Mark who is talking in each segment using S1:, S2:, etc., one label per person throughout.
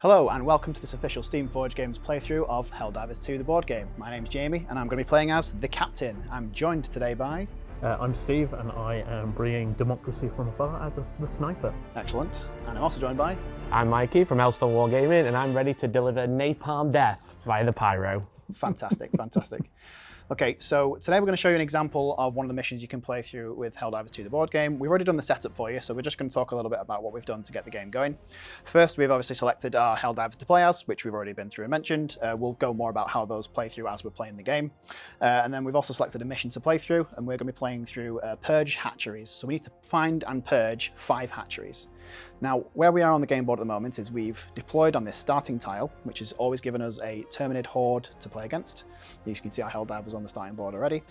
S1: Hello and welcome to this official Steamforged Games playthrough of Helldivers 2, the board game. My name's Jamie and I'm going to be playing as the Captain. I'm joined today by...
S2: I'm Steve and I am bringing democracy from afar as the sniper.
S1: Excellent. And I'm also joined by...
S3: I'm Mikey from Hellstone Wargaming and I'm ready to deliver napalm death via the pyro.
S1: Fantastic, fantastic. Okay, so today we're going to show you an example of one of the missions you can play through with Helldivers 2, the board game. We've already done the setup for you, so we're just going to talk a little bit about what we've done to get the game going. First, we've obviously selected our Helldivers to play as, which we've already been through and mentioned. We'll go more about how those play through as we're playing the game. And then we've also selected a mission to play through, and we're going to be playing through Purge hatcheries. So we need to find and purge 5 hatcheries. Now, where we are on the game board at the moment is we've deployed on this starting tile, which has always given us a Terminid horde to play against. You can see our Helldivers on the starting board already.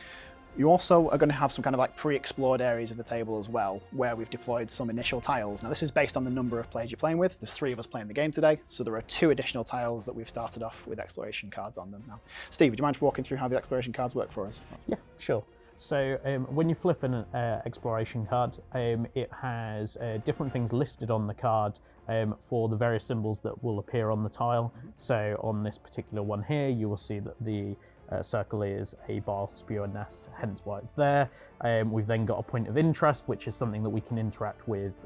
S1: You also are going to have some kind of like pre-explored areas of the table as well, where we've deployed some initial tiles. Now, this is based on the number of players you're playing with. There's 3 of us playing the game today, so there are 2 additional tiles that we've started off with exploration cards on them now. Steve, would you mind walking through how the exploration cards work for us?
S2: Yeah, sure. So when you flip an exploration card, it has different things listed on the card for the various symbols that will appear on the tile. So on this particular one here, you will see that the circle is a bile spewer nest, hence why it's there. We've then got a point of interest, which is something that we can interact with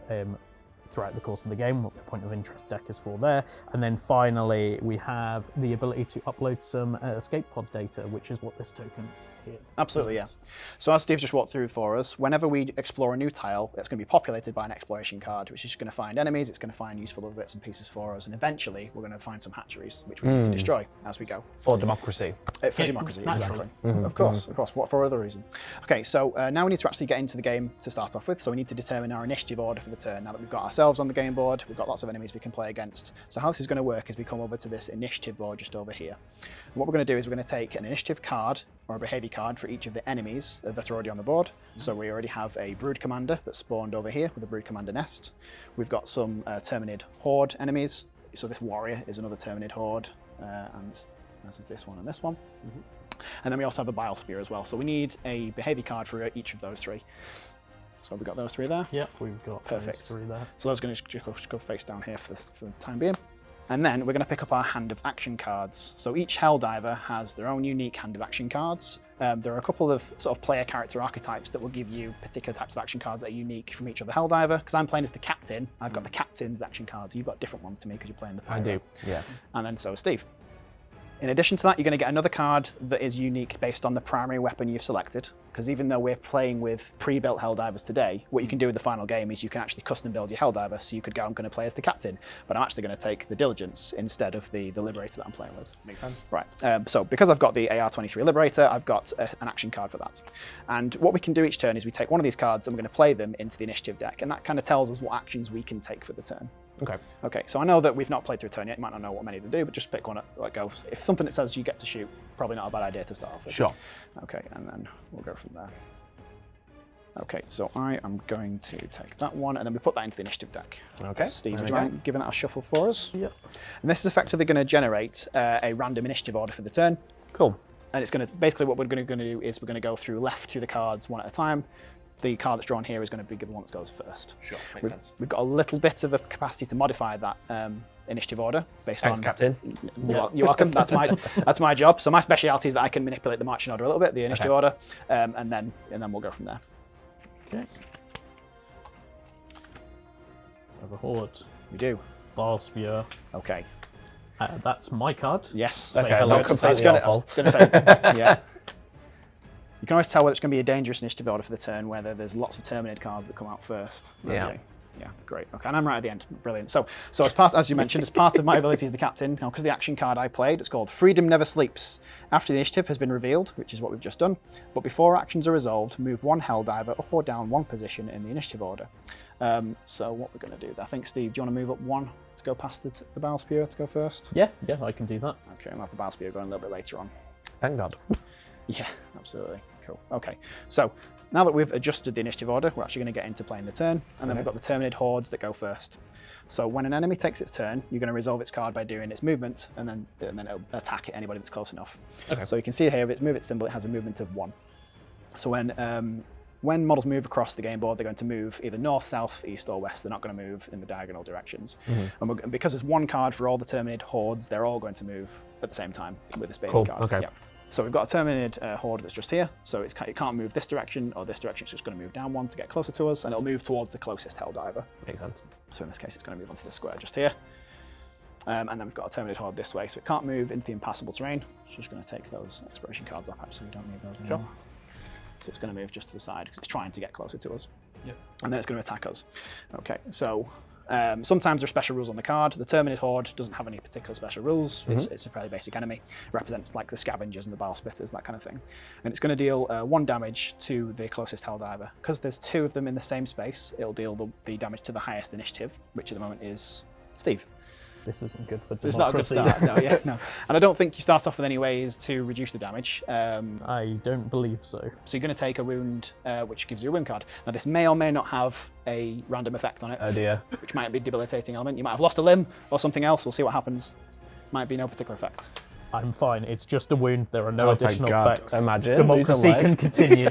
S2: throughout the course of the game. What the point of interest deck is for there. And then finally, we have the ability to upload some escape pod data, which is what this token here
S1: Absolutely,
S2: is.
S1: yeah. So as Steve just walked through for us, whenever we explore a new tile, it's going to be populated by an exploration card, which is just going to find enemies, it's going to find useful little bits and pieces for us, and eventually we're going to find some hatcheries, which we need to destroy as we go.
S3: For democracy.
S1: For democracy,
S2: naturally.
S1: exactly. Of course. What for other reason? Okay, so now we need to actually get into the game to start off with, so we need to determine our initiative order for the turn. Now that we've got ourselves on the game board, we've got lots of enemies we can play against. So how this is going to work is we come over to this initiative board just over here. And what we're going to do is we're going to take an initiative card or a behavior card for each of the enemies that are already on the board. So we already have a brood commander that spawned over here with a brood commander nest. We've got some Terminid horde enemies. So this warrior is another Terminid horde, and as is this one and this one. And then we also have a bile spear as well. So we need a behavior card for each of those 3. So we've got those 3 there.
S2: Yep, we've got
S1: Perfect.
S2: those 3 there.
S1: So those are going to go face down here for the time being. And then we're going to pick up our hand of action cards. So each Helldiver has their own unique hand of action cards. There are a couple of sort of player character archetypes that will give you particular types of action cards that are unique from each other Helldiver. Because I'm playing as the captain, I've got the captain's action cards. You've got different ones to me because you're playing the pyro.
S3: I do, yeah.
S1: And then so is Steve. In addition to that, you're going to get another card that is unique based on the primary weapon you've selected. Because even though we're playing with pre-built Helldivers today, what you can do with the final game is you can actually custom build your Helldiver. So you could go, I'm going to play as the captain, but I'm actually going to take the Diligence instead of the Liberator that I'm playing with.
S3: Makes sense.
S1: Right, so because I've got the AR-23 Liberator, I've got an action card for that. And what we can do each turn is we take one of these cards and we're going to play them into the initiative deck. And that kind of tells us what actions we can take for the turn. Okay, so I know that we've not played through a turn yet. You might not know what many of them do, but just pick one that goes. If something that says you get to shoot, probably not a bad idea to start off with.
S3: Sure.
S1: Okay, and then we'll go from there. Okay, so I am going to take that one, and then we put that into the initiative deck.
S3: Okay.
S1: Steve, would you mind giving that a shuffle for us?
S2: Yep.
S1: And this is effectively going to generate a random initiative order for the turn.
S3: Cool.
S1: And it's going to, basically what we're going to do is we're going to go through the cards one at a time. The card that's drawn here is going to be the one that goes first.
S3: Sure, makes sense.
S1: We've got a little bit of a capacity to modify that inititive order based
S3: Thanks,
S1: on...
S3: Captain.
S1: You're welcome. That's my job. So my speciality is that I can manipulate the marching order a little bit, the initiative order, and then we'll go from there.
S2: Okay. Have a horde.
S1: We do.
S2: Bile spear.
S1: Okay.
S2: That's my card.
S1: Yes.
S2: Say
S3: Okay,
S2: hello.
S3: not completely
S1: I was going to say, yeah. You can always tell whether it's going to be a dangerous initiative order for the turn, whether there's lots of Terminid cards that come out first.
S3: Yeah.
S1: Okay. Yeah, great. Okay, and I'm right at the end. Brilliant. So as you mentioned, as part of my ability as the captain, because the action card I played, it's called Freedom Never Sleeps. After the initiative has been revealed, which is what we've just done, but before actions are resolved, move 1 Helldiver up or down 1 position in the initiative order. So what we're going to do, I think, Steve, do you want to move up 1 to go past the bile spear to go first?
S2: Yeah, I can do that.
S1: Okay, I'll have the bile spear going a little bit later on.
S3: Thank God.
S1: Yeah, absolutely. Cool. Okay, so now that we've adjusted the initiative order, we're actually going to get into playing the turn, and then we've got the Terminid hordes that go first. So when an enemy takes its turn, you're going to resolve its card by doing its movement, and then it'll attack anybody that's close enough.
S3: Okay.
S1: So you can see here, if it's move its symbol, it has a movement of 1. So when when models move across the game board, they're going to move either north, south, east, or west. They're not going to move in the diagonal directions. And because there's one card for all the Terminated hordes, they're all going to move at the same time with this baby card.
S3: Okay.
S1: Yeah. So we've got a Terminated horde that's just here. So it can't move this direction or this direction. It's just going to move down one to get closer to us, and it'll move towards the closest Helldiver.
S3: Makes sense.
S1: So in this case, it's going to move onto this square just here. And then we've got a Terminated horde this way, so it can't move into the impassable terrain. So just going to take those exploration cards off. Actually, we don't need those anymore. So it's going to move just to the side because it's trying to get closer to us. And then it's going to attack us. Okay, so sometimes there are special rules on the card. The Terminated horde doesn't have any particular special rules. It's a fairly basic enemy. It represents like the scavengers and the bile splitters, that kind of thing. And it's going to deal 1 damage to the closest Helldiver. Because there's 2 of them in the same space, it'll deal the damage to the highest initiative, which at the moment is Steve.
S2: This isn't good for democracy.
S1: It's not a good start, no. And I don't think you start off with any ways to reduce the damage.
S2: I don't believe so.
S1: So you're going to take a wound, which gives you a wound card. Now this may or may not have a random effect on it.
S3: Oh dear.
S1: Which might be a debilitating element. You might have lost a limb or something else. We'll see what happens. Might be no particular effect.
S2: I'm fine. It's just a wound. There are no
S3: thank
S2: additional
S3: God.
S2: effects.
S3: Imagine.
S2: Democracy can continue.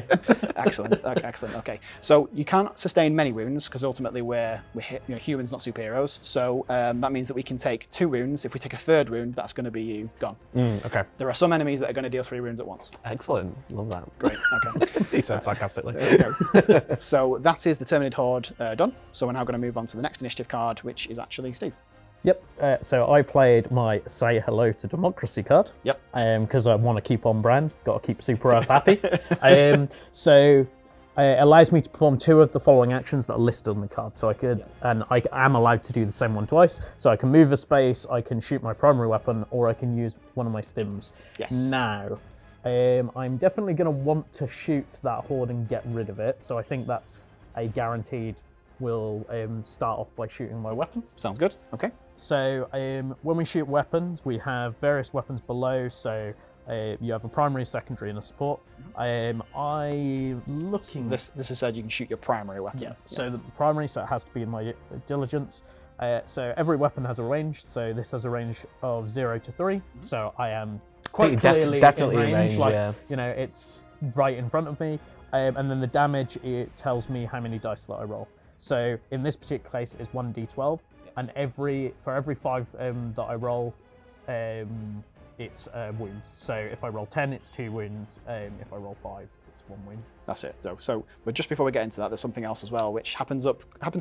S1: Excellent. Excellent. Okay. So you can't sustain many wounds because ultimately we're humans, not superheroes. So that means that we can take 2 wounds. If we take a 3rd wound, that's going to be you gone.
S3: Okay.
S1: There are some enemies that are going to deal 3 wounds at once.
S3: Excellent. Love that.
S1: Great. Okay.
S3: He said sarcastically.
S1: There you go. So that is the Terminated horde done. So we're now going to move on to the next initiative card, which is actually Steve.
S2: Yep. So I played my Say Hello to Democracy card.
S1: Yep.
S2: Because I want to keep on brand. Got to keep Super Earth happy. So it allows me to perform 2 of the following actions that are listed on the card. So and I am allowed to do the same one twice. So I can move a space, I can shoot my primary weapon, or I can use one of my stims.
S1: Yes.
S2: Now, I'm definitely going to want to shoot that horde and get rid of it. So I think that's a guaranteed. We'll start off by shooting my weapon.
S1: Sounds good. Okay.
S2: So when we shoot weapons, we have various weapons below. So you have a primary, secondary, and a support. I'm looking.
S1: This is said you can shoot your primary weapon.
S2: Yeah. So the primary, so it has to be in my diligence. So every weapon has a range. So this has a range of 0 to 3. So I am quite clearly
S3: definitely
S2: in range.
S3: yeah.
S2: It's right in front of me. And then the damage, it tells me how many dice that I roll. So in this particular case, it's 1d12, and for every 5 that I roll, it's a wound. So if I roll 10, it's 2 wounds. If I roll 5, it's 1 wound.
S1: That's it, though. So, but just before we get into that, there's something else as well, which happens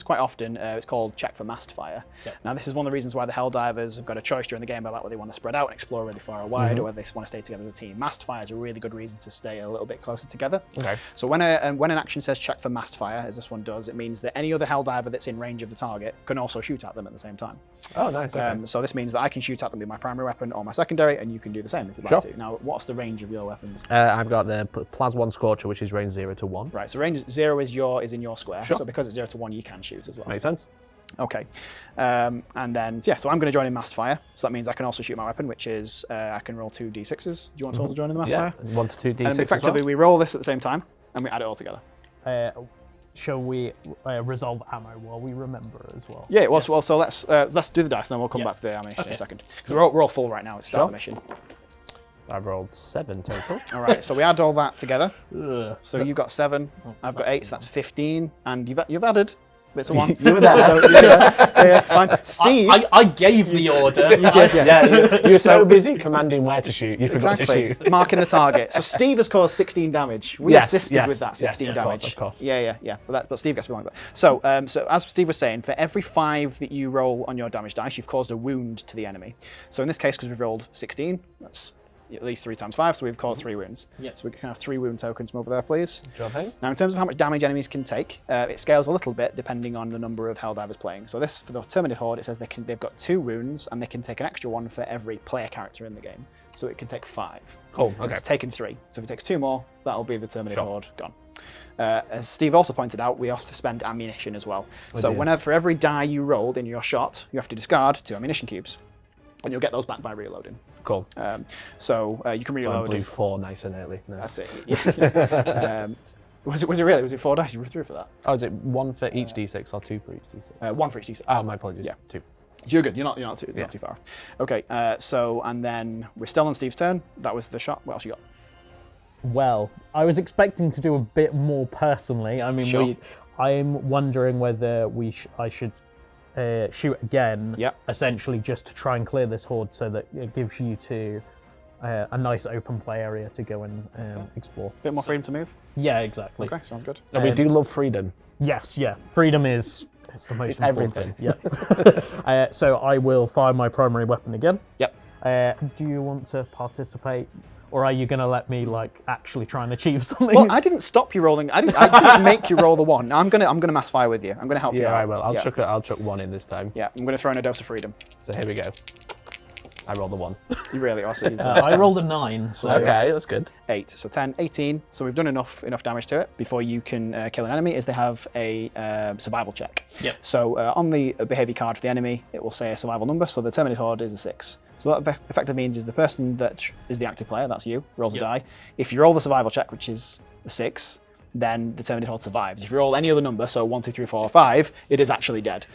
S1: quite often. It's called check for mast fire. Yep. Now, this is one of the reasons why the Helldivers have got a choice during the game about whether they want to spread out and explore really far or wide, or whether they want to stay together as a team. Mast fire is a really good reason to stay a little bit closer together.
S3: Okay.
S1: So when an action says check for mast fire, as this one does, it means that any other Helldiver that's in range of the target can also shoot at them at the same time.
S3: Oh, nice. Okay.
S1: So this means that I can shoot at them with my primary weapon or my secondary, and you can do the same if you'd like to. Now, what's the range of your weapons?
S3: I've got the Plas 1 Scorcher, which is range 0 to 1.
S1: Right. So range 0 is in your square.
S3: Sure.
S1: So because it's 0 to 1, you can shoot as well.
S3: Makes sense.
S1: Okay. And then, so I'm going to join in mass fire. So that means I can also shoot my weapon, which is I can roll 2 d6s. Do you want to also join in the mass fire?
S3: 1 to 2 d6.
S1: And effectively, we roll this at the same time, and we add it all together.
S2: Shall we resolve ammo while we remember as well?
S1: Yeah, well, so let's do the dice, and then we'll come back to the ammunition in a second. Because we're all full right now. It's start of the mission.
S3: I've rolled 7 total.
S1: All right, so we add all that together. So you've got 7, I've got 8, so that's 15, and you've added bits of 1.
S3: You were there.
S1: So, yeah, it's fine. Steve,
S2: I gave the order.
S1: you did, yeah.
S3: You were so busy commanding where to shoot, you forgot to shoot.
S1: Marking the target. So Steve has caused 16 damage. We assisted with that 16 damage.
S3: Of course.
S1: Yeah. But Steve gets to be like that. So, so as Steve was saying, for every 5 that you roll on your damage dice, you've caused a wound to the enemy. So in this case, because we've rolled 16, that's at least 3 times 5, so we've caused 3 wounds. Yeah. So we can have 3 wound tokens from over there, please. Now, in terms of how much damage enemies can take, it scales a little bit depending on the number of Helldivers playing. So this, for the Terminated Horde, it says they've got 2 wounds, and they can take an extra 1 for every player character in the game. So it can take 5.
S3: Cool, okay.
S1: It's taken 3. So if it takes 2 more, that'll be the Terminated Horde gone. As Steve also pointed out, we have to spend ammunition as well. For every die you rolled in your shot, you have to discard 2 ammunition cubes. And you'll get those back by reloading.
S3: Cool.
S1: So you can reload.
S3: So I blew 4 nice and early. No.
S1: That's it. Yeah. Was it really? Was it 4 dice you were through for that?
S3: Oh, is it 1 for each d6 or 2 for each d6?
S1: 1 for each d6.
S3: Oh, my apologies.
S1: Yeah.
S3: 2.
S1: You're good. You're not too far off. Okay. So and then we're still on Steve's turn. That was the shot. What else you got?
S2: Well, I was expecting to do a bit more personally. I mean,
S3: Sure.
S2: I'm wondering whether I should shoot again,
S1: Yep.
S2: essentially just to try and clear this horde so that it gives you two a nice open play area to go and explore.
S1: Bit more freedom to move.
S2: Yeah, exactly.
S1: Okay, sounds good.
S3: And we do love freedom.
S2: Yes, yeah. Freedom is it's the most
S3: It's
S2: important
S3: everything.
S2: thing. Yeah. So I will fire my primary weapon again.
S1: Yep.
S2: Do you want to participate, or are you going to let me like actually try and achieve something?
S1: Well, I didn't stop you rolling. I didn't make you roll the 1. I'm gonna mass fire with you. I'm gonna help you
S3: Yeah,
S1: out.
S3: I will. I'll chuck 1 in this time.
S1: Yeah, I'm gonna throw in a dose of freedom.
S3: So here we go. I rolled a 1.
S1: You really are. So
S2: I rolled a 9. So
S3: Okay, that's good.
S1: 8, so 10, 18. So we've done enough damage to it before you can kill an enemy. Is they have a survival check.
S2: Yep.
S1: So on the behavior card for the enemy, it will say a survival number. So the Terminated Horde is a 6. So that effectively means is the person that is the active player, that's you, rolls a die. If you roll the survival check, which is a 6, then the Terminated Horde survives. If you roll any other number, so 1, 2, 3, 4, 5, it is actually dead.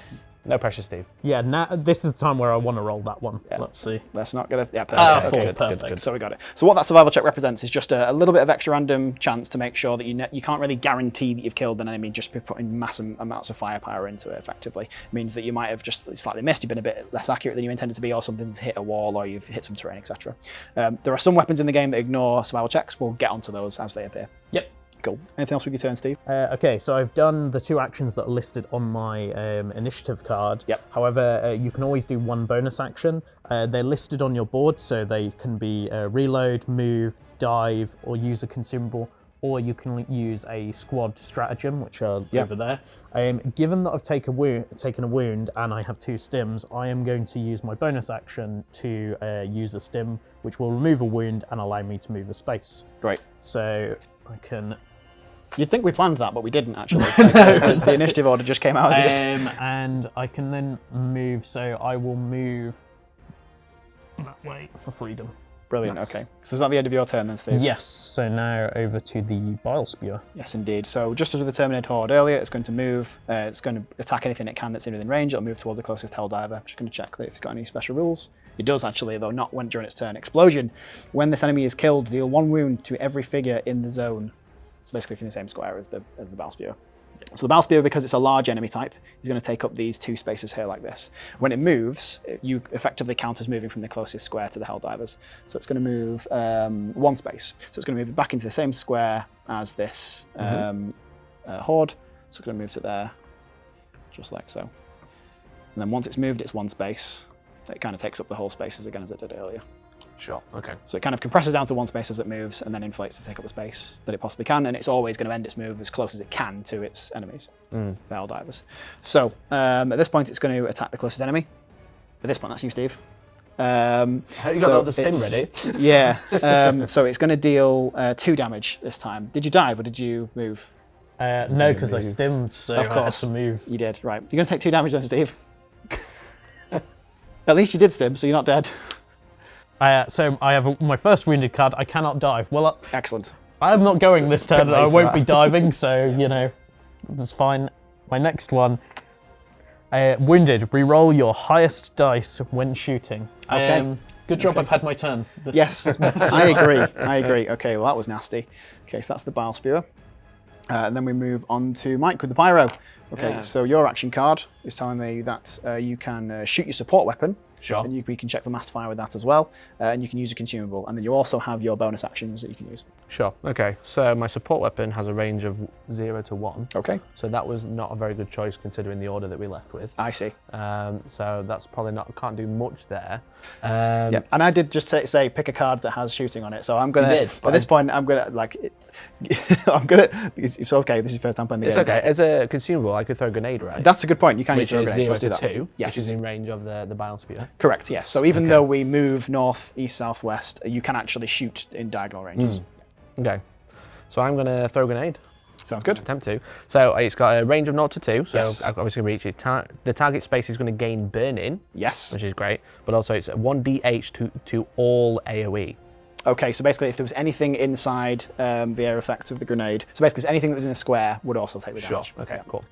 S3: No pressure, Steve.
S2: yeah, now this is the time where I want to roll that one.
S1: Yeah.
S2: Let's see.
S1: Let's not get us. Yeah,
S2: Ah,
S1: perfect.
S2: full,
S1: Okay,
S2: perfect.
S1: So we got it. So what that survival check represents is just a little bit of extra random chance to make sure that you can't really guarantee that you've killed an enemy just by putting massive amounts of firepower into it. Effectively, it means that you might have just slightly missed. You've been a bit less accurate than you intended to be, or something's hit a wall, or you've hit some terrain, etc. There are some weapons in the game that ignore survival checks. We'll get onto those as they appear.
S2: Yep.
S1: Cool. Anything else with your turn, Steve?
S2: Okay, so I've done the 2 actions that are listed on my initiative card.
S1: Yep.
S2: However, you can always do 1 bonus action. They're listed on your board, so they can be reload, move, dive, or use a consumable, or you can use a squad stratagem, which are over there. Given that I've taken a wound and I have 2 stims, I am going to use my bonus action to use a stim, which will remove a wound and allow me to move a space.
S1: Great.
S2: So I can...
S1: You'd think we planned that, but we didn't actually. The initiative order just came out as it did.
S2: And I can then move, so I will move that way for freedom.
S1: Brilliant.
S2: Nice.
S1: Okay. So is that the end of your turn then, Steve?
S2: Yes, so now over to the bile spewer.
S1: Yes, indeed. So just as with the Terminated Horde earlier, it's going to move. It's going to attack anything it can that's in within range. It'll move towards the closest Helldiver. I'm just going to check that if it's got any special rules. It does actually, though not when during its turn. Explosion. When this enemy is killed, deal 1 wound to every figure in the zone. So basically in the same square as the bile spewer. So the bile spewer, because it's a large enemy type, is going to take up these 2 spaces here like this. When it moves, you effectively count as moving from the closest square to the Helldivers. So it's going to move 1 space. So it's going to move back into the same square as this horde. So it's going to move to there, just like so. And then once it's moved, it's 1 space. It kind of takes up the whole spaces again as it did earlier.
S3: Sure. Okay.
S1: So it kind of compresses down to 1 space as it moves and then inflates to take up the space that it possibly can, and it's always going to end its move as close as it can to its enemies, the Helldivers. So at this point it's going to attack the closest enemy. At this point, that's you, Steve.
S3: You got all the stim ready?
S1: Yeah. So it's going to deal 2 damage this time. Did you dive or did you move?
S2: No, because I stimmed, so
S1: Of
S2: I had
S1: course.
S2: to move.
S1: You did, right. You're going to take 2 damage then, Steve. At least you did stim, so you're not dead.
S2: So I have my first wounded card. I cannot dive. Well,
S1: Excellent.
S2: I'm not going this turn.
S3: wait
S2: I
S3: for
S2: won't
S3: that.
S2: be diving, so, you know, that's fine. My next one. Wounded. Reroll your highest dice when shooting.
S1: Okay.
S2: Good job I've had my turn.
S1: Yes, I agree. I agree. Okay, well, that was nasty. Okay, so that's the bile spewer. And then we move on to Mike with the pyro. Okay,
S3: Yeah.
S1: so your action card is telling me that you can shoot your support weapon.
S3: Sure.
S1: And we can check for mass fire with that as well. And you can use a consumable. And then you also have your bonus actions that you can use.
S3: Sure. Okay. So my support weapon has a range of 0 to 1.
S1: Okay,
S3: So that was not a very good choice considering the order that we left with.
S1: I see.
S3: So that's probably not, can't do much there.
S1: Yeah, and I did just say pick a card that has shooting on it. So I'm gonna
S3: You did,
S1: at this point I'm gonna I'm gonna. It's okay. This is your first time playing the
S3: It's
S1: game.
S3: okay. As a consumable, I could throw a grenade, right?
S1: That's a good point. You can
S3: Which
S1: use your
S3: is
S1: grenade. So
S3: 0
S1: let's do
S3: to
S1: that.
S3: 2,
S1: Yes.
S3: which is in range of the bile spear.
S1: Correct, yes. So even though we move north, east, south, west, you can actually shoot in diagonal ranges.
S3: Okay. So I'm going to throw a grenade.
S1: Sounds good.
S3: Attempt to. So it's got a range of 0 to 2. So
S1: Yes.
S3: I've obviously reached it. The target space is going to gain burn-in,
S1: Yes.
S3: which is great. But also it's 1d8 to all AoE.
S1: Okay, so basically if there was anything inside the air effect of the grenade, so basically anything that was in a square would also take the
S3: Sure.
S1: damage.
S3: Okay, cool.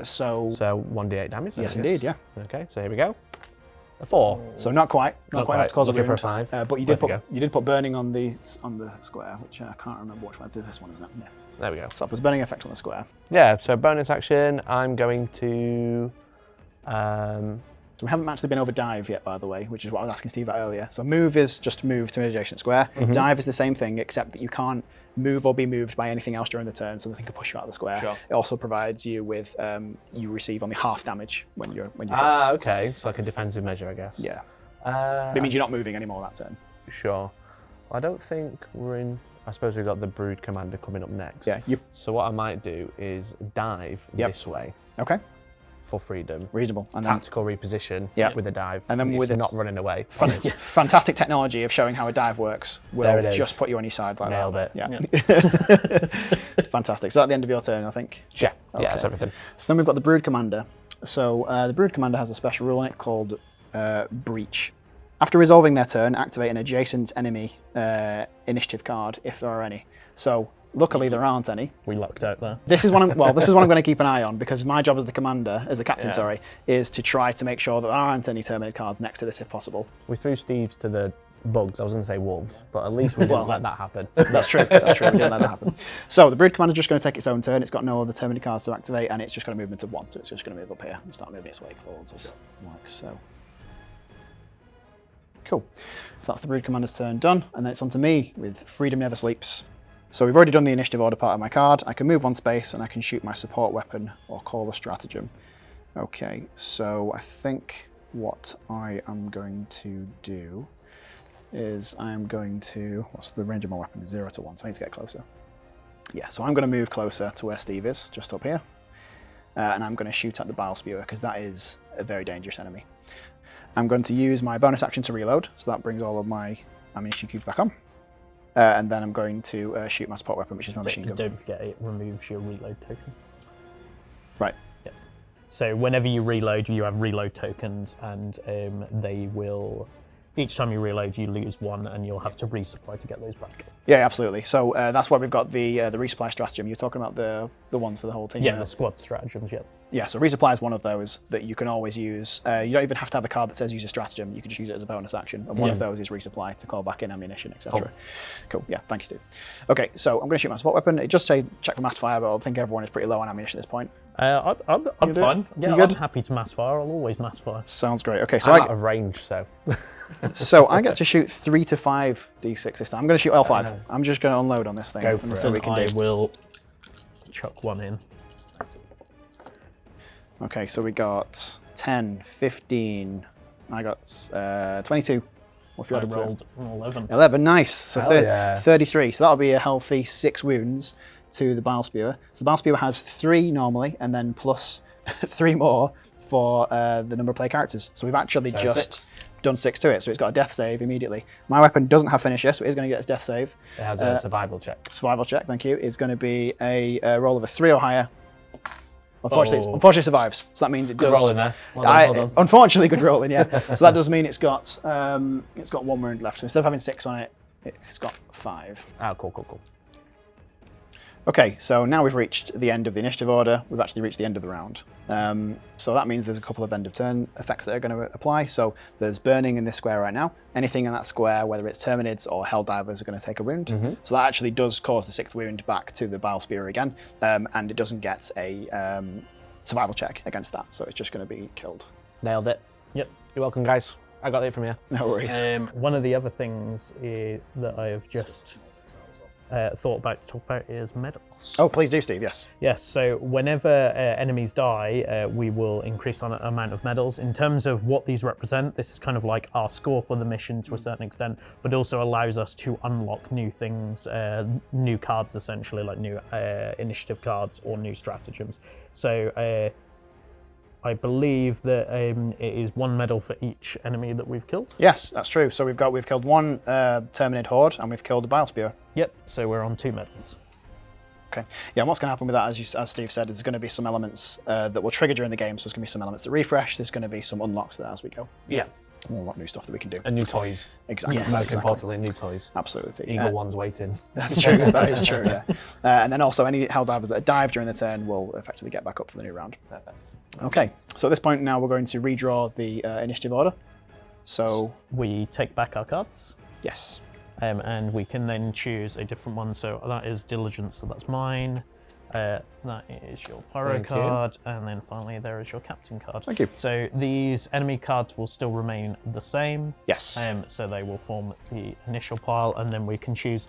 S1: So
S3: So 1d8 damage. then,
S1: yes,
S3: I
S1: indeed,
S3: guess.
S1: yeah.
S3: Okay, so here we go. A 4.
S1: So not quite enough to cause a
S3: Looking
S1: wound.
S3: for a 5.
S1: But you
S3: Worth
S1: did
S3: a
S1: put
S3: go.
S1: burning on the square, which I can't remember which one. This one, isn't it? Yeah.
S3: There we go.
S1: So that puts burning effect on the square.
S3: Yeah, so bonus action, I'm going to...
S1: So we haven't actually been over dive yet, by the way, which is what I was asking Steve about earlier. So move is just move to an adjacent square. Dive is the same thing, except that you can't move or be moved by anything else during the turn, so nothing can push you out of the square.
S3: Sure.
S1: It also provides you with, you receive only half damage when you're hit.
S3: Okay. It's like a defensive measure, I guess.
S1: Yeah. But it means you're not moving anymore that turn.
S3: Sure. I don't think we're in... I suppose we've got the Brood Commander coming up next.
S1: Yeah.
S3: So what I might do is dive this way
S1: Okay.
S3: for freedom.
S1: Reasonable. And then
S3: Tactical reposition
S1: Yep.
S3: with a dive.
S1: And then
S3: It's
S1: with it-
S3: not running away.
S1: fantastic technology of showing how a dive works
S3: There
S1: will
S3: it is.
S1: just put you on your side like
S3: Nailed
S1: that.
S3: it.
S1: Yeah. Fantastic. So at the end of your turn, I think.
S3: Yeah,
S1: Okay.
S3: yeah, that's everything.
S1: So then we've got the Brood Commander. So the Brood Commander has a special rule in it called Breach. After resolving their turn, activate an adjacent enemy initiative card if there are any. So luckily there aren't any.
S2: We lucked out there.
S1: This is one I'm going to keep an eye on, because my job as the commander, as the captain, sorry, is to try to make sure that there aren't any Terminate cards next to this if possible.
S3: We threw Steve's to the bugs. I was going to say wolves, but at least we didn't let that happen.
S1: That's true. That's true. We didn't let that happen. So the Brood Commander is just going to take its own turn. It's got no other Terminate cards to activate, and it's just going to move into 1. So it's just going to move up here and start moving its way towards us, like so. Cool. So that's the Brood Commander's turn done, and then it's on to me with Freedom Never Sleeps. So we've already done the initiative order part of my card. I can move 1 space and I can shoot my support weapon or call a stratagem. Okay, so I think what I am going to do is I'm going to, what's the range of my weapon? 0 to 1, so I need to get closer. Yeah, so I'm going to move closer to where Steve is, just up here. And I'm going to shoot at the Bile Spewer, because that is a very dangerous enemy. I'm going to use my bonus action to reload, so that brings all of my ammunition cubes back on. And then I'm going to shoot my support weapon, which is my machine gun.
S2: Don't forget, it removes your reload token.
S1: Right.
S2: Yeah. So whenever you reload, you have reload tokens, and they will... Each time you reload, you lose 1, and you'll have to resupply to get those back.
S1: Yeah, absolutely. So that's why we've got the resupply stratagem. You're talking about the ones for the whole team.
S2: Yeah, the squad stratagems, yeah.
S1: Yeah, so resupply is one of those that you can always use. You don't even have to have a card that says use a stratagem. You can just use it as a bonus action. And one of those is resupply to call back in ammunition, etc. Cool. Yeah, thank you, Steve. Okay, so I'm going to shoot my support weapon. It just say check for mass fire, but I think everyone is pretty low on ammunition at this point.
S2: I'm fine. Yeah,
S1: You good?
S2: I'm happy to mass fire. I'll always mass fire.
S1: Sounds great. Okay, so
S3: I'm out of range, so...
S1: so I get to shoot 3 to 5 d6 this time. I'm going to shoot L5. I'm just going to unload on this thing.
S3: Go for
S1: and
S3: it.
S1: see what we can
S2: I
S1: do.
S2: will chuck 1 in.
S1: Okay, so we got 10, 15. I got 22. What if you
S2: I
S1: added to it?
S2: rolled an 11.
S1: 11, nice. So
S3: Hell yeah.
S1: 33. So that'll be a healthy 6 wounds to the Bile Spewer. So the Bile Spewer has 3 normally, and then plus 3 more for the number of play characters. So we've actually just
S3: 6.
S1: done 6 to it. So it's got a death save immediately. My weapon doesn't have finisher, so it is going to get its death save.
S3: It has a survival check.
S1: Survival check, thank you, is going to be a roll of a 3 or higher. Unfortunately,
S2: Oh.
S1: unfortunately it survives. So that means it
S3: Good
S1: does.
S3: roll in there. Well done, well done.
S1: Unfortunately, good rolling, yeah. So that does mean it's got 1 wound left. So instead of having 6 on it, it's got 5.
S3: Oh, cool, cool, cool.
S1: Okay, so now we've reached the end of the initiative order. We've actually reached the end of the round. So that means there's a couple of end of turn effects that are going to apply. So there's burning in this square right now. Anything in that square, whether it's Terminids or Helldivers, are going to take a wound. So that actually does cause the 6th wound back to the Bile Spear again. And it doesn't get a survival check against that. So it's just going to be killed.
S3: Nailed it.
S2: Yep.
S3: You're welcome, guys. I got it from you.
S1: No worries.
S2: One of the other things that I have just thought about to talk about is medals.
S1: Oh, please do, Steve, yes.
S2: Yes, so whenever enemies die, we will increase on amount of medals. In terms of what these represent, this is kind of like our score for the mission to a certain extent, but also allows us to unlock new things, new cards essentially, like new initiative cards or new stratagems. So I believe that it is 1 medal for each enemy that we've killed.
S1: Yes, that's true. So we've killed 1 Terminid Horde, and we've killed a Bile Spear.
S2: Yep, so we're on 2 medals.
S1: Okay. Yeah, and what's going to happen with that, as Steve said, is there's going to be some elements that will trigger during the game. So there's going to be some elements to refresh. There's going to be some unlocks there as we go.
S3: Yeah.
S1: We'll unlock new stuff that we can do.
S3: And new toys.
S1: Exactly.
S2: Yes.
S3: Most
S1: Exactly.
S3: importantly, new toys.
S1: Absolutely.
S3: Eagle one's waiting.
S1: That's true. That is true, yeah. And then also any Helldivers that dive during the turn will effectively get back up for the new round.
S3: Perfect.
S1: Okay, so at this point now we're going to redraw the initiative order. So
S2: we take back our cards.
S1: yes.
S2: And we can then choose a different one. So that is diligence, so that's mine. That is your pyro
S3: Thank you.
S2: card, and then finally there is your captain card.
S1: Thank you.
S2: So these enemy cards will still remain the same.
S1: Yes.
S2: So they will form the initial pile, and then we can choose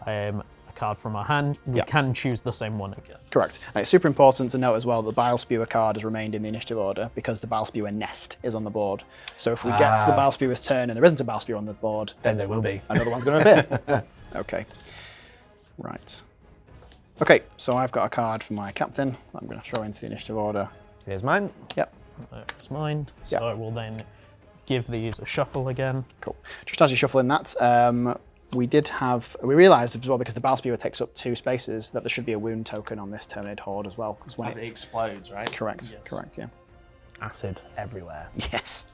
S2: a card from our hand. We
S1: Yeah.
S2: can choose the same one again.
S1: Correct. And it's super important to note as well that the Bile Spewer card has remained in the initiative order because the Bile Spewer nest is on the board. So if we get to the Bile Spewer's turn and there isn't a Bile Spewer on the board,
S3: Then there will be.
S1: another one's going to appear. Okay. Right. Okay, so I've got a card for my captain that I'm going to throw into the initiative order.
S3: Here's mine.
S1: Yep.
S2: That's mine. So
S1: Yeah.
S2: I will then give these a shuffle again.
S1: Cool. Just as you're shuffling that, we realised as well, because the Bile Spewer takes up 2 spaces, that there should be a wound token on this Terminated Horde as well. Because when
S3: As it explodes, right?
S1: correct,
S2: Yes.
S1: correct, yeah.
S3: Acid everywhere.
S1: Yes.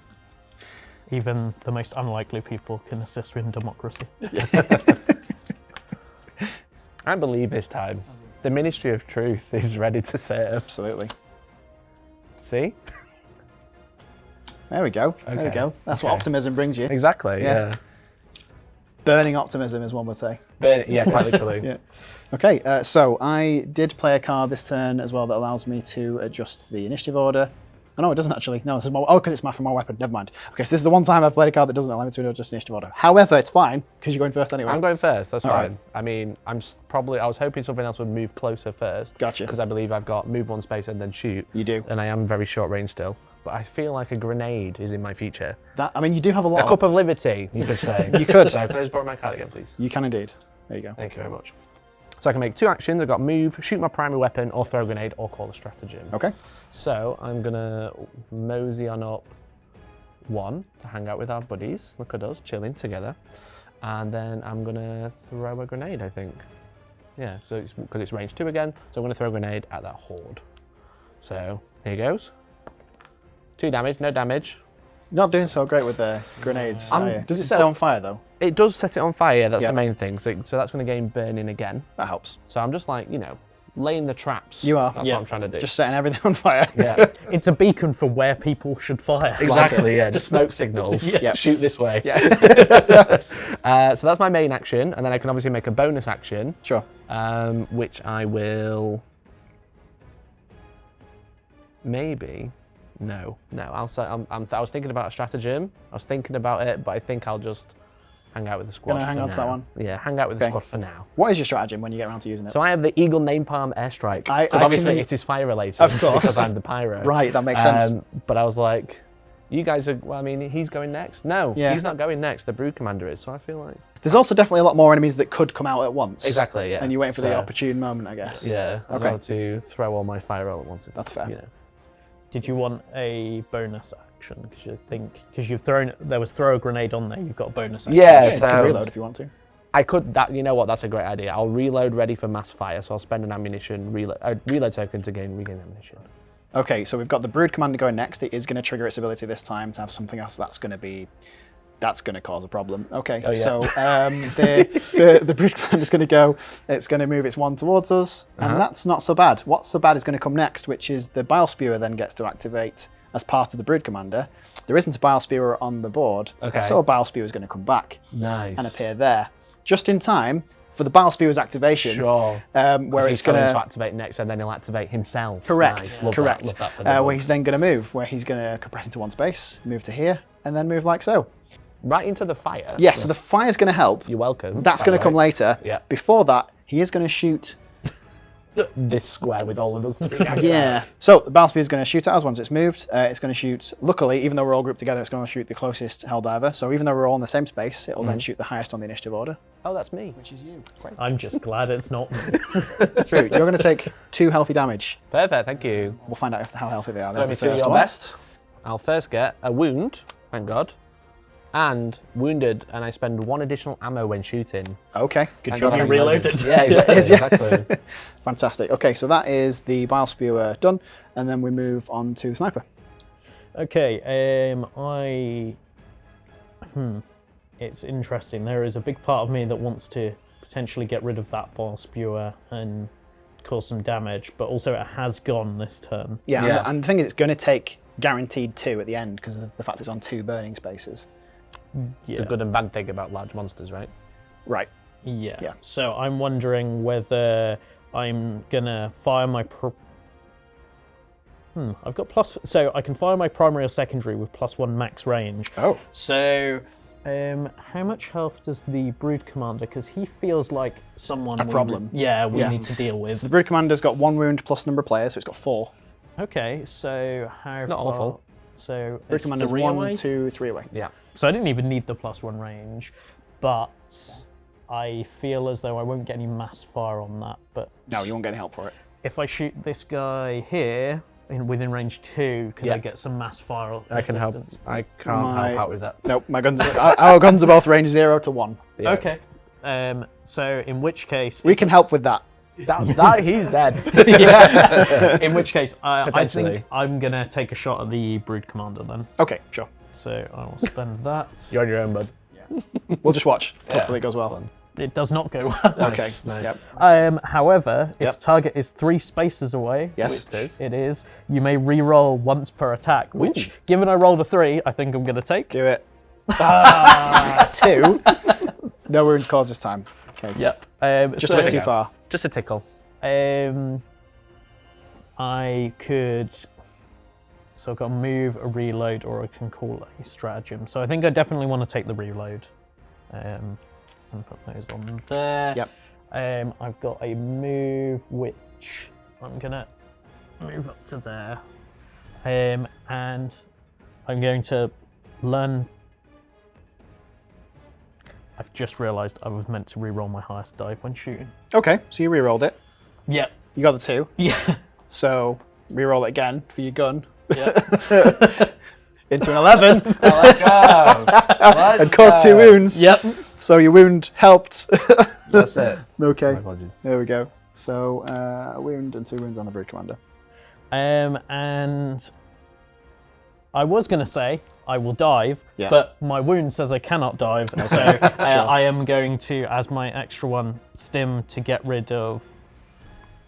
S2: Even the most unlikely people can assist in democracy.
S3: I believe this time. The Ministry of Truth is ready to serve.
S1: Absolutely.
S3: See?
S1: There we go. There we
S3: Okay,
S1: go. That's what
S3: okay.
S1: optimism brings you.
S3: Exactly,
S1: Yeah.
S3: yeah.
S1: Burning optimism, as one would say.
S3: But, yeah, quite literally.
S1: Yeah. Okay, so I did play a card this turn as well that allows me to adjust the initiative order. Oh, no, it doesn't actually. No, this is because it's from my weapon. Never mind. Okay, so this is the one time I've played a card that doesn't allow me to adjust the initiative order. However, it's fine because you're going first anyway.
S3: I'm going first, that's
S1: All
S3: fine.
S1: right.
S3: I mean, I was hoping something else would move closer first.
S1: Gotcha.
S3: Because I believe I've got move 1 space and then shoot.
S1: You do.
S3: And I am very short range still. But I feel like a grenade is in my feature.
S1: You do have a lot.
S3: A cup of liberty, you could say.
S1: You could.
S3: So can I just borrow my card again, please?
S1: You can indeed. There you go.
S3: Thank you very much. So I can make 2 actions. I've got move, shoot my primary weapon, or throw a grenade, or call a stratagem.
S1: Okay.
S3: So I'm gonna mosey on up 1 to hang out with our buddies. Look at us chilling together. And then I'm gonna throw a grenade, I think. Yeah, so it's because it's range 2 again. So I'm gonna throw a grenade at that horde. So here goes. 2 damage, no damage.
S1: Not doing so great with the grenades. are you? Does it set it on fire though?
S3: It does set it on fire, that's
S1: Yeah.
S3: the main thing. So that's gonna gain burning again.
S1: That helps.
S3: So I'm just like, laying the traps.
S1: You are.
S3: That's
S2: Yeah.
S3: what I'm trying to do.
S1: Just setting everything on fire.
S3: yeah.
S2: It's a beacon for where people should fire.
S3: Exactly, yeah. Just smoke signals.
S1: Yeah.
S3: Shoot this way.
S1: Yeah.
S3: So that's my main action, and then I can obviously make a bonus action,
S1: Sure.
S3: which I will maybe. No. I'll say I was thinking about a stratagem. I was thinking about it, but I think I'll just hang out with the squad.
S1: Gonna hang
S3: for
S1: on to
S3: now.
S1: that one?
S3: Yeah, hang out with the
S1: Okay.
S3: squad for now.
S1: What is your stratagem when you get around to using it?
S3: So I have the Eagle Napalm airstrike
S1: I
S3: because obviously
S1: can-
S3: it is fire related.
S1: Of course.
S3: Because I'm the pyro.
S1: Right, that makes sense.
S3: But I was like, you guys are. Well, I mean, he's going next. No,
S1: Yeah.
S3: he's not going next. The Brood Commander is. So I feel like.
S1: There's also definitely a lot more enemies that could come out at once.
S3: Exactly, yeah.
S1: And you're waiting for the
S3: So-
S1: opportune moment, I guess.
S3: Yeah, I'm
S1: Okay.
S3: going to throw all my fire all at once.
S1: That's fair.
S3: You know.
S2: Did you want a bonus action? Because you've thrown, there was throw a grenade on there, you've got a bonus action.
S3: Yeah,
S1: You can
S3: so
S1: reload if you want to.
S3: I could. You know what? That's a great idea. I'll reload ready for mass fire. So I'll spend an ammunition reload token to regain ammunition.
S1: Okay, so we've got the Brood Commander going next. It is going to trigger its ability this time to have something else that's going to cause a problem. Okay,
S3: Oh, yeah.
S1: so the Brood Commander is going to go. It's going to move its 1 towards us, and that's not so bad. What's so bad is going to come next, which is the Bile Spewer then gets to activate as part of the Brood Commander. There isn't a Bile Spewer on the board,
S3: Okay.
S1: so a Bile Spewer is going to come back
S3: Nice.
S1: and appear there, just in time for the Bile Spewer's activation.
S3: Sure.
S1: Where
S3: He's
S1: it's going
S3: to activate next, and then he'll activate himself.
S1: Correct,
S3: Nice. Love
S1: correct.
S3: That. Love that for the
S1: where he's then going to move, where he's going to compress into 1 space, move to here, and then move like so.
S3: right into the fire.
S1: Yeah, so the fire's going to help.
S3: You're welcome.
S1: That's
S3: by
S1: going
S3: the
S1: to come
S3: way.
S1: later.
S3: Yeah.
S1: Before that, he is going to shoot.
S3: This square with all of us.
S1: Yeah. So the Bile Spear is going to shoot at us once it's moved. It's going to shoot, luckily, even though we're all grouped together, it's going to shoot the closest Helldiver. So even though we're all in the same space, it'll then shoot the highest on the initiative order.
S3: Oh, that's me.
S1: Which is you. Great.
S2: I'm just glad it's not me.
S1: True. You're going to take 2 healthy damage.
S3: Perfect. Thank you.
S1: We'll find out how healthy they are.
S3: Let
S1: There's
S3: me
S1: the
S3: do
S1: first
S3: your
S1: one.
S3: best. I'll first get a wound. Thank God. And wounded, and I spend 1 additional ammo when shooting.
S1: Okay. Good
S3: Thank
S1: job.
S3: God
S2: you
S3: I'm
S2: reloaded.
S3: Yeah, exactly.
S1: Yes, yeah.
S3: exactly.
S1: Fantastic. Okay, so that is the Bile Spewer done, and then we move on to the Sniper.
S2: Okay, it's interesting. There is a big part of me that wants to potentially get rid of that Bile Spewer and cause some damage, but also it has gone this turn.
S1: Yeah,
S3: Yeah.
S1: and the thing is, it's going to take guaranteed 2 at the end because of the fact it's on 2 burning spaces.
S2: Yeah.
S3: the good and bad thing about large monsters, right?
S1: Right.
S2: Yeah.
S1: Yeah.
S2: So I'm wondering whether I'm gonna fire my. I've got so I can fire my primary or secondary with +1 max range.
S1: Oh.
S2: So, how much health does the Brood Commander? Because he feels like someone.
S1: A problem.
S2: We
S1: Yeah.
S2: need to deal
S1: So
S2: with.
S1: the Brood Commander's got 1 wound plus number of players, so it's got 4.
S2: Okay, so how
S3: Not
S2: far?
S3: awful.
S2: So
S1: Brood
S2: it's
S1: Commander's
S2: 3
S1: 1,
S2: away?
S1: 2, 3 away.
S3: Yeah.
S2: So I didn't even need the +1 range, but I feel as though I won't get any mass fire on that. But
S1: No, you won't get any help for it.
S2: if I shoot this guy here within range 2, can I
S3: Yeah.
S2: get some mass fire?
S3: I can help.
S2: assistance?
S3: I can't help out with that.
S1: Nope, my guns. Our guns are both range 0 to 1.
S3: Yeah.
S2: Okay. So in which case,
S1: We can help with that.
S3: That he's dead.
S2: yeah. In which case, I
S3: Potentially.
S2: think I'm gonna take a shot at the Brood Commander then.
S1: Okay, sure.
S2: So I will spend that.
S3: You're on your own, bud.
S1: We'll just watch.
S3: Yeah,
S1: Hopefully it goes well.
S3: that's fun.
S2: It does not go well.
S1: Okay.
S3: Nice.
S1: Yep.
S2: However, if
S1: Yep.
S2: the target is 3 spaces away,
S1: Yes.
S3: It is.
S2: it is, you may re-roll once per attack, which, given I rolled a 3, I think I'm going to take.
S1: Do it. 2. No wounds caused this time. Okay.
S2: Yep.
S1: Just a bit too far.
S3: Just a tickle.
S2: I could... So I've got to move, a reload, or I can call a stratagem. So I think I definitely want to take the reload. And put those on there.
S1: Yep.
S2: I've got a move which I'm gonna move up to there. And I'm going to learn. I've just realised I was meant to re-roll my highest die when shooting.
S1: Okay, so you re-rolled it.
S2: Yep.
S1: You got the 2.
S2: Yeah.
S1: So re-roll it again for your gun.
S2: Yep.
S1: Into an 11.
S3: Let's go.
S1: And caused 2 wounds.
S2: Yep.
S1: So your wound helped.
S3: That's it.
S1: Okay.
S3: My apologies.
S1: There we go. So a wound and 2 wounds on the Brood Commander.
S2: And I was going to say I will dive,
S1: Yeah.
S2: but my wound says I cannot dive, so I am going to, as my extra one, stim to get rid of,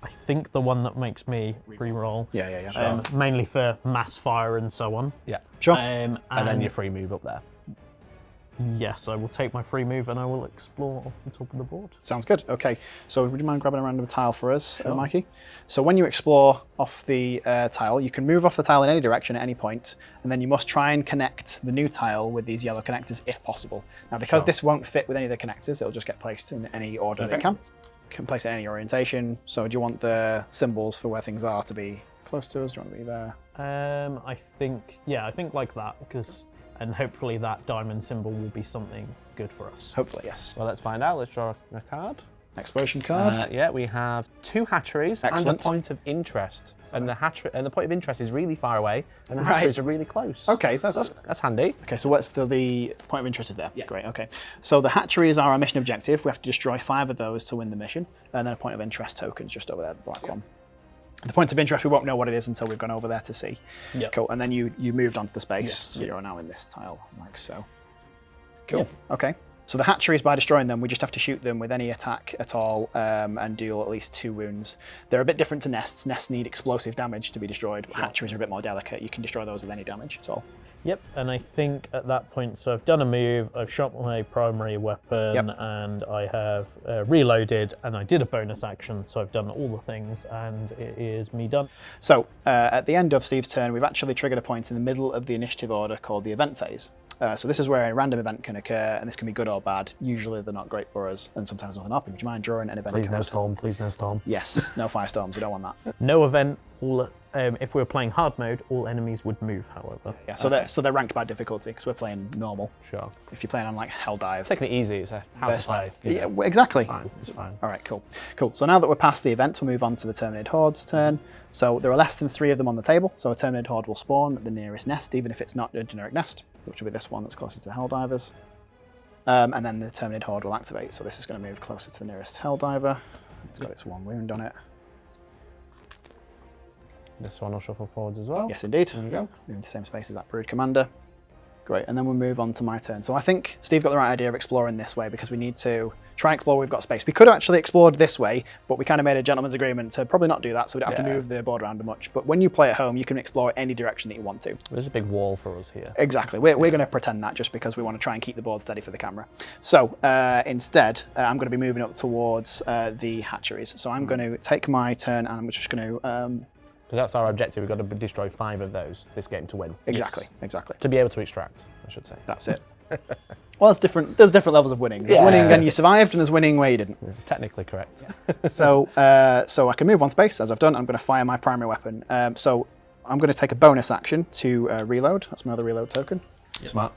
S2: I think, the one that makes me re-roll.
S1: Yeah.
S2: Mainly for mass fire and so on.
S3: Yeah.
S1: Sure.
S3: And then your free move up there.
S2: Yes, I will take my free move and I will explore off the top of the board.
S1: Sounds good. Okay. So would you mind grabbing a random tile for us, Mikey? So when you explore off the tile, you can move off the tile in any direction at any point, and then you must try and connect the new tile with these yellow connectors if possible. Now, because this won't fit with any of the connectors, it'll just get placed in any order that it can. You can place it in any orientation. So do you want the symbols for where things are to be close to us? Do you want to be there?
S2: I think like that, because, and hopefully that diamond symbol will be something good for us.
S1: Hopefully, yes.
S3: Well, let's find out. Let's draw a card.
S1: Exploration card.
S3: Yeah, we have 2 hatcheries
S1: Excellent.
S3: and a point of interest. And the point of interest is really far away, and the
S1: Right.
S3: hatcheries are really close.
S1: Okay, that's
S3: handy.
S1: okay. So what's the point of interest is there? Yeah. Great. Okay. So the hatcheries are our mission objective. We have to destroy 5 of those to win the mission, and then a point of interest token is just over there, the black one. The point of interest, we won't know what it is until we've gone over there to see.
S2: Yeah.
S1: Cool. And then you moved onto the space,
S2: Yes.
S1: so you're now in this tile, like so. Cool. Okay. So the hatcheries, by destroying them, we just have to shoot them with any attack at all and deal at least 2 wounds. They're a bit different to nests. Nests need explosive damage to be destroyed. Hatcheries are a bit more delicate. You can destroy those with any damage at all.
S2: Yep, and I think at that point, so I've done a move, I've shot my primary weapon,
S1: Yep.
S2: and I have reloaded, and I did a bonus action, so I've done all the things, and it is me done.
S1: So at the end of Steve's turn, we've actually triggered a point in the middle of the initiative order called the event phase. So this is where a random event can occur, and this can be good or bad. Usually they're not great for us, and sometimes nothing happens. Would you mind drawing an event
S3: Please
S1: card?
S3: no storm. Please no storm.
S1: Yes, no firestorms. We don't want that.
S2: No event, if we were playing hard mode, all enemies would move, however.
S1: Yeah, so they're ranked by difficulty because we're playing normal.
S3: Sure.
S1: If you're playing on like Helldive,
S3: Taking it easy. It's how
S1: best.
S3: to play.
S1: Yeah, exactly.
S3: Fine. It's fine.
S1: All right, cool. So now that we're past the event, we'll move on to the Terminated Horde's turn. So there are less than 3 of them on the table, so a Terminated Horde will spawn at the nearest nest, even if it's not a generic nest, which will be this one that's closer to the Helldivers. And then the Terminated Horde will activate, so this is going to move closer to the nearest Helldiver. It's got its 1 wound on it.
S3: This one will shuffle forwards as well.
S1: Yes, indeed.
S3: There we go.
S1: Moving to the same space as that Brood Commander. Great, and then we'll move on to my turn. So I think Steve got the right idea of exploring this way because we need to try and explore where we've got space. We could have actually explored this way, but we kind of made a gentleman's agreement to probably not do that, so we don't have to move the board around much. But when you play at home, you can explore any direction that you want to.
S3: There's a big wall for us here.
S1: Exactly. We're going to pretend that just because we want to try and keep the board steady for the camera. So instead, I'm going to be moving up towards the hatcheries. So I'm going to take my turn and I'm just going to...
S3: Because that's our objective. We've got to destroy 5 of those this game to win.
S1: Exactly, exactly.
S3: To be able to extract, I should say.
S1: That's it. Well, it's different. There's different levels of winning. There's winning and you survived, and there's winning where you didn't.
S3: Technically correct.
S1: So I can move one space, as I've done. I'm going to fire my primary weapon. So I'm going to take a bonus action to reload. That's my other reload token.
S3: Smart.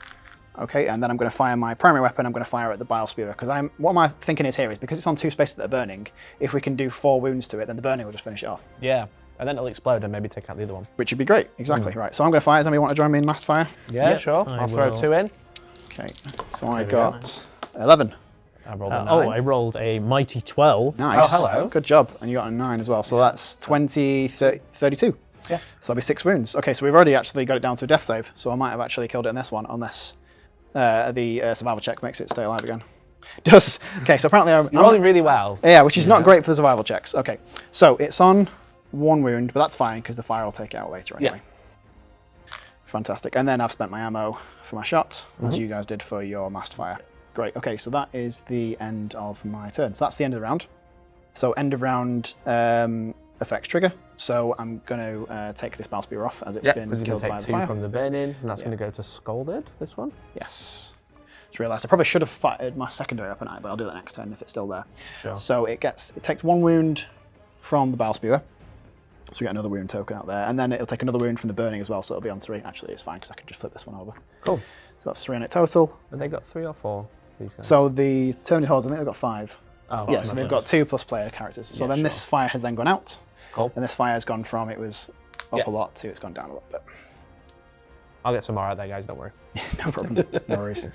S1: Okay, and then I'm going to fire my primary weapon. I'm going to fire at the bile spewer because what my thinking is here is because it's on 2 spaces that are burning. If we can do 4 wounds to it, then the burning will just finish it off.
S3: Yeah. And then it'll explode and maybe take out the other one.
S1: Which would be great. Exactly. Right. So I'm going to fire. Does anybody want to join me in massed fire?
S3: Yeah, sure. I'll throw 2 in.
S1: Okay. So I got 11.
S3: I rolled a 9.
S2: I rolled a mighty 12.
S1: Nice.
S3: Oh, hello.
S1: Good job. And you got a 9 as well. So that's 20, 30, 32.
S3: Yeah.
S1: So that'll be 6 wounds. Okay, so we've already actually got it down to a death save. So I might have actually killed it in this one, unless the survival check makes it stay alive again. Does. Okay, so apparently I'm
S3: rolling really well.
S1: Yeah, which is not great for the survival checks. Okay, so it's on 1 wound, but that's fine because the fire will take it out later anyway. Yeah. Fantastic. And then I've spent my ammo for my shot, as you guys did for your massed fire. Great. Okay, so that is the end of my turn. So that's the end of the round. So end of round effects trigger. So I'm going to take this bile spewer off as it's been killed by the fire.
S3: 2 from the burning, and that's going to go to scalded, this one.
S1: Yes. Just realised I probably should have fired my secondary weapon out, but I'll do that next turn if it's still there.
S3: Sure.
S1: So it takes 1 wound from the bile spewer. So we get another wound token out there, and then it'll take another wound from the burning as well, so it'll be on 3. Actually, it's fine because I can just flip this one over.
S3: Cool.
S1: It's got 3 on it total.
S3: Have they got 3 or 4? These guys?
S1: So the terminal holds, I think they've got 5.
S3: Oh,
S1: yeah, so they've got 2 plus player characters. So then this fire has then gone out.
S3: Cool.
S1: And this fire has gone from it was up a lot to it's gone down a little bit.
S3: I'll get some more out there, guys. Don't worry.
S1: No problem. No worries.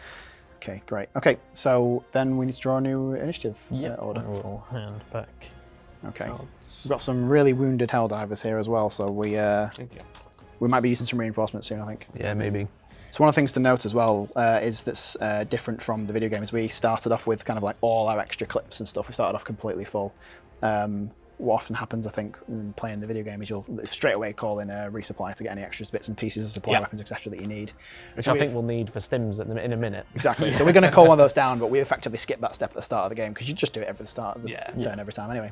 S1: Okay, great. Okay, so then we need to draw a new initiative order.
S2: I will hand back.
S1: Okay. We've got some really wounded Helldivers here as well, so we might be using some reinforcements soon, I think.
S3: Yeah, maybe.
S1: So one of the things to note as well is that's different from the video game is we started off with kind of like all our extra clips and stuff. We started off completely full. What often happens, I think, when playing the video game is you'll straight away call in a resupply to get any extras, bits and pieces, supply weapons, etc. that you need.
S3: Which I think we'll need for stims in a minute.
S1: Exactly. So we're going to call one of those down, but we effectively skip that step at the start of the game because you just do it every start of the turn every time anyway.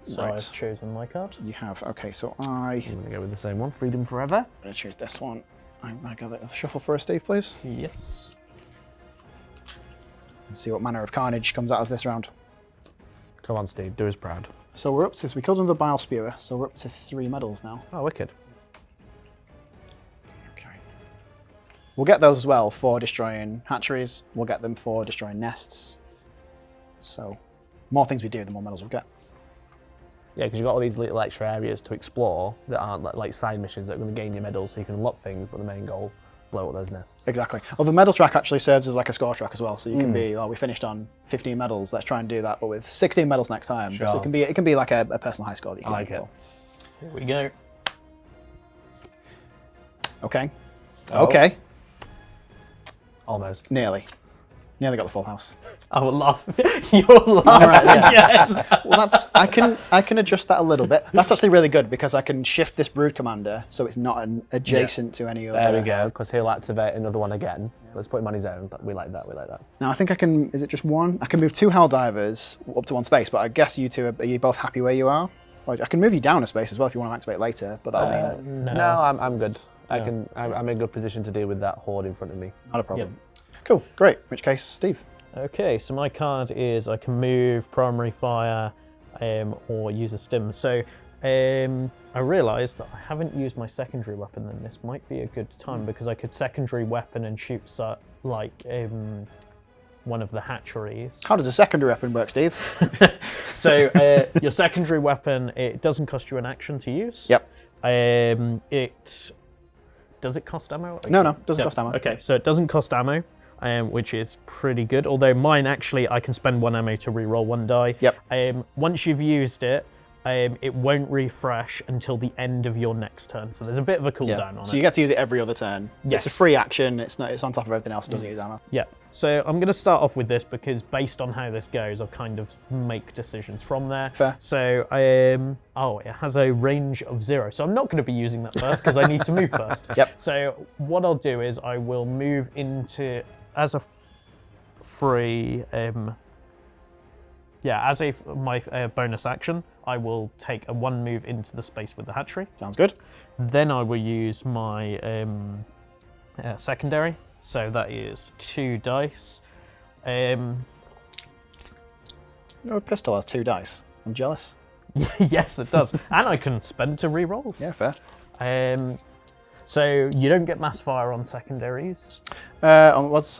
S2: So I've chosen my card.
S1: You have. Okay, so
S3: I'm going to go with the same one, Freedom Forever.
S1: I'm going to choose this one. I'm going to give it a shuffle for us, Steve, please.
S2: Yes.
S1: And see what manner of carnage comes at us this round.
S3: Come on, Steve, do us proud.
S1: So we're up to, we killed another bile spewer, so we're up to 3 medals now.
S3: Oh, wicked.
S1: Okay. We'll get those as well for destroying hatcheries. We'll get them for destroying nests. So, more things we do, the more medals we'll get.
S3: Yeah, because you've got all these little extra areas to explore that aren't like side missions that are going to gain you medals, so you can unlock things, but the main goal, blow up those nests.
S1: Exactly. Well, the medal track actually serves as like a score track as well, so you can be, oh, we finished on 15 medals, let's try and do that, but with 16 medals next time.
S3: Sure.
S1: So it can be like a personal high score that you can
S3: I like it.
S1: for.
S2: Here we go.
S1: Okay.
S3: Oh.
S1: Okay.
S3: Almost.
S1: Nearly got the full house.
S2: I will laugh. You're last again.
S1: Well, I can adjust that a little bit. That's actually really good because I can shift this brood commander so it's not adjacent to any other.
S3: There we go, because he'll activate another one again. Let's put him on his own. We like that. We like that.
S1: Now I think I can. Is it just one? I can move 2 Helldivers up to 1 space, but I guess you two are you both happy where you are? Or I can move you down a space as well if you want to activate later, but that'll mean
S2: No.
S3: No, I'm good. I'm in a good position to deal with that horde in front of me.
S1: not a problem. Cool, great. In which case, Steve.
S2: Okay, so my card is I can move primary fire or use a stim. So I realised that I haven't used my secondary weapon, and this might be a good time because I could secondary weapon and shoot like one of the hatcheries.
S1: How does a secondary weapon work, Steve?
S2: So your secondary weapon, it doesn't cost you an action to use.
S1: Yep.
S2: Does it cost ammo?
S1: No, doesn't cost ammo.
S2: Okay, so it doesn't cost ammo. Which is pretty good. Although mine actually, I can spend 1 ammo to reroll 1 die.
S1: Yep.
S2: Once you've used it, it won't refresh until the end of your next turn. So there's a bit of a cooldown on it.
S1: So you get to use it every other turn.
S2: Yes.
S1: It's a free action. It's not. It's on top of everything else. It doesn't use ammo.
S2: Yeah. So I'm going to start off with this because based on how this goes, I'll kind of make decisions from there.
S1: Fair.
S2: So it has a range of 0. So I'm not going to be using that first because I need to move first.
S1: Yep.
S2: So what I'll do is I will move into as a free my bonus action, I will take a 1 move into the space with the hatchery.
S1: Sounds good.
S2: Then I will use my secondary. So that is 2 dice.
S1: Your pistol has 2 dice. I'm jealous.
S2: Yes, it does. And I can spend to re-roll.
S1: Yeah, fair.
S2: So you don't get mass fire on secondaries.
S1: No. Unless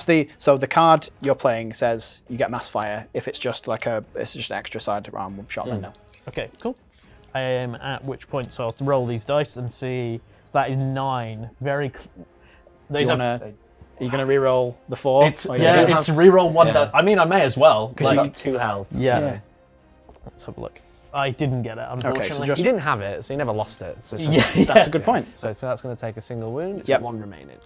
S1: the card you're playing says you get mass fire. If it's just like it's just an extra sidearm shot, then no.
S2: Okay, cool. At which point, so I'll roll these dice and see. So that is 9. Very.
S1: Are you gonna re-roll the 4?
S2: It's re-roll 1 die. I mean, I may as well
S3: because you got 2 health.
S2: Yeah. Let's have a look. I didn't get it, unfortunately.
S3: You didn't have it, so you never lost it. So
S1: that's a good point.
S3: So that's going to take a single wound. It's 1 remaining.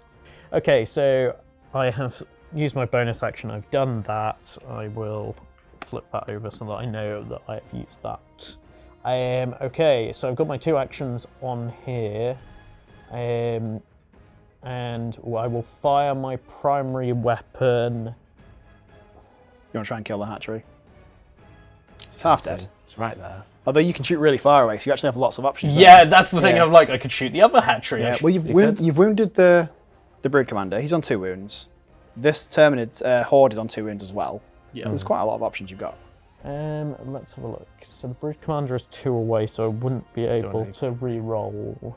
S2: Okay, so I have used my bonus action. I've done that. I will flip that over so that I know that I have used that. Okay, so I've got my 2 actions on here. And I will fire my primary weapon.
S1: You want to try and kill the hatchery? It's half dead.
S3: It's right there.
S1: Although you can shoot really far away, so you actually have lots of options.
S2: Yeah, that's the thing. I'm like, I could shoot the other hatchery.
S1: Yeah. Well, you've wounded the brood commander. He's on 2 wounds. This Terminid horde is on 2 wounds as well.
S2: Yeah.
S1: There's quite a lot of options you've got.
S2: Let's have a look. So the brood commander is 2 away, so I wouldn't be able to re-roll.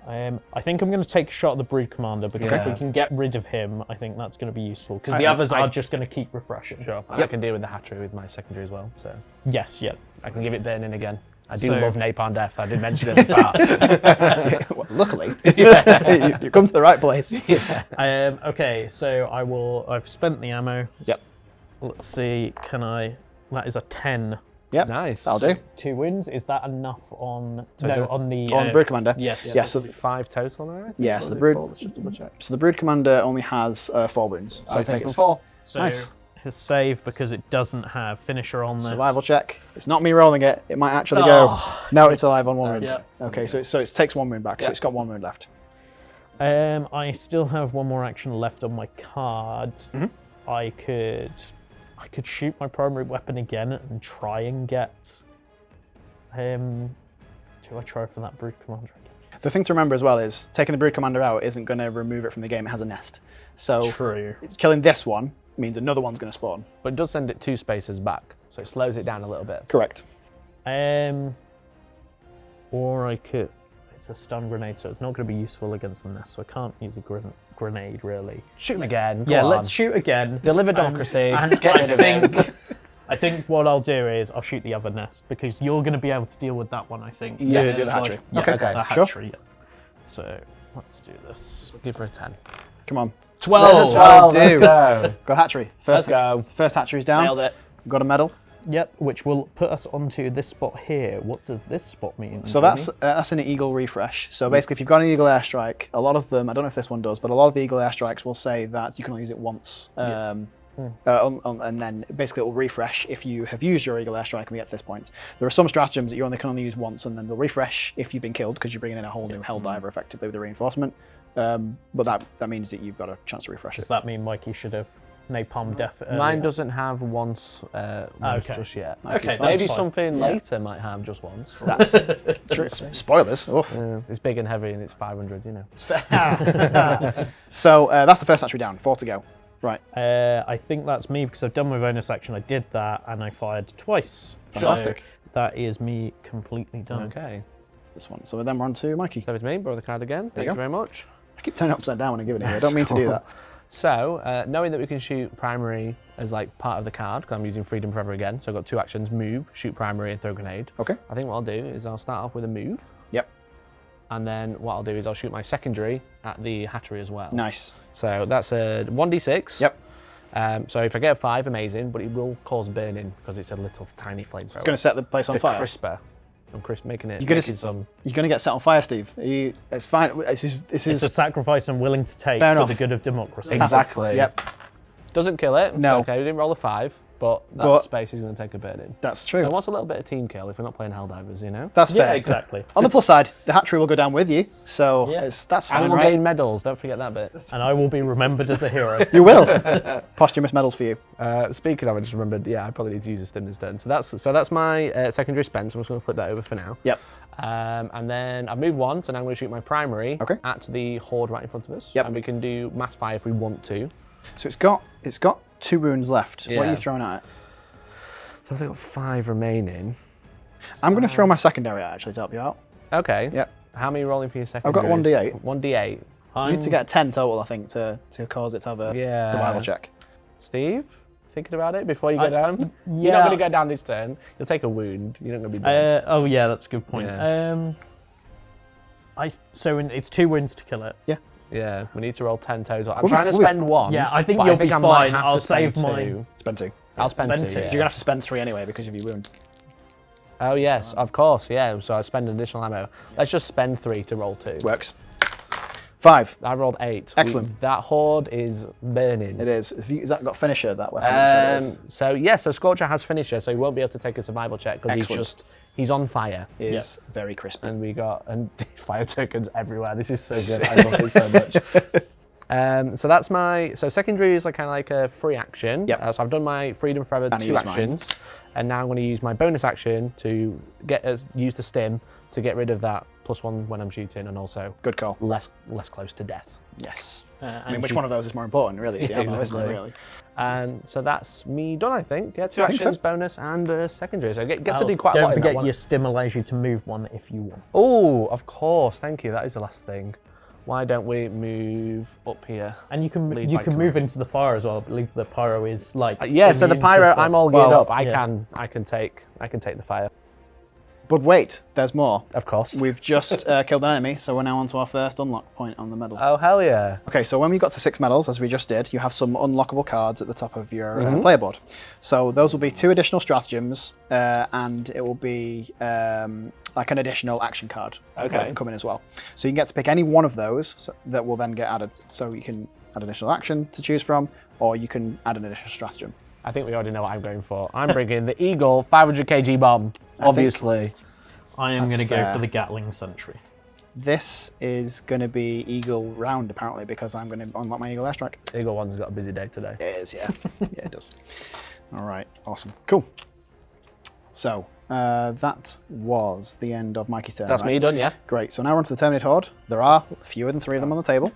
S2: I think I'm going to take a shot at the brood commander because if we can get rid of him, I think that's going to be useful because the others are just going to keep refreshing.
S3: Sure. I can deal with the hatchery with my secondary as well. So
S2: yes, yeah.
S3: I can give it burning again. I do love napalm death. I did mention it at the start.
S1: Well, luckily, you come to the right place.
S2: Okay, so I've spent the ammo.
S1: Yep.
S2: Let's see. That is a 10.
S1: Yep.
S3: Nice.
S1: That'll do.
S2: 2 wins. Is that enough on?
S3: On
S2: the
S1: brood commander.
S2: Yes.
S1: Yeah. So
S3: 5 total now. I think,
S1: yeah. So the brood.
S3: Let's just double check.
S1: So the brood commander only has 4 wounds. So I think it's 4.
S2: So
S1: nice.
S2: His save because it doesn't have finisher on this.
S1: Survival check. It's not me rolling it. It might actually go. No, it's alive on 1 wound.
S2: Yeah.
S1: Okay, so it takes 1 wound back. So it's got 1 wound left.
S2: I still have 1 more action left on my card.
S1: Mm-hmm.
S2: I could shoot my primary weapon again and try and get. Do I try for that brood commander again?
S1: The thing to remember as well is taking the brood commander out isn't going to remove it from the game. It has a nest. So
S2: True.
S1: Killing this one means another one's going to spawn.
S3: But it does send it 2 spaces back, so it slows it down a little bit.
S1: Correct.
S2: Or I could. It's a stun grenade, so it's not going to be useful against the nest. So I can't use a grenade really.
S3: Shoot him again.
S2: Yeah,
S3: Go on.
S2: let's shoot again.
S3: Deliver democracy.
S2: And
S3: Get rid of him.
S2: I think what I'll do is I'll shoot the other nest because you're going to be able to deal with that one. I think.
S1: Yeah, do the hatchery. Okay,
S2: the
S1: sure.
S2: hatchery. Yeah. So let's do this.
S3: Give her a 10.
S1: Come on.
S2: 12.
S1: There's a 12.
S3: Let's go.
S1: Got hatchery.
S3: Let's go.
S1: First hatchery's down.
S3: Nailed it.
S1: Got a medal.
S2: Yep, which will put us onto this spot here. What does this spot mean?
S1: So that's an Eagle refresh. So basically, if you've got an Eagle airstrike, a lot of them, I don't know if this one does, but a lot of the Eagle airstrikes will say that you can only use it once. And then basically it will refresh if you have used your Eagle airstrike and we get to this point. There are some stratagems that you only can only use once, and then they'll refresh if you've been killed because you're bringing in a whole new Helldiver effectively with the reinforcement. But that means that you've got a chance to refresh
S2: Does
S1: it.
S2: that mean Mikey should have napalm death earlier?
S3: Mine doesn't have once just yet.
S2: Okay,
S3: Maybe
S2: fine.
S3: something later might have just once.
S1: That's true. Spoilers. Oof.
S3: It's big and heavy and it's 500, you know.
S1: So that's the first hatchery down. 4 to go. Right.
S2: I think that's me because I've done my bonus action. I did that and I fired twice.
S1: Fantastic.
S2: So that is me completely done.
S3: Okay.
S1: This one. So then we're on to Mikey.
S3: So it's me, borrow the card again. Thank you very much.
S1: I keep turning it upside down when I give it to you. I don't mean to do that.
S3: So, knowing that we can shoot primary as like part of the card, because I'm using Freedom Forever again, so I've got 2 actions, move, shoot primary, and throw grenade.
S1: Okay.
S3: I think what I'll do is I'll start off with a move.
S1: Yep.
S3: And then what I'll do is I'll shoot my secondary at the hatchery as well.
S1: Nice.
S3: So that's a 1d6.
S1: Yep.
S3: So if I get a 5, amazing, but it will cause burning because it's a little tiny flamethrower.
S1: Going to set the place on fire.
S3: Crisper. I'm making it.
S1: You're going to get set on fire, Steve. It's fine.
S2: It's a sacrifice I'm willing to take
S1: Fair
S2: for
S1: enough.
S2: the good of democracy.
S3: Exactly.
S1: Yep.
S3: Doesn't kill it.
S1: No.
S3: It's okay. We didn't roll a 5, but that space is going to take a burning.
S1: That's true.
S3: And what's a little bit of team kill if we're not playing Helldivers, you know?
S1: That's
S2: Yeah,
S1: fair.
S2: exactly.
S1: On the plus side, the hatchery will go down with you, so
S2: Yeah.
S1: that's fine,
S3: And we'll
S1: right?
S3: gain medals. Don't forget that bit.
S2: And I will be remembered as a hero.
S1: You will. Posthumous medals for you.
S3: Speaking of, I just remembered. Yeah, I probably need to use a stim this turn. So that's my secondary spend. So I'm just going to flip that over for now.
S1: Yep.
S3: And then I've moved 1, so now I'm going to shoot my primary at the horde right in front of us.
S1: Yep.
S3: And we can do mass fire if we want to.
S1: So it's got 2 wounds left. What are you throwing at it?
S3: So I've got 5 remaining.
S1: I'm going to throw my secondary at actually to help you out.
S3: Okay.
S1: Yep.
S3: How many rolling for your
S1: I've
S3: secondary?
S1: got 1d8.
S3: 1d8.
S1: You need to get 10 total, I think, to cause it to have a survival check.
S3: Steve, thinking about it before you go down?
S2: Yeah.
S3: You're not going to go down this turn. You'll take a wound. You're not going to be dead.
S2: Oh yeah, that's a good point.
S3: Yeah.
S2: It's 2 wounds to kill it.
S1: Yeah.
S3: Yeah, we need to roll 10 total. I'm
S1: We'll
S3: trying to
S1: be-
S3: spend 1.
S2: Yeah, I think
S3: but
S2: you'll be
S3: I might
S2: fine.
S3: have
S2: I'll
S3: to spend
S2: save mine.
S3: 2.
S1: Spend 2.
S3: I'll spend 2.
S2: Spend 2.
S3: Yeah.
S1: You're going to have to spend 3 anyway because of your wound.
S3: Oh yes, of course, yeah. So I spend additional ammo. Let's just spend 3 to roll 2.
S1: Works. 5.
S3: I rolled 8.
S1: Excellent.
S3: That horde is burning.
S1: It is. Has that got finisher, that weapon?
S3: So Scorcher has finisher, so he won't be able to take a survival check because he's on fire.
S1: It is very crispy.
S3: And we got fire tokens everywhere. This is so good. I love it so much. So that's so secondary is kind of like a free action.
S1: Yep.
S3: So I've done my freedom forever
S1: And
S3: 2
S1: use
S3: actions, and now I'm going to use my bonus action to use the stim to get rid of that +1 when I'm shooting, and also
S1: Good call.
S3: less close to death.
S1: Yes.
S2: And
S1: I mean, which one of those is more important, really? It's the ammo, isn't it,
S3: Exactly.
S1: really?
S3: And so that's me done, I think. Yeah, 2
S1: I think
S3: actions,
S1: so.
S3: bonus, and secondary. So get to do quite a
S2: Don't
S3: lot in that
S2: forget
S3: one.
S2: your stim allows you to move 1 if you want.
S3: Oh, of course. Thank you. That is the last thing. Why don't we move up here?
S2: And you can
S3: Lead
S2: you
S3: by
S2: can move into the fire as well. I believe the pyro is like
S3: Yeah, so the
S2: immune to
S3: pyro,
S2: fire.
S3: I'm all geared
S1: Well,
S3: up. I
S2: yeah.
S3: can take the fire.
S1: But wait, there's more.
S3: Of course.
S1: We've just killed an enemy, so we're now on to our first unlock point on the medal.
S3: Oh, hell yeah.
S1: Okay, so when we got to 6 medals, as we just did, you have some unlockable cards at the top of your player board. So those will be 2 additional stratagems, and it will be like an additional action card that can come in as well. So you can get to pick any one of those that will then get added. So you can add additional action to choose from, or you can add an additional stratagem.
S3: I think we already know what I'm going for. I'm bringing the Eagle 500 kg bomb, obviously.
S2: I am going to go
S1: fair.
S2: for the Gatling Sentry.
S1: This is going to be Eagle round, apparently, because I'm going to unlock my Eagle airstrike.
S3: Eagle 1's got a busy day today.
S1: It is, yeah. Yeah, it does. All right, awesome. Cool. So, that was the end of Mikey's turn.
S3: That's
S1: right?
S3: me done, yeah.
S1: Great, so now we're on to the Terminated Horde. There are fewer than 3 of them on the table.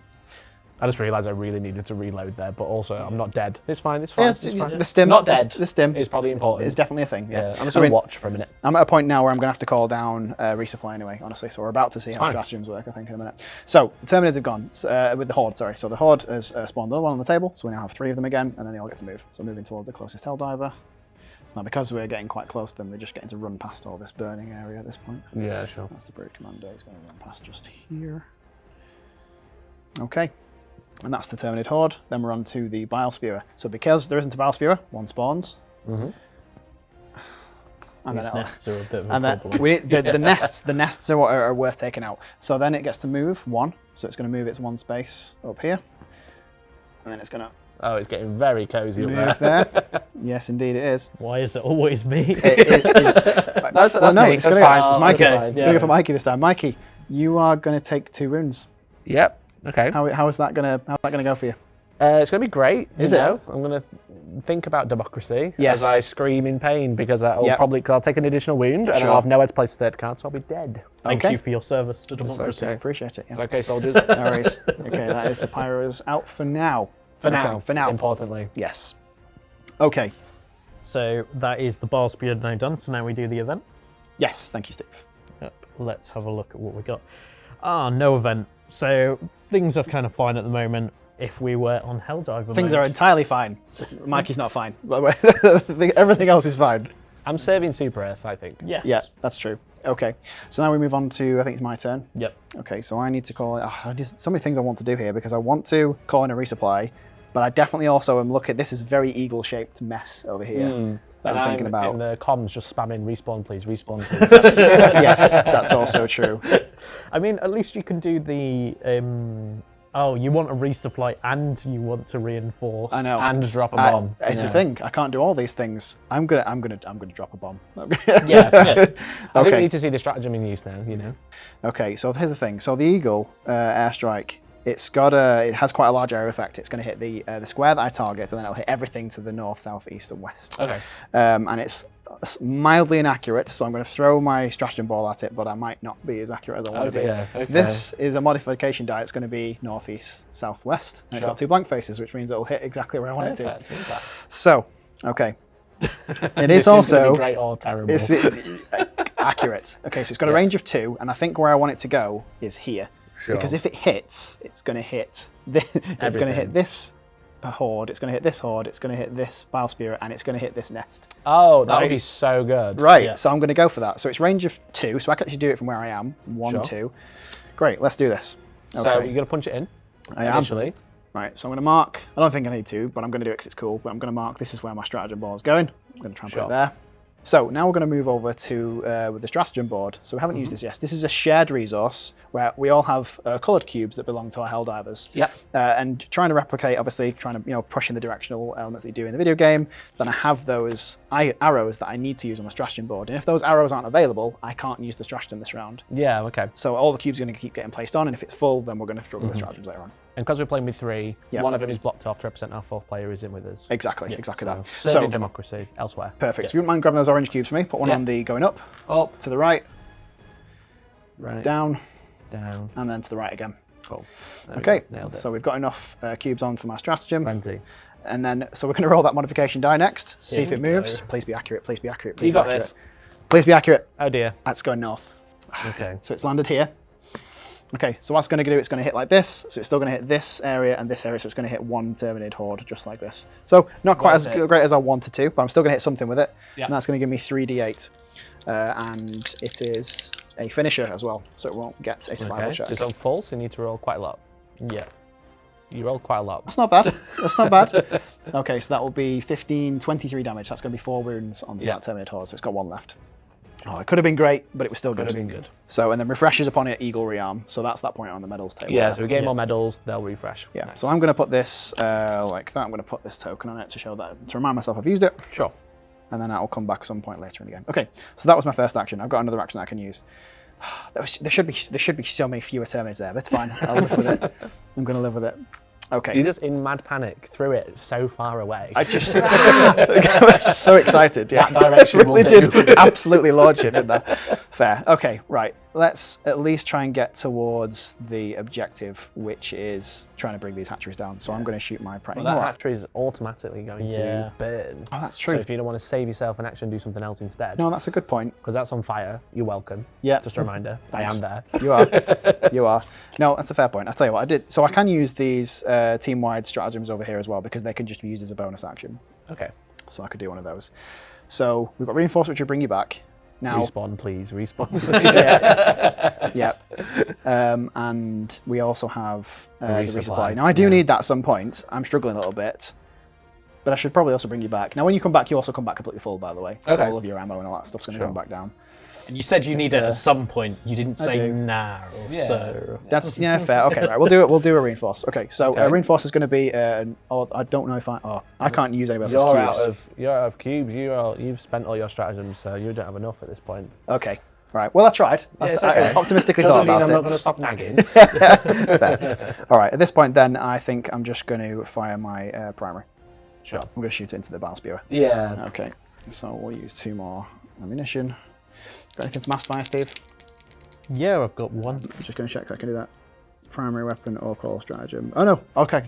S3: I just realised I really needed to reload there, but also I'm not dead. It's fine, it's fine.
S1: Yes,
S3: it's fine.
S1: the stim,
S3: Not dead.
S1: The stim
S3: It's probably important.
S1: is definitely a thing, yeah.
S3: I'm just
S1: I
S3: going
S1: mean,
S3: to watch for a minute.
S1: I'm at a point now where I'm going to have to call down resupply anyway, honestly, so we're about to see how
S3: fine.
S1: stratagems work, I think, in a minute. So, the Terminators have gone, with the Horde, sorry. So the Horde has spawned another one on the table, so we now have 3 of them again, and then they all get to move. So moving towards the closest Helldiver. So now because we're getting quite close to them, they're just getting to run past all this burning area at this point.
S3: Yeah, sure.
S1: That's the Brute Commando, he's going to run past just here. Okay. And that's the Terminated Horde. Then we're on to the Bile Spewer. So because there isn't a Bile Spewer, 1 spawns.
S3: Mm-hmm.
S1: And
S2: These
S1: then
S2: nests are a bit of a
S1: and then
S2: problem.
S1: we need, the nests are what are worth taking out. So then it gets to move 1. So it's going to move its 1 space up here. And then it's going to
S3: Oh, it's getting very cozy up
S1: move
S3: there.
S1: there. Yes, indeed it is.
S2: Why is it always me?
S1: It is.
S3: That's
S1: well, no,
S3: me.
S1: it's
S3: That's
S1: going to
S3: fine.
S1: go. It's Mikey.
S2: Okay,
S1: It's
S2: yeah.
S1: going to go for Mikey this time. Mikey, you are going to take 2 runes.
S3: Yep. Okay.
S1: How is that going to go for you?
S3: It's going to be great.
S1: Is
S3: you
S1: it?
S3: know. I'm going to think about democracy
S1: Yes.
S3: as I scream in pain because I'll
S1: Yep.
S3: I'll take an additional wound and
S1: Sure.
S3: I'll have nowhere to place the 3rd card, so I'll be dead.
S2: Thank
S1: Okay.
S2: you for your service to democracy.
S3: okay.
S1: Appreciate it. Yeah.
S3: It's okay, soldiers.
S1: No worries. Okay, that is the Pyros out for now.
S3: For
S1: Okay,
S3: now.
S1: For now.
S3: Importantly.
S1: Yes. Okay.
S2: So that is the Bile Spear now done. So now we do the event.
S1: Yes. Thank you, Steve.
S2: Yep. Let's have a look at what we got. No event. So things are kind of fine at the moment. If we were on Helldiver
S1: Things
S2: mode.
S1: are entirely fine. Mikey's not fine. Everything else is fine.
S3: I'm serving Super Earth, I think.
S2: Yes.
S1: Yeah, that's true. Okay. So now we move on to, I think it's my turn.
S2: Yep.
S1: Okay, so I need to call it. There's so many things I want to do here because I want to call in a resupply But I definitely also am looking. This is very eagle-shaped mess over here that I'm thinking about.
S3: In the comms, just spamming respawn, please, respawn, please.
S1: Yes, that's also true.
S2: I mean, at least you can do the. Oh, you want a resupply and you want to reinforce.
S1: I know.
S3: And drop a bomb.
S1: It's the thing. I can't do all these things. I'm gonna drop a bomb.
S2: Yeah.
S3: I think we
S1: Okay.
S3: need to see the stratagem in use now. You know.
S1: Okay. So here's the thing. So the eagle airstrike. It has quite a large area effect. It's going to hit the square that I target, and then it'll hit everything to the north, south, east, and west.
S3: Okay.
S1: And it's mildly inaccurate, so I'm going to throw my stratagem ball at it, but I might not be as accurate as I want to be.
S3: Yeah. Okay.
S1: So this is a modification die. It's going to be north, east, south, west. And it's got 2 blank faces, which means it'll hit exactly where I want it to.
S3: Perfect.
S1: So, okay. It
S3: This
S1: is also
S3: gonna be great or terrible.
S1: it's accurate. Okay, so it's got a range of 2, and I think where I want it to go is here.
S3: Sure.
S1: Because if it hits, it's going to hit it's going to hit this horde, it's going to hit this horde, it's going to hit this bile spirit, and it's going to hit this nest.
S3: Oh, that would
S1: Right.
S3: be so good.
S1: Right,
S2: Yeah.
S1: so I'm going to go for that. So it's range of 2, so I can actually do it from where I am. 1,
S3: Sure.
S1: 2. Great, let's do this. Okay,
S3: So you're gonna punch it in.
S1: I am.
S3: Initially.
S1: Right, so I'm going to mark, I don't think I need to, but I'm going to do it because it's cool, but I'm going to mark this is where my stratagem ball is going. I'm going to try and put
S3: Sure.
S1: it there. So now we're going to move over to with the stratagem board. So we haven't used this yet. This is a shared resource where we all have coloured cubes that belong to our Helldivers.
S3: Yep.
S1: And trying to replicate, obviously, trying to push in the directional elements that you do in the video game. Then I have those arrows that I need to use on the stratagem board. And if those arrows aren't available, I can't use the stratagem this round.
S3: Yeah. Okay.
S1: So all the cubes are going to keep getting placed on, and if it's full, then we're going to struggle with stratagems later on.
S3: And because we're playing with 3,
S1: Yeah.
S3: one of them is blocked off to represent our 4th player is in with us.
S1: Exactly that.
S3: Serving democracy elsewhere.
S1: Perfect. So if you wouldn't mind grabbing those orange cubes for me, put one
S3: Yeah.
S1: on the going up,
S3: Up,
S1: to the right,
S3: right,
S1: down,
S3: down.
S1: and then to the right again.
S3: Cool. There we
S1: Okay,
S3: go. Nailed it.
S1: so we've got enough cubes on for my stratagem.
S3: Plenty.
S1: And then, so we're going to roll that modification die next, see if
S2: Here
S1: it
S2: we
S1: moves.
S2: go.
S1: Please be accurate, please be accurate. Please
S3: You
S1: be
S3: got
S1: accurate.
S3: this.
S1: Please be accurate.
S3: Oh dear.
S1: That's going north.
S3: Okay.
S1: So it's landed here. Okay, so what's going to do, it's going to hit like this. So it's still going to hit this area and this area. So it's going to hit one Terminated Horde, just like this. So not quite as
S3: Perfect.
S1: great as I wanted to, but I'm still going to hit something with it.
S3: Yeah.
S1: And that's going to give me 3d8. And it is a finisher as well, so it won't get a survival
S3: Okay.
S1: check.
S3: It's on full, so you need to roll quite a lot.
S2: Yeah.
S3: You rolled quite a lot.
S1: That's not bad. That's not bad. Okay, so that will be 15, 23 damage. That's going to be 4 wounds onto
S3: Yeah.
S1: that Terminated Horde, so it's got 1 left. Oh, it could have been great, but it was still
S3: Could
S1: good.
S3: have been good.
S1: So, and then refreshes upon it, Eagle Rearm. So that's that point on the medals table.
S3: Yeah,
S1: there.
S3: so we gain more medals, they'll refresh.
S1: Yeah,
S3: Nice.
S1: so I'm going to put this like that. I'm going to put this token on it to show that, to remind myself I've used it.
S3: Sure.
S1: And then that will come back some point later in the game. Okay, so that was my first action. I've got another action that I can use. There should be so many fewer Terminators there. That's fine. I'll live with it. I'm going to live with it. Okay.
S3: You just in mad panic threw it so far away.
S1: I just I was so excited. Yeah,
S3: That direction
S1: really
S3: will do.
S1: did absolutely launch it, didn't I? Fair. Okay, right. Let's at least try and get towards the objective, which is trying to bring these hatcheries down. So I'm going to shoot my prey.
S3: Well, that hatchery is automatically going
S2: Yeah.
S3: to burn.
S1: Oh, that's
S3: So
S1: true.
S3: if you don't want to save yourself an action, do something else instead.
S1: No, that's a good point.
S3: Because that's on fire. You're welcome.
S1: Yeah.
S3: Just a reminder. I
S1: Thanks.
S3: am there.
S1: You are. You are. No, that's a fair point. I'll tell you what, I did. So I can use these team-wide stratagems over here as well, because they can just be used as a bonus action.
S3: Okay.
S1: So I could do one of those. So we've got reinforce, which will bring you back. Now,
S3: Respawn, please. Respawn.
S1: yep. And we also have the
S3: resupply.
S1: resupply. Now I do need that at some point. I'm struggling a little bit. But I should probably also bring you back. Now when you come back, you also come back completely full, by the way. So
S3: Okay.
S1: all of your ammo and all that stuff's going to come back down.
S2: And you said you need it at some point. You didn't
S1: I
S2: say
S1: do.
S2: now. So
S1: That's fair. Okay, right. We'll do it. We'll do a reinforce. Okay, so
S3: Okay.
S1: reinforce is going to be. I don't know if I can't use anybody else's
S3: You're out
S1: cubes.
S3: of cubes. You've spent all your stratagems, so you don't have enough at this point.
S1: Okay. Right. Well, I tried.
S3: Yeah, it's
S1: I
S3: okay.
S1: optimistically
S3: Doesn't
S1: thought
S3: mean
S1: about
S3: I'm
S1: it.
S3: not going to stop nagging.
S1: Fair. All right. At this point, then I think I'm just going to fire my primary.
S3: Sure.
S1: I'm going to shoot it into the bile spewer.
S3: Yeah.
S1: Okay. So we'll use 2 more ammunition. Got anything for mass fire, Steve?
S2: yeah, I've got one.
S1: I'm just going to check that I can do that. Primary weapon or call stratagem. Oh no. Okay.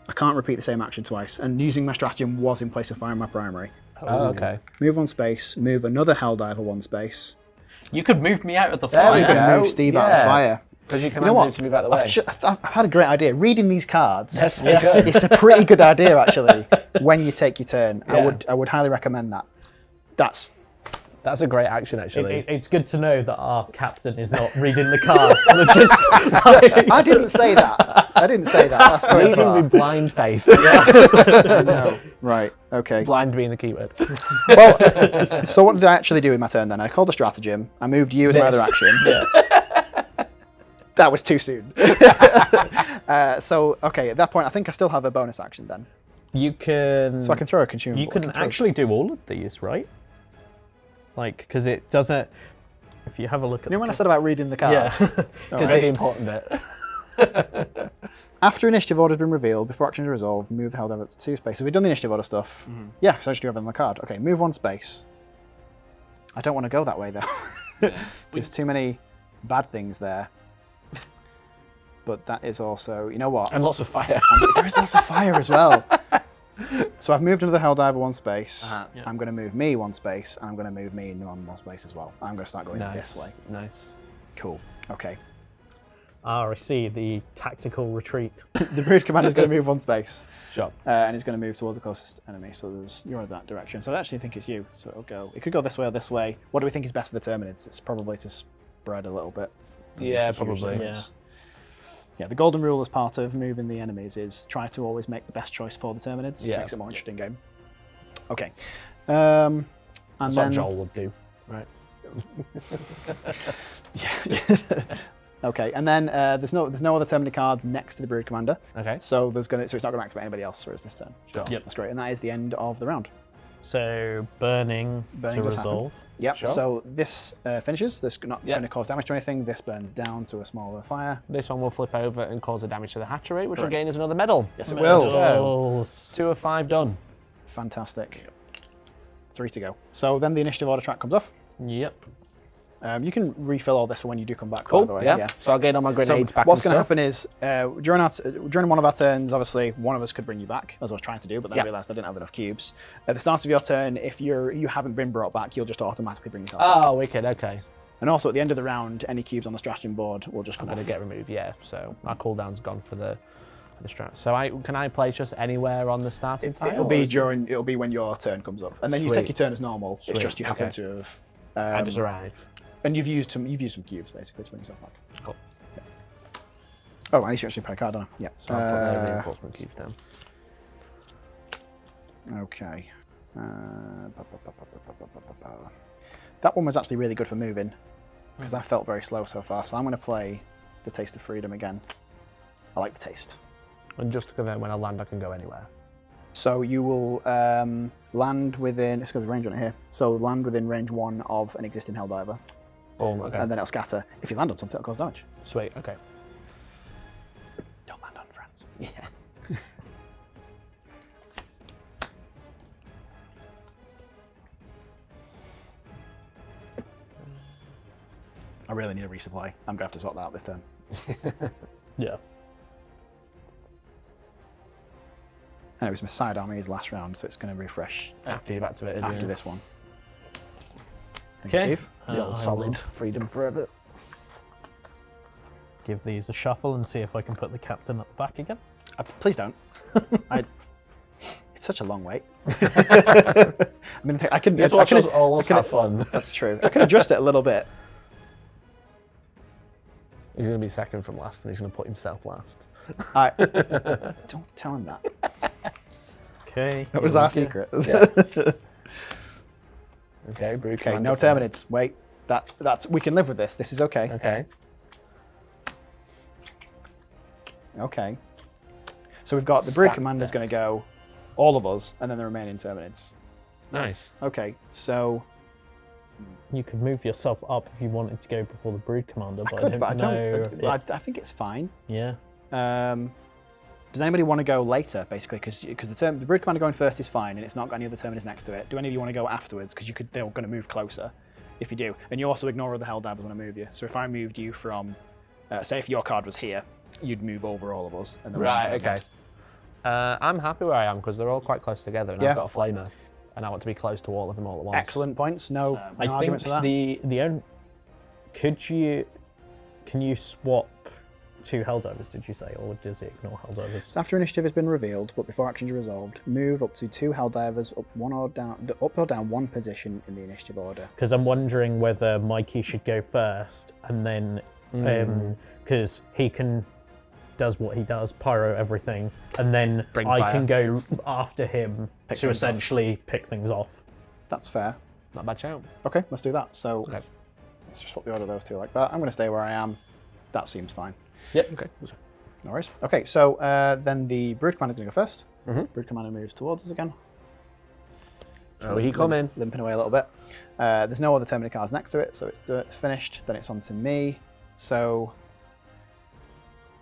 S1: I can't repeat the same action twice. And using my stratagem was in place of firing my primary.
S3: Oh, okay.
S1: Move 1 space. Move another Helldiver 1 space.
S2: You could move me out of the
S3: There we
S2: fire.
S3: go.
S1: And move Steve out of
S3: Yeah.
S1: fire.
S3: Because you
S1: You know
S3: command
S1: what?
S3: him to move out of the way.
S1: I've had a great idea. Reading these cards,
S3: That's so
S1: it's,
S3: good.
S1: it's a pretty good idea actually. When you take your turn,
S3: Yeah.
S1: I would highly recommend that. That's
S3: That's a great action, actually.
S2: It's good to know that our captain is not reading the cards. They're just
S1: I didn't say that. I didn't say that. That's going
S3: Leading
S1: far.
S3: with blind faith.
S1: I know. Right. Okay.
S3: Blind being the keyword.
S1: Well, so what did I actually do with my turn then? I called a stratagem. I moved you as my other action.
S2: yeah.
S1: That was too soon. So, okay, at that point, I think I still have a bonus action then.
S2: You can.
S1: So I can throw a consumable.
S2: You can actually do all of these, right? Like, because it doesn't. If you have a look at.
S1: You know when I said about reading the card?
S2: Yeah.
S3: Because it's the important bit.
S1: After initiative order has been revealed, before actions are resolved, move the Helldiver to 2 space. So we've done the initiative order stuff. Yeah, because I just do have it on my card. Okay, move 1 space. I don't want to go that way though.
S3: Yeah.
S1: There's too many bad things there. But that is also, you know what?
S3: And lots of fire.
S1: There is lots of fire as well. So I've moved another Helldiver 1 space.
S3: Yeah.
S1: I'm going to move me 1 space. And I'm going to move me 1 space as well. I'm going to start going this way.
S3: Nice.
S1: Cool. Okay.
S2: Ah, I see the tactical retreat.
S1: The Brood Commander's going to move 1 space.
S3: Sure.
S1: And he's going to move towards the closest enemy. So you're in that direction. So I actually think it's you. So it'll go. It could go this way or this way. What do we think is best for the Terminids? It's probably to spread a little bit. Doesn't
S3: Yeah,
S1: make a huge
S3: probably.
S1: difference. Yeah, the golden rule as part of moving the enemies is try to always make the best choice for the Terminids.
S3: Yeah.
S1: Makes it a more interesting game. Okay. And
S3: That's
S1: then
S3: what Joel would do, right?
S1: yeah. Okay, and then there's no other Terminid cards next to the Brood Commander.
S3: Okay.
S1: So it's not going to activate anybody else for us this turn.
S3: Sure.
S2: Yep.
S1: That's great, and that is the end of the round.
S2: So burning to
S1: does happen.
S2: resolve.
S1: Yep.
S3: Sure.
S1: So this finishes. This is not
S3: Yep.
S1: going to cause damage to anything. This burns down to a smaller fire.
S3: This one will flip over and cause a damage to the hatchery, which
S1: Correct.
S3: again is another medal.
S1: Yes, it will.
S2: Medals.
S3: 2 of 5 done.
S1: Fantastic. 3 to go. So then the initiative order track comes off.
S2: Yep.
S1: You can refill all this for when you do come back,
S3: Cool.
S1: by the way.
S3: Yeah. So I'll gain all my
S1: So
S3: grenades back.
S1: what's
S3: going
S1: going
S3: to
S1: to happen is during one of our turns, obviously one of us could bring you back, as I was trying to do, but then I realised I didn't have enough cubes. At the start of your turn, if you haven't been brought back, you'll just automatically bring yourself back.
S3: Oh, wicked. Okay.
S1: And also at the end of the round, any cubes on the stratagem board will just
S3: I'm
S1: come
S3: going
S1: off.
S3: to get removed. Yeah. So our cooldown's gone for the strat. So can I place just anywhere on the starting tile?
S1: It'll be when your turn comes up, and then you
S3: Sweet.
S1: take your turn as normal.
S3: Sweet.
S1: It's just you happen
S3: Okay.
S1: to have.
S3: I just arrive.
S1: And you've used some cubes basically to bring yourself back.
S3: Cool.
S1: Yeah. Oh, I need to actually play a card, don't I? Yeah.
S3: So I'll put the reinforcement cubes down.
S1: Okay. That one was actually really good for moving because I felt very slow so far. So I'm going to play the Taste of Freedom again. I like the taste.
S3: And just to confirm, when I land, I can go anywhere.
S1: So you will land within. Let's go to the range on it here. So land within range 1 of an existing Helldiver,
S3: Boom. Okay.
S1: and then it'll scatter. If you land on something, it'll cause damage.
S3: Sweet. Okay.
S1: Don't land on friends. Yeah. I really need a resupply. I'm going to have to sort that out this turn.
S2: Yeah.
S1: And it was my side army's last round, so it's going to refresh
S3: After you've activated.
S1: after
S3: yeah.
S1: this one. Thank you,
S2: Okay.
S1: Steve.
S3: The old
S2: I
S3: solid
S2: will
S3: freedom forever.
S2: give these a shuffle and see if I can put the captain at the back again.
S1: Please don't. It's such a long wait. I mean, I can.
S3: Let's watch us all have fun.
S1: That's true. I can adjust it a little bit.
S3: He's going to be second from last, and he's going to put himself last.
S1: Don't tell him that.
S2: Okay.
S1: That was our secret.
S3: Yeah. Okay, Brood
S1: Okay,
S3: Commander
S1: no
S3: form.
S1: Terminids. Wait, that's we can live with this. This is okay.
S3: Okay.
S1: Okay. So we've got the Brood
S3: Stacked
S1: Commander's
S3: there.
S1: going to go, all of us, and then the remaining Terminids.
S3: Nice.
S1: Okay, so
S2: You could move yourself up if you wanted to go before the Brood Commander, but
S1: I could,
S2: I
S1: but
S2: don't know.
S1: I think it's fine.
S2: Yeah.
S1: Does anybody want to go later, basically? Because the Brood Commander going first is fine, and it's not got any other Terminus next to it. Do any of you want to go afterwards? Because they're going to move closer if you do. And you also ignore other Helldivers when I move you. So if I moved you from, say if your card was here, you'd move over all of us. And then
S3: Right, okay. I'm happy where I am because they're all quite close together, and
S1: Yeah.
S3: I've got a flamer, and I want to be close to all of them all at once.
S1: Excellent points. No, no
S2: I think
S1: arguments for that.
S2: the only can you swap 2 Helldivers, did you say, or does it ignore Helldivers?
S1: After initiative has been revealed, but before actions are resolved, move up to 2 Helldivers up or down 1 position in the initiative order.
S2: Because I'm wondering whether Mikey should go first, and then because he does what he does, pyro everything, and then
S3: Bring
S2: I
S3: fire.
S2: can go after him
S1: Pick
S2: to
S1: things
S2: essentially pick things off.
S1: That's fair.
S3: Not a bad shout.
S1: Okay, let's do that. So
S3: Okay.
S1: let's just swap the order of those 2 like that. I'm going to stay where I am. That seems fine.
S3: Yep. Okay.
S1: No worries. Okay, so then the Brood Commander is going to go first.
S3: Mhm.
S1: Brood Commander moves towards us again.
S3: Oh, he come in.
S1: Limping away a little bit. There's no other terminated cards next to it, so it's finished. Then it's on to me. So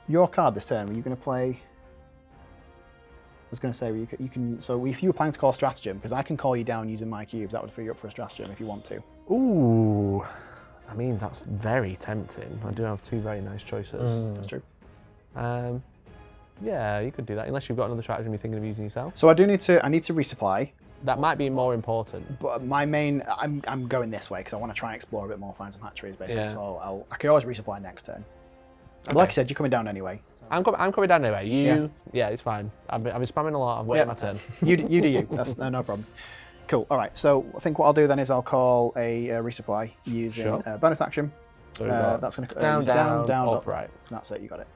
S1: your card this turn, were you going to play? I was going to say, you can. So if you were planning to call Stratagem, because I can call you down using my cubes, that would free you up for a Stratagem if you want to.
S3: Ooh. I mean, that's very tempting. I do have 2 very nice choices.
S1: That's true.
S3: Yeah, you could do that, unless you've got another stratagem you're thinking of using yourself.
S1: So I need to resupply.
S3: That might be more important.
S1: But my main, I'm going this way because I want to try and explore a bit more, find some hatcheries basically.
S3: Yeah.
S1: So I can always resupply next turn. But
S3: Okay.
S1: like I said, you're coming down anyway. So.
S3: I'm coming down anyway. Yeah, it's fine. I've been spamming a lot. I've waited my turn.
S1: You do you. That's no problem. Cool. All right. So I think what I'll do then is I'll call a resupply using
S3: Sure.
S1: bonus action.
S3: So we've got
S1: That's going to
S3: down,
S1: up.
S3: up, right.
S1: That's it. You got it.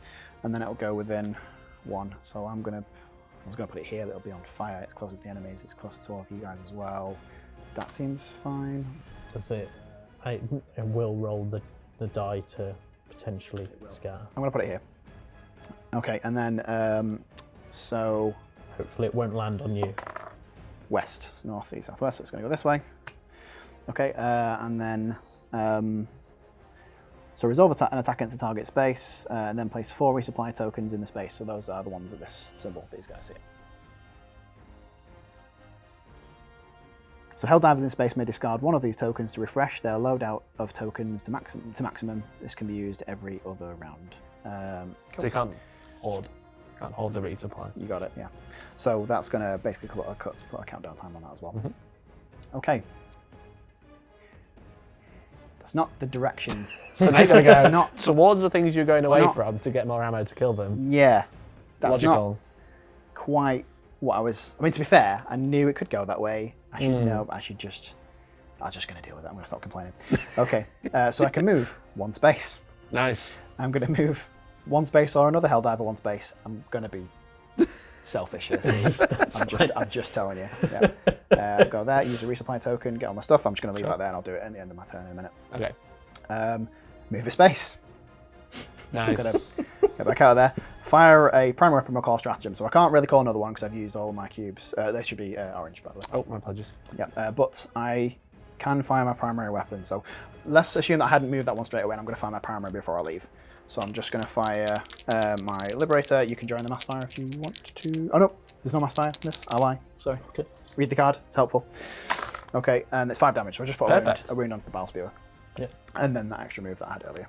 S1: And then it'll go within 1. So I was going to put it here. That'll be on fire. It's closer to the enemies. It's closer to all of you guys as well. That seems fine.
S2: Does it? I will roll the die to potentially scatter.
S1: I'm going to put it here. Okay. And then so
S2: Hopefully it won't land on you.
S1: west, north, east, southwest. So it's going to go this way. Okay. And then so resolve an attack against the target space, and then place 4 resupply tokens in the space. So those are the ones at this symbol. These guys here. So Helldivers in space may discard 1 of these tokens to refresh their loadout of tokens to maximum. This can be used every other round.
S3: So you can't hold the resupply.
S1: You got it, yeah. So that's going to basically put a countdown time on that as well.
S3: Mm-hmm.
S1: Okay. That's not the direction.
S3: So now you're going to
S1: It's
S3: go
S1: not-
S3: towards the things you're going away
S1: not-
S3: from to get more ammo to kill them.
S1: Yeah. That's not
S3: Logical.
S1: quite what I was. I mean, to be fair, I knew it could go that way. I should know. I was just going to deal with it. I'm going to stop complaining. Okay. So I can move 1 space.
S3: Nice.
S1: I'm going to move 1 space or another Helldiver 1 space. I'm going to be selfish here. I'm just telling you. Yeah. Go there, use a resupply token, get all my stuff. I'm just going to leave that there and I'll do it at the end of my turn in a minute.
S3: Okay.
S1: Move a space.
S3: Nice.
S1: Get back out of there. Fire a primary weapon or call stratagem. So I can't really call another one because I've used all my cubes. They should be orange, by the way.
S3: Oh, my apologies.
S1: Yeah, but I can fire my primary weapon. So let's assume that I hadn't moved that one straight away and I'm going to fire my primary before I leave. So I'm just going to fire my Liberator. You can join the mass fire if you want to. Oh no, there's no mass fire in this. I lie. Sorry.
S2: Good.
S1: Read the card. It's helpful. Okay, and it's 5 damage. So I just put a wound onto the Battle Spewer.
S2: Yeah.
S1: And then that extra move that I had earlier.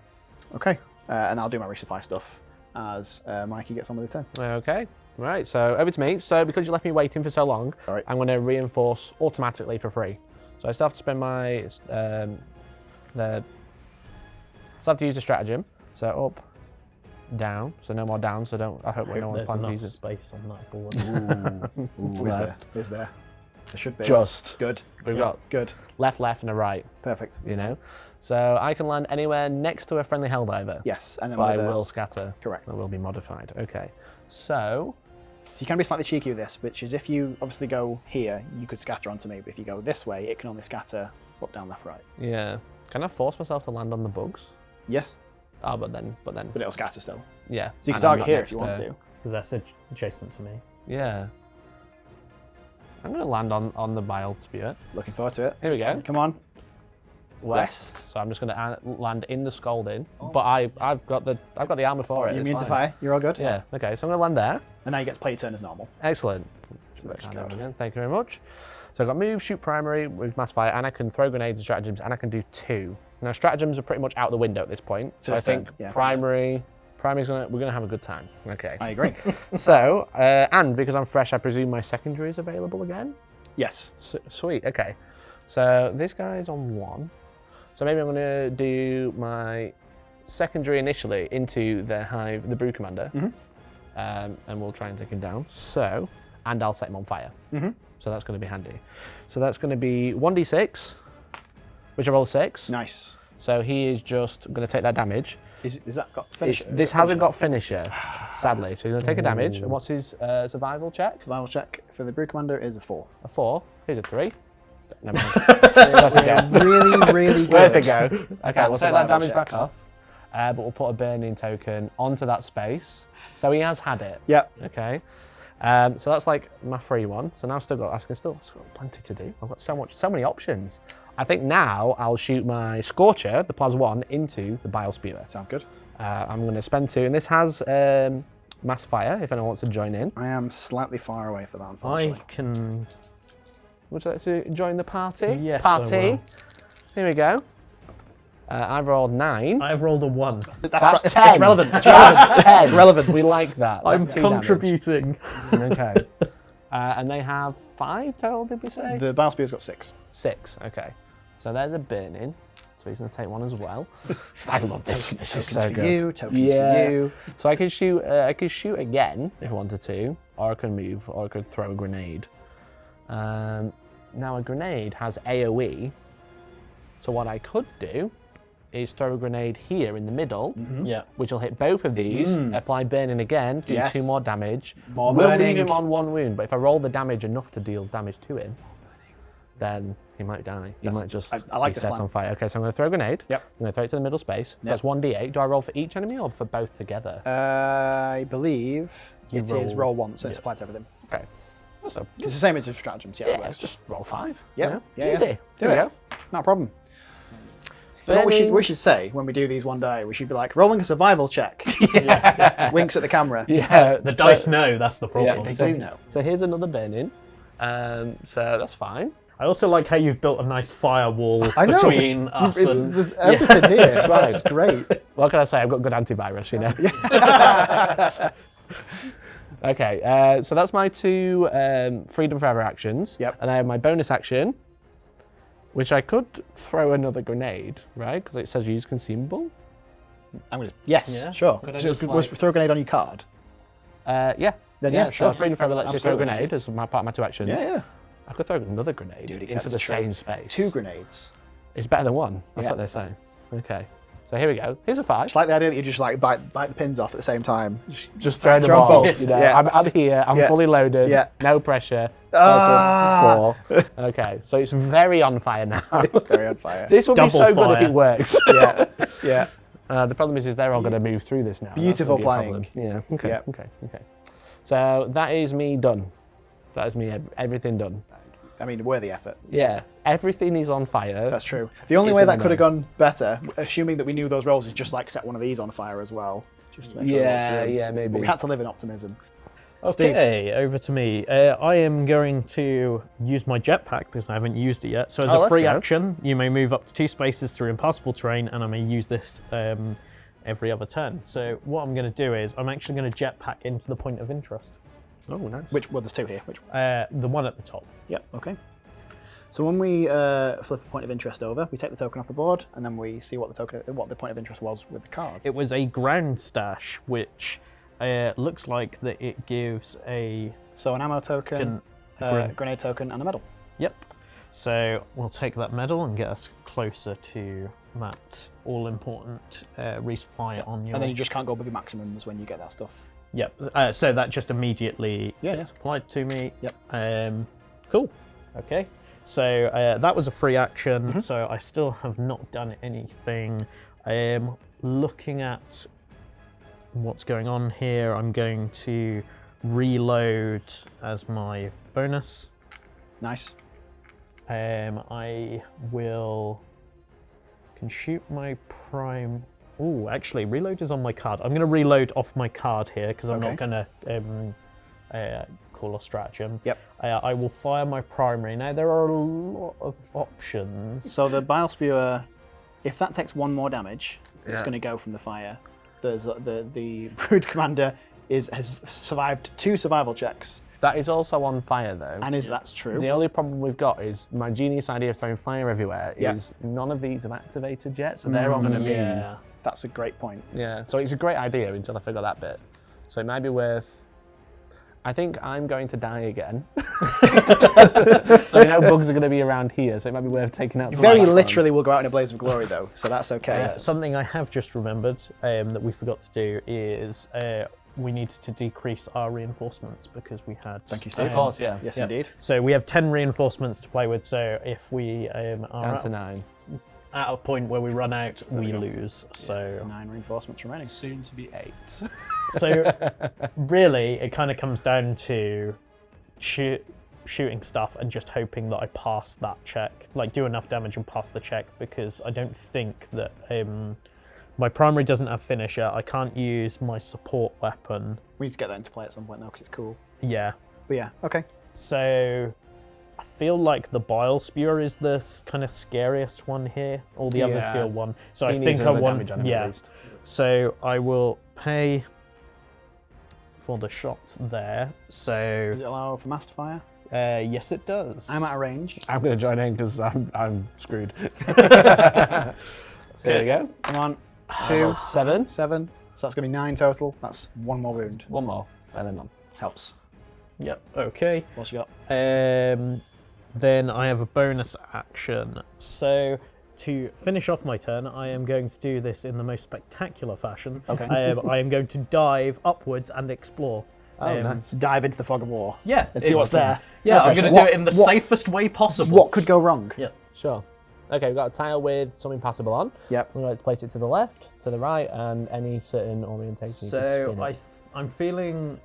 S1: Okay, and I'll do my resupply stuff as Mikey gets on with his turn.
S3: Okay. Right, so over to me. So because you left me waiting for so long,
S1: All right.
S3: I'm going to reinforce automatically for free. So I still have to spend my still have to use the stratagem. So up, down. So no more down. So I hope no one's
S2: There's
S3: planning to
S2: enough
S3: use it.
S2: space on that board.
S1: Ooh, is there? Is there? There should be.
S3: Just.
S1: Good.
S3: We've got
S1: Good.
S3: left, and a right.
S1: Perfect.
S3: You know, so I can land anywhere next to a friendly Helldiver.
S1: Yes, and then
S3: But I
S1: with a-
S3: will scatter.
S1: Correct.
S3: That will be modified. Okay. So
S1: So you can be slightly cheeky with this, which is if you obviously go here, you could scatter onto me, but if you go this way, it can only scatter up, down, left, right.
S3: yeah, can I force myself to land on the bugs?
S1: Yes,
S3: Oh, but then,
S1: but it'll scatter still.
S3: yeah.
S1: So you can
S3: and I'm
S1: target
S3: not
S1: here
S3: next
S1: if you want to.
S2: Because that's adjacent to me.
S3: Yeah. I'm going to land on the Bile Spear.
S1: Looking forward to it.
S3: Here we go.
S1: Come on.
S3: West. So I'm just going to land in the Scalding, but I've got the armor for it.
S1: You
S3: it's
S1: immune to
S3: fine.
S1: fire? You're all good?
S3: Yeah. Okay. So I'm going to land there.
S1: And now you get to play your turn as normal.
S3: Excellent.
S1: So that's
S3: Hand over
S1: good.
S3: again. Thank you very much. So I've got move, shoot primary with mass fire, and I can throw grenades and stratagems, and I can do 2. Now stratagems are pretty much out the window at this point. So I
S1: First turn,
S3: think
S1: yeah.
S3: primary's we're gonna have a good time. Okay.
S1: I agree.
S3: So and because I'm fresh, I presume my secondary is available again.
S1: Yes.
S3: Sweet. Okay. So this guy's on 1. So maybe I'm gonna do my secondary initially into the hive, the brood commander, and we'll try and take him down. So, and I'll set him on fire. So that's going to be handy. So that's going to be 1d6, which I roll 6.
S1: Nice.
S3: So he is just going to take that damage.
S1: Is that got finisher?
S3: This hasn't got finisher, sadly. So he's going to take a damage. And what's his survival check?
S1: Survival check for the brood commander is a 4.
S3: A 4. Here's a 3. Never mind.
S1: Really, really good.
S3: Worth a go. Okay, we'll take that
S1: survival
S3: damage
S1: checks?
S3: back off. But we'll put a burning token onto that space. So he has had it.
S1: Yep.
S3: Okay. So that's like my free one. So now I've still got plenty to do. I've got so many options. I think now I'll shoot my Scorcher, the +1, into the Bile Spewer.
S1: Sounds good.
S3: I'm going to spend 2, and this has mass fire if anyone wants to join in.
S1: I am slightly far away for that, unfortunately.
S2: I can.
S3: Would you like to join the party?
S2: Yes, I
S3: Party.
S2: will.
S3: Here we go. I've rolled 9.
S2: I've rolled a 1.
S3: That's
S1: it's
S3: 10.
S1: relevant. It's relevant.
S3: That's 10.
S1: It's relevant.
S3: We like that.
S2: I'm
S3: That's 2 damage.
S2: contributing.
S3: Okay. And they have 5 total, did we say?
S1: The Bile Spear's got 6.
S3: 6, okay. So there's a burning. So he's going to take one as well. I love this. This is so
S1: for
S3: good.
S1: you, tokens for you.
S3: So I could shoot again if I wanted to, or I could move, or I could throw a grenade. Now a grenade has AoE. So what I could do is throw a grenade here in the middle,
S2: Yeah.
S3: which will hit both of these, apply burning again, do
S1: Yes.
S3: 2 more damage.
S1: More
S3: We'll
S1: burning.
S3: leave him on 1 wound, but if I roll the damage enough to deal damage to him, then he might die. He might just
S1: I like
S3: be
S1: this
S3: set
S1: plan.
S3: on fire. Okay, so I'm going to throw a grenade.
S1: Yep.
S3: I'm going to throw it to the middle space.
S1: Yep.
S3: That's 1d8. Do I roll for each enemy or for both together?
S1: I believe it is
S3: roll-
S1: roll once, so it's applied to everything.
S3: Okay. So,
S1: It's the same as with stratagems, yeah.
S3: yeah, just roll 5.
S1: Yep.
S3: You know?
S1: Yeah,
S3: Easy.
S1: yeah.
S3: There we go.
S1: Not a problem. But what
S3: Burning.
S1: we should say when we do these one day, we should be like, rolling a survival check. Winks at the camera.
S3: Yeah.
S2: The dice know, that's the problem.
S1: They
S3: So-
S1: do know.
S3: So here's another burning. So that's fine.
S2: I also like how you've built a nice firewall
S1: I know.
S2: between us
S1: It's-
S2: and.
S1: there's everything here.
S3: It's fine.
S1: It's great.
S3: What can I say? I've got good antivirus, you know. Okay, so that's my 2 Freedom Forever actions.
S1: Yep.
S3: And I have my bonus action, which I could throw another grenade, right? Because it says use consumable.
S1: I'm gonna. Yes,
S2: Yeah.
S1: sure.
S3: Could I
S1: So
S3: just,
S1: could-
S3: like-
S1: throw a grenade on your card.
S3: Yeah.
S1: Then yeah,
S3: So
S1: sure.
S3: Freedom Forever lets you throw a
S1: Absolutely.
S3: grenade as part of my 2 actions.
S1: Yeah, yeah.
S3: I could throw another grenade
S1: Dude, it
S3: into
S1: gets
S3: the
S1: straight.
S3: same space.
S1: 2 grenades.
S3: It's better than 1. That's
S1: Yeah.
S3: what they say. Okay. So here we go. Here's a 5.
S1: It's like the idea that you just like bite the pins off at the same time.
S3: Just throw them
S1: throw 'em
S3: all.
S1: both.
S3: You know,
S1: Yeah.
S3: I'm here. I'm
S1: Yeah.
S3: fully loaded.
S1: Yeah.
S3: No pressure.
S1: Ah.
S3: That's a 4. Okay. So it's very on fire now.
S1: It's very on fire.
S3: This will be
S2: Double
S3: so good if
S2: fire.
S3: it works.
S1: Yeah, yeah.
S3: The problem is they're all going to move through this now. That's
S1: Beautiful
S3: gonna be a problem.
S1: planning.
S3: Yeah. Okay.
S1: Yep.
S3: Okay. So that is me done. That is me. Everything done.
S1: I mean, worthy effort.
S3: Yeah. Everything is on fire.
S1: That's true. The only
S3: It's
S1: way
S3: in
S1: that
S3: the
S1: could have
S3: know.
S1: gone better, assuming that we knew those rolls, is just like set one of these on fire as well. Just to make sure
S3: Yeah.
S1: they're through.
S3: Yeah. Maybe.
S1: But we had to live in optimism.
S2: Okay, over to me. I am going to use my jetpack because I haven't used it yet. So as
S3: Oh,
S2: a
S3: let's
S2: free
S3: go.
S2: action, you may move up to 2 spaces through impassable terrain, and I may use this every other turn. So what I'm going to do is I'm actually going to jetpack into the point of interest.
S3: Oh, nice.
S1: Well, there's 2 here. Which one?
S2: The one at the top.
S1: Yep, okay. So when we flip a point of interest over, we take the token off the board, and then we see what the point of interest was with the card.
S2: It was a ground stash, which looks like that it gives a
S1: So an ammo token, grenade token, and a medal.
S2: Yep. So we'll take that medal and get us closer to that all-important resupply on your...
S1: And then you just can't go above your maximums when you get that stuff.
S2: Yep. So that just immediately
S1: Yeah,
S2: gets applied to me.
S1: Yep.
S2: Cool. Okay. So that was a free action. So I still have not done anything. Looking at what's going on here, I'm going to reload as my bonus.
S1: Nice.
S2: I can shoot my prime. Oh, actually, reload is on my card. I'm going to reload off my card here because I'm not going to call a stratagem.
S1: Yep.
S2: I will fire my primary. Now, there are a lot of options.
S1: So the Bile Spewer, if that takes 1 more damage, it's
S3: Yeah.
S1: going to go from the fire. There's the Brood Commander has survived 2 survival checks,
S3: That is also on fire, though.
S1: and that's true.
S3: The only problem we've got is my genius idea of throwing fire everywhere
S1: Yeah.
S3: is none of these have activated yet, so they're all going to move.
S2: Yeah.
S1: That's a great point.
S3: Yeah, so it's a great idea until I figure that bit. So it might be worth... I think I'm going to die again. So bugs are going to be around here, so it might be worth taking out some
S1: Very
S3: of that
S1: literally will go out in a blaze of glory, though, so that's okay.
S2: Something I have just remembered that we forgot to do is we needed to decrease our reinforcements because we had...
S1: Thank you, Steve.
S3: Of course, yeah.
S1: Yes, indeed.
S2: So we have 10 reinforcements to play with, so if we are
S3: Down to 9.
S2: at a point where we run out,
S1: there we
S2: we
S1: go.
S2: lose. So
S1: 9 reinforcements remaining.
S3: Soon to be 8.
S2: So really, it kind of comes down to shooting stuff and just hoping that I pass that check, like do enough damage and pass the check, because I don't think that my primary doesn't have finisher. I can't use my support weapon.
S1: We need to get that into play at some point, though, because it's cool.
S2: Yeah.
S1: But yeah, okay.
S2: So I feel like the Bile Spewer is the kind of scariest one here. All the others
S3: Yeah.
S2: deal 1. So
S3: He
S2: I
S3: needs
S2: think I
S3: another
S2: want...
S3: damage on him at least.
S2: So I will pay for the shot there.
S1: Does
S2: So
S1: it allow for master fire?
S2: yes, it does.
S1: I'm out of range.
S3: I'm going to join in because I'm screwed. There we go.
S1: Come on. 2,
S3: 7.
S1: 7. So that's going to be 9 total. That's 1 more wound.
S3: One more, and then none.
S1: Helps.
S2: Yep. Okay.
S1: What's you got?
S2: Then I have a bonus action. So to finish off my turn, I am going to do this in the most spectacular fashion.
S1: Okay.
S2: I am going to dive upwards and explore.
S3: Oh, nice.
S1: Dive into the fog of war.
S2: Yeah.
S1: And see what's there.
S2: Yeah,
S1: Okay.
S2: I'm going to
S1: What-
S2: do it in the
S1: what-
S2: safest way possible.
S1: What could go wrong?
S2: Yeah.
S3: Sure. Okay, we've got a tile with some impassable on.
S1: Yep.
S3: We're going to place it to the left, to the right, and any certain orientation you can
S2: So
S3: spin it.
S2: I'm feeling,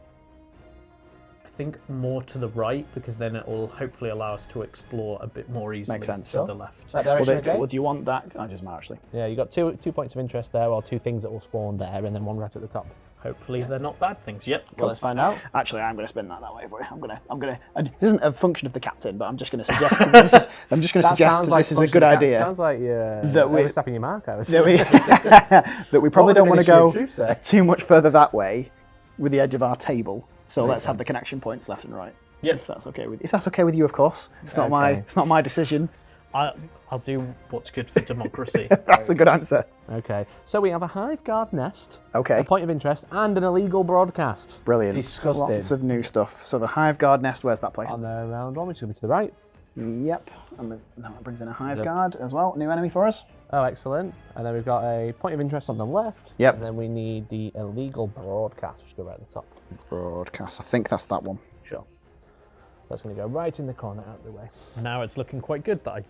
S2: I think, more to the right, because then it will hopefully allow us to explore a bit more easily.
S1: Makes sense.
S2: To
S1: Sure.
S2: the left.
S3: That
S1: Well,
S3: direction, okay?
S1: well, do you want that? I just might actually.
S3: Yeah, you've got two points of interest there, or 2 things that will spawn there, and then 1 right at the top.
S2: Hopefully they're not bad things. Yep.
S3: Well, let's find out.
S1: Actually, I'm going to spin that way for you. I'm going to. This isn't a function of the captain, but I'm just going to suggest. I'm just going to suggest that this is a good idea.
S3: Sounds like you're
S1: That we-
S3: overstepping your mark, I would say.
S1: That we, that we probably don't want to go
S3: Troops there?
S1: too much further that way, with the edge of our table. So let's have the connection points left and right.
S2: Yep.
S1: If that's okay with you, of course. It's not my.
S3: Okay.
S1: It's not my decision.
S2: I'll do what's good for democracy.
S1: That's a good answer.
S3: Okay, so we have a hive guard nest,
S1: Okay.
S3: a point of interest, and an illegal broadcast.
S1: Brilliant.
S3: Disgusting.
S1: Lots of new stuff. So the hive guard nest. Where's that placed?
S3: On the round 1, which is going to be to the right.
S1: Yep. And that brings in a hive guard as well. New enemy for us.
S3: Oh, excellent. And then we've got a point of interest on the left.
S1: Yep.
S3: And then we need the illegal broadcast, which will go right at the top.
S1: Broadcast. I think that's that one.
S3: Sure. That's going to go right in the corner out of the way.
S2: Now it's looking quite good that I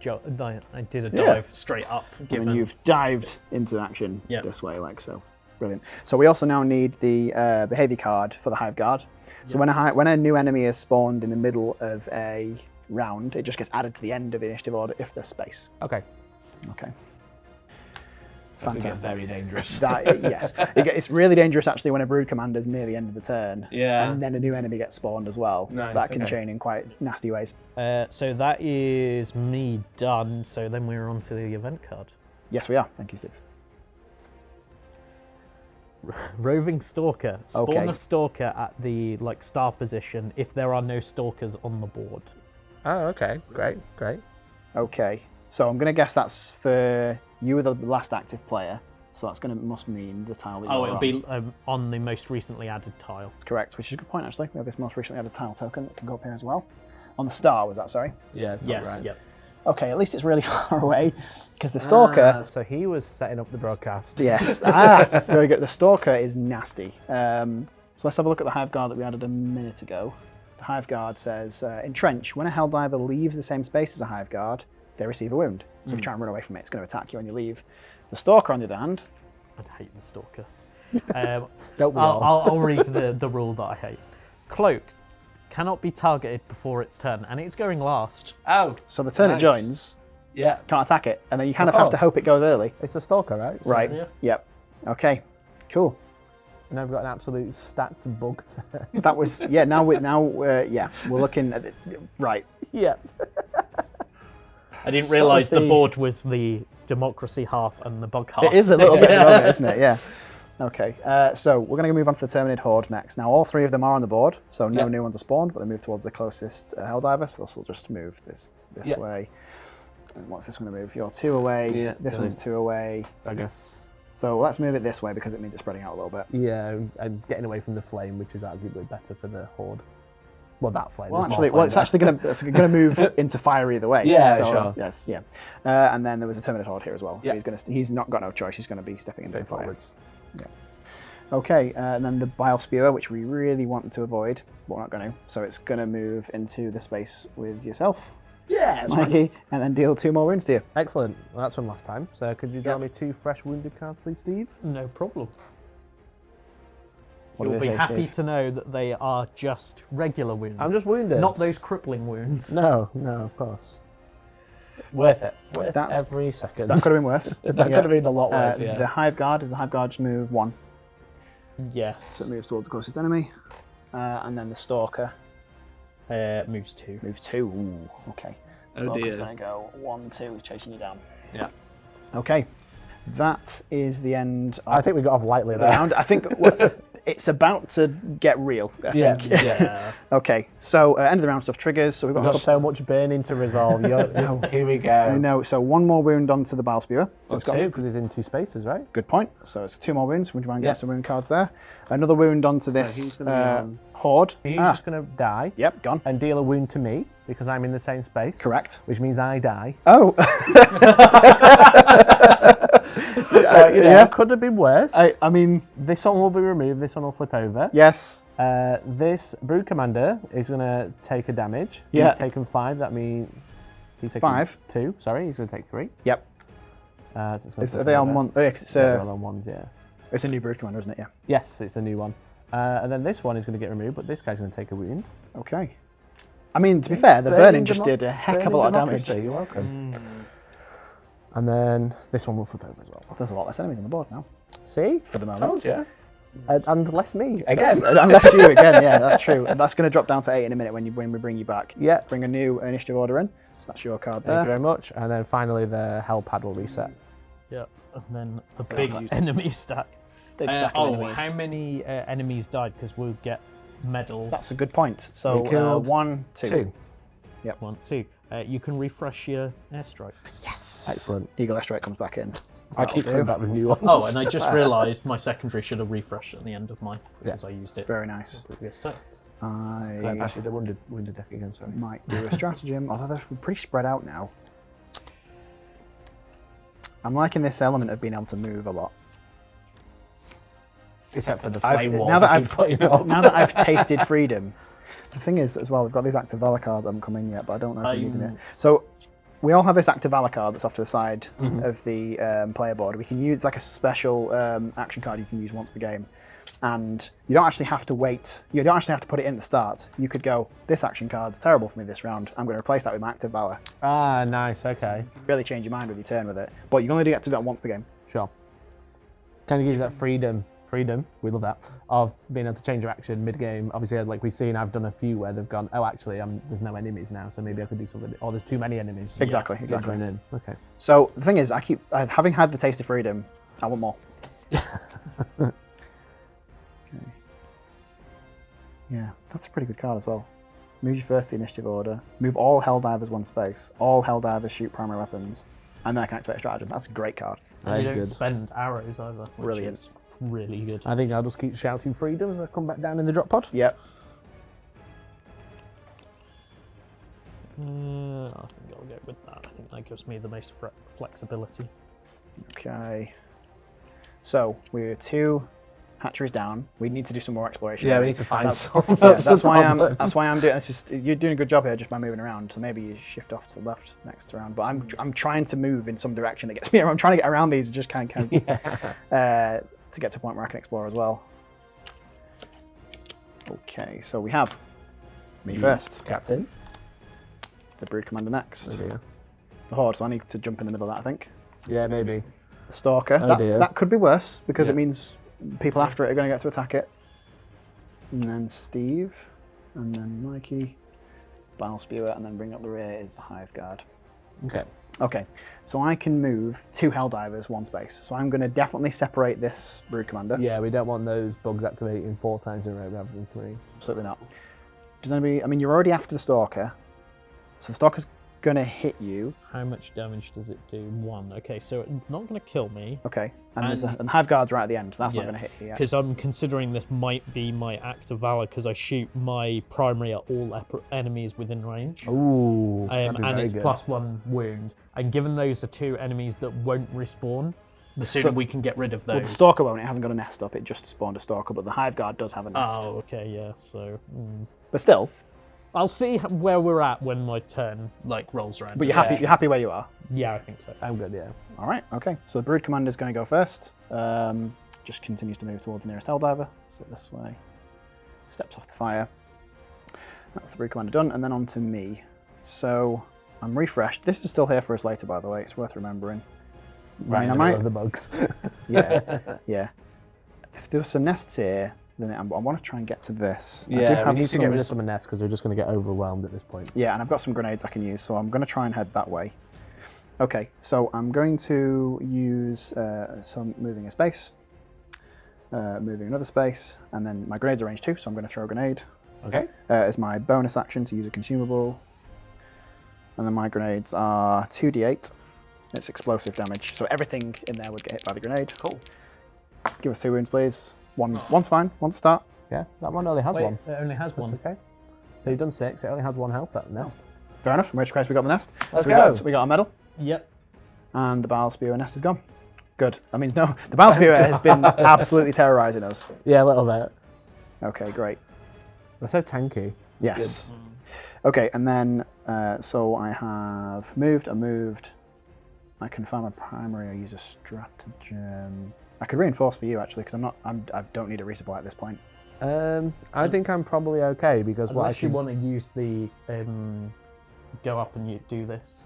S2: did a
S1: Yeah.
S2: dive straight up.
S1: And
S2: Given
S1: then you've dived into action
S2: Yep.
S1: this way, like so. Brilliant. So we also now need the behavior card for the hive guard. So when a new enemy is spawned in the middle of a round, it just gets added to the end of the initiative order if there's space.
S3: Okay.
S1: Okay.
S3: It's
S1: Fantastic.
S3: very dangerous.
S1: Yes, it's really dangerous actually when a brood commander's near the end of the turn,
S3: Yeah.
S1: and then a new enemy gets spawned as well.
S3: Nice,
S1: That can
S3: okay.
S1: chain in quite nasty ways.
S2: so that is me done. So then we're on to the event card.
S1: Yes, we are. Thank you, Steve.
S2: Roving Stalker. Spawn
S1: Okay.
S2: a stalker at the star position if there are no stalkers on the board.
S3: Oh, okay. Great.
S1: Okay, so I'm going to guess that's for you were the last active player, so that's must mean the tile that you're
S2: Oh, it'll
S1: on.
S2: be on the most recently added tile.
S1: That's correct, which is a good point actually. We have this most recently added tile token that can go up here as well. On the star, was that, sorry?
S3: Yeah, it's
S2: Yes.
S3: right.
S2: Yep.
S1: Okay, at least it's really far away, because the stalker...
S3: So he was setting up the broadcast.
S1: Yes, very good. The stalker is nasty. So let's have a look at the hive guard that we added a minute ago. The hive guard says, entrench, when a helldiver leaves the same space as a hive guard, they receive a wound. So if you try and run away from it, it's going to attack you when you leave. The stalker, on the other hand...
S2: I'd hate the stalker.
S3: Don't we all?
S2: I'll read the rule that I hate. Cloak cannot be targeted before its turn, and it's going last.
S3: Oh,
S1: So the turn
S3: Nice.
S1: it joins,
S3: yeah.
S1: can't attack it, and then you kind
S3: Of
S1: of have to
S3: course.
S1: hope it goes early.
S3: It's a stalker, right? So-
S1: Right,
S2: Yeah.
S1: yep. Okay, cool.
S3: And I've got an absolute stacked bug.
S1: That was, yeah, we're looking at it. Right.
S3: Yeah.
S2: I didn't realise
S1: was
S2: the
S1: the-
S2: board was the democracy half and the bug half.
S1: It is a little bit at the moment, isn't it? Yeah. Okay, so we're going to move on to the Terminid Horde next. Now, all 3 of them are on the board, so no new ones are spawned, but they move towards the closest Helldiver, so this will just move this way. And what's this one to move? You're 2 away,
S3: Yeah,
S1: this one's 2 away.
S3: I guess
S1: So let's move it this way because it means it's spreading out a little bit.
S3: Yeah, and getting away from the flame, which is arguably better for the horde. Well, that flame.
S1: Well,
S3: there's more
S1: actually,
S3: flame
S1: it's
S3: there.
S1: actually going to move into fire either way.
S3: Yeah,
S1: so,
S3: sure.
S1: Yes, yeah. And then there was a Terminator horde here as well. So he's not got no choice. He's going to be stepping into the fire.
S3: Forwards.
S1: Yeah. Okay, and then the bile spewer, which we really want to avoid, but we're not going to. So it's going to move into the space with yourself,
S3: Yeah,
S1: Mikey, and then deal 2 more wounds to you.
S3: excellent. Well, that's from last time. So could you draw me 2 fresh wounded cards, please, Steve?
S2: No problem.
S1: What do
S2: You'll
S1: they
S2: be
S1: say,
S2: happy
S1: Steve?
S2: to know that they are just regular wounds.
S3: I'm just wounded.
S2: Not those crippling wounds.
S3: No, of course. Worth it. Worth
S1: That's-
S3: every second.
S1: That could have been worse.
S3: That could have been a lot worse,
S1: The
S3: yeah.
S1: Hive Guard, does the Hive Guard just move 1?
S2: Yes.
S1: So it moves towards the closest enemy. And then the Stalker
S2: Moves 2.
S1: moves 2. Ooh, okay.
S3: Oh
S1: Stalker's
S3: dear.
S1: going to go 1, 2, he's chasing you down.
S3: Yeah.
S1: Okay. That is the end of
S3: I think we got off lightly
S1: the
S3: there.
S1: round. I think it's about to get real, I
S3: Yeah.
S1: think.
S2: Yeah.
S1: Okay, so end of the round stuff triggers. So we've got
S3: We've
S1: a
S3: got
S1: couple.
S3: so much burning to resolve. Here we go.
S1: I know. So 1 more wound onto the bile spewer. So it's got
S3: 2 because it's in 2 spaces, right?
S1: good point. So it's 2 more wounds. Would you mind
S3: Yeah.
S1: getting some wound cards there? Another wound onto
S3: he's
S1: this
S3: gonna be on-
S1: horde.
S3: He's just going to die
S1: Yep, gone.
S3: and deal a wound to me because I'm in the same space.
S1: Correct.
S3: Which means I die.
S1: Oh.
S3: So, could have been worse.
S1: I mean,
S3: This one will be removed. This one will flip over.
S1: yes.
S3: This Brood Commander is going to take a damage.
S1: Yeah.
S3: He's taken 5. That means he's taken
S1: 5.
S3: 2. Sorry, he's going to take 3.
S1: Yep.
S3: So it's gonna
S1: Are
S3: flip
S1: they on
S3: over.
S1: one? Oh, yeah, 'cause
S3: Yeah, they're all on ones, yeah.
S1: it's a new Brood Commander, isn't it? Yeah.
S3: Yes, it's the new one. And then this one is going to get removed, but this guy's going to take a wound.
S1: Okay. I mean, to be fair, the burning just did a heck of a lot of damage.
S3: You're welcome. And then this one will flip over as well.
S1: There's a lot less enemies on the board now,
S3: See?
S1: for the moment.
S3: Told you. And less me, again.
S1: Unless you again, yeah, that's true. And that's going to drop down to 8 in a minute when we bring you back.
S3: Yeah.
S1: Bring a new initiative order in. So that's your card
S3: Thank you
S1: there.
S3: very much. And then finally the hell pad will reset.
S2: Yep. And then the big enemy stack.
S1: Big stack of enemies.
S2: How many enemies died? Because we'll get medals.
S1: That's a good point. So
S3: We killed
S1: 1, 2.
S3: 2.
S2: 1, 2. You can refresh your airstrike.
S1: Yes.
S3: Excellent.
S1: Eagle Airstrike comes back in.
S3: I keep
S1: That'll
S3: coming
S1: do.
S3: back with new ones.
S2: Oh, and I just realised my secondary should have refreshed at the end of mine because I used it
S1: Very nice.
S2: previous time.
S3: Can I
S1: I
S3: pass you the wounded deck again, sorry.
S1: might do a stratagem, although they're pretty spread out now. I'm liking this element of being able to move a lot.
S3: Except for the
S1: I've-
S3: flame walls
S1: now that
S3: I keep putting up.
S1: Now that I've tasted freedom, the thing is as well, we've got these active valor cards that haven't come in yet, but I don't know if we need them yet. So we all have this active valor card that's off to the side of the player board. We can use like a special action card you can use once per game. And you don't actually have to wait. You don't actually have to put it in at the start. You could go, this action card's terrible for me this round. I'm going to replace that with my active valor.
S3: Ah, nice, okay.
S1: Really change your mind with your turn with it. But you can only get to do that once per game.
S3: Sure. Kind of gives that freedom, we love that, of being able to change your action mid-game. Obviously, like we've seen, I've done a few where they've gone, oh, actually, there's no enemies now, so maybe I could do something. Or there's too many enemies.
S1: Exactly,
S3: Yeah,
S1: exactly.
S3: join in. Okay.
S1: So the thing is, having had the taste of freedom, I want more. Okay. Yeah, that's a pretty good card as well. Move you first to the initiative order. Move all Helldivers 1 space. All Helldivers shoot primary weapons. And then I can activate a stratagem. That's a great card.
S3: That
S2: And
S3: is
S2: you don't
S3: good.
S2: spend arrows either, which
S1: Brilliant.
S2: is really good.
S3: I think I'll just keep shouting freedom as I come back down in the drop pod.
S1: Yep.
S2: I think I'll go with that. I think that gives me the most flexibility.
S1: Okay. So we're 2 hatcheries down. We need to do some more exploration.
S3: Yeah, we need to find
S1: That's,
S3: some.
S1: yeah,
S3: That's
S1: that's
S3: the
S1: why I'm.
S3: problem.
S1: That's why I'm doing. It's just you're doing a good job here just by moving around. So maybe you shift off to the left next round. But I'm trying to move in some direction that gets me. I'm trying to get around these and just kind of to get to a point where I can explore as well. Okay, so we have me first.
S3: Captain.
S1: The Brood Commander next.
S3: Oh dear.
S1: The Horde. So I need to jump in the middle of that. I think.
S3: Yeah, maybe.
S1: The Stalker.
S3: Oh dear.
S1: That could be worse because
S3: Yeah.
S1: it means people after it are going to get to attack it. And then Steve, and then Mikey, Bile Spewer, and then bring up the rear is the Hive Guard.
S3: Okay.
S1: Okay, so I can move 2 Helldivers 1 space. So I'm going to definitely separate this Brood Commander.
S3: Yeah, we don't want those bugs activating 4 times in a row rather than 3.
S1: Absolutely not. Does anybody? I mean, you're already after the Stalker, so the Stalker's gonna hit you.
S2: How much damage does it do? 1. Okay, so it's not going to kill me.
S1: Okay, and Hive Guard's right at the end, so that's not
S2: Yeah,
S1: gonna hit you yet.
S2: Because I'm considering this might be my act of valor because I shoot my primary at all enemies within range.
S3: Ooh, that'd be
S2: And
S3: very
S2: it's
S3: good.
S2: +1 wound. And given those are 2 enemies that won't respawn, the sooner we can get rid of those.
S1: Well, the Stalker won't. It hasn't got a nest up. It just spawned a Stalker, but the Hive Guard does have a nest.
S2: Oh, okay, yeah. So,
S1: But still,
S2: I'll see where we're at when my turn rolls around.
S1: but you're happy. You're happy where you are.
S2: Yeah, I think so.
S3: I'm good, yeah.
S1: All right. Okay. So the Brood Commander is going to go first. Just continues to move towards the nearest Helldiver. So this way. Steps off the fire. That's the Brood Commander done, and then on to me. So I'm refreshed. This is still here for us later, by the way. It's worth remembering.
S3: Right,
S1: I
S3: in the middle of the bugs.
S1: Yeah, yeah. If there were some nests here, then I want to try and get to this. I do
S3: Yeah,
S1: have
S3: we need to
S1: some,
S3: get rid of some nests because we're just going to get overwhelmed at this point.
S1: Yeah, and I've got some grenades I can use, so I'm going to try and head that way. Okay, so I'm going to use some moving a space, moving another space, and then my grenades are range 2, so I'm going to throw a grenade.
S3: Okay.
S1: As my bonus action to use a consumable. And then my grenades are 2d8. It's explosive damage, so everything in there would get hit by the grenade.
S3: Cool.
S1: Give us 2 wounds, please. One's fine. One's a start.
S3: Yeah, that one only has
S2: Wait,
S3: one.
S2: it only has one.
S3: That's okay. So you've done 6, it only has 1 health, that nest.
S1: Fair enough. In which case we got the nest.
S3: Let's
S1: so
S3: go.
S1: we got our medal,
S2: Yep.
S1: and the Bile Spewer nest is gone. Good. I mean, no, the Bile Spewer has been absolutely terrorizing us.
S3: Yeah, a little bit.
S1: Okay, great.
S3: They're so tanky.
S1: Yes. Okay, and then so I have moved. I can find my primary. I use a stratagem. I could reinforce for you actually, because I don't need a resupply at this point.
S3: I think I'm probably okay because what I
S2: Unless you
S3: can...
S2: want to use the go up and you do this,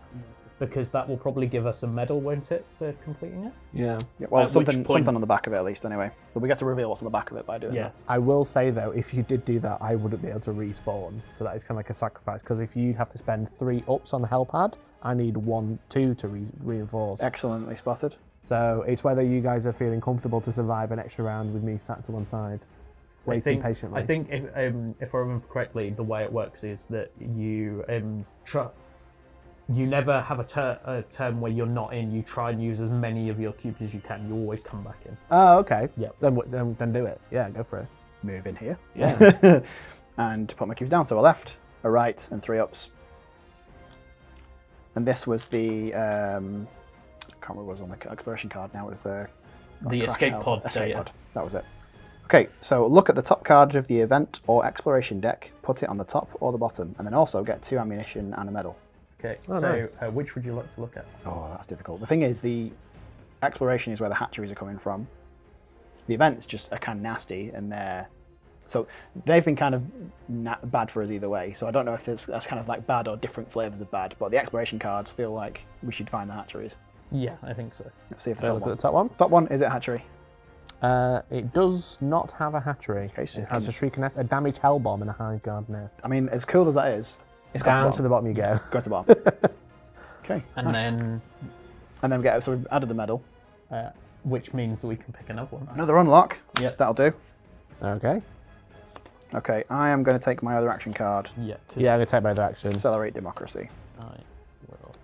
S2: because that will probably give us a medal, won't it, for completing it?
S3: Yeah.
S1: Yeah, well,
S2: At which
S1: something
S2: point-
S1: on the back of it at least, anyway. But we get to reveal what's on the back of it by doing
S2: Yeah.
S1: that.
S3: I will say though, if you did do that, I wouldn't be able to respawn. So that is kind of like a sacrifice because if you'd have to spend 3 ups on the hell pad, I need 2 to reinforce.
S1: Excellently spotted.
S3: So it's whether you guys are feeling comfortable to survive an extra round with me sat to one side, waiting patiently.
S2: I think if I remember correctly, the way it works is that you you never have a turn where you're not in. You try and use as many of your cubes as you can. You always come back in.
S3: Oh, okay.
S2: Yep.
S3: Then do it. Yeah, go for it.
S1: Move in here.
S3: Yeah.
S1: And put my cubes down. So a left, a right, and 3 ups. And this was the I can't remember what was on the exploration card. Now it was the crash
S2: escape
S1: hell-
S2: pod.
S1: Escape pod. That was it. Okay, so look at the top card of the event or exploration deck. Put it on the top or the bottom, and then also get 2 ammunition and a medal.
S2: Okay.
S3: Oh,
S2: so
S3: nice.
S2: which would you like to look at?
S1: Oh, that's difficult. The thing is, the exploration is where the hatcheries are coming from. The events just are kind of nasty, and so they've been kind of bad for us either way. So I don't know if that's kind of like bad or different flavors of bad. But the exploration cards feel like we should find the hatcheries.
S2: Yeah, I think so.
S1: Let's see if the
S3: So
S1: top
S3: look at
S1: one.
S3: the top one.
S1: Top one is it a hatchery?
S3: It does not have a hatchery.
S1: Okay, so
S3: it has a shrieker nest, a damaged hell bomb, and a hive guard nest.
S1: I mean, as cool as that is, it's
S3: Down to the bottom you go.
S1: Go to the bottom. Okay.
S2: And
S1: nice.
S2: then,
S1: So we've added the medal.
S2: which means that we can pick another one.
S1: Another unlock.
S2: Yep.
S1: That'll do.
S3: Okay.
S1: Okay, I am going to take my other action card.
S2: Yeah.
S3: Yeah, I'm gonna take my other action.
S1: Accelerate democracy.
S2: I will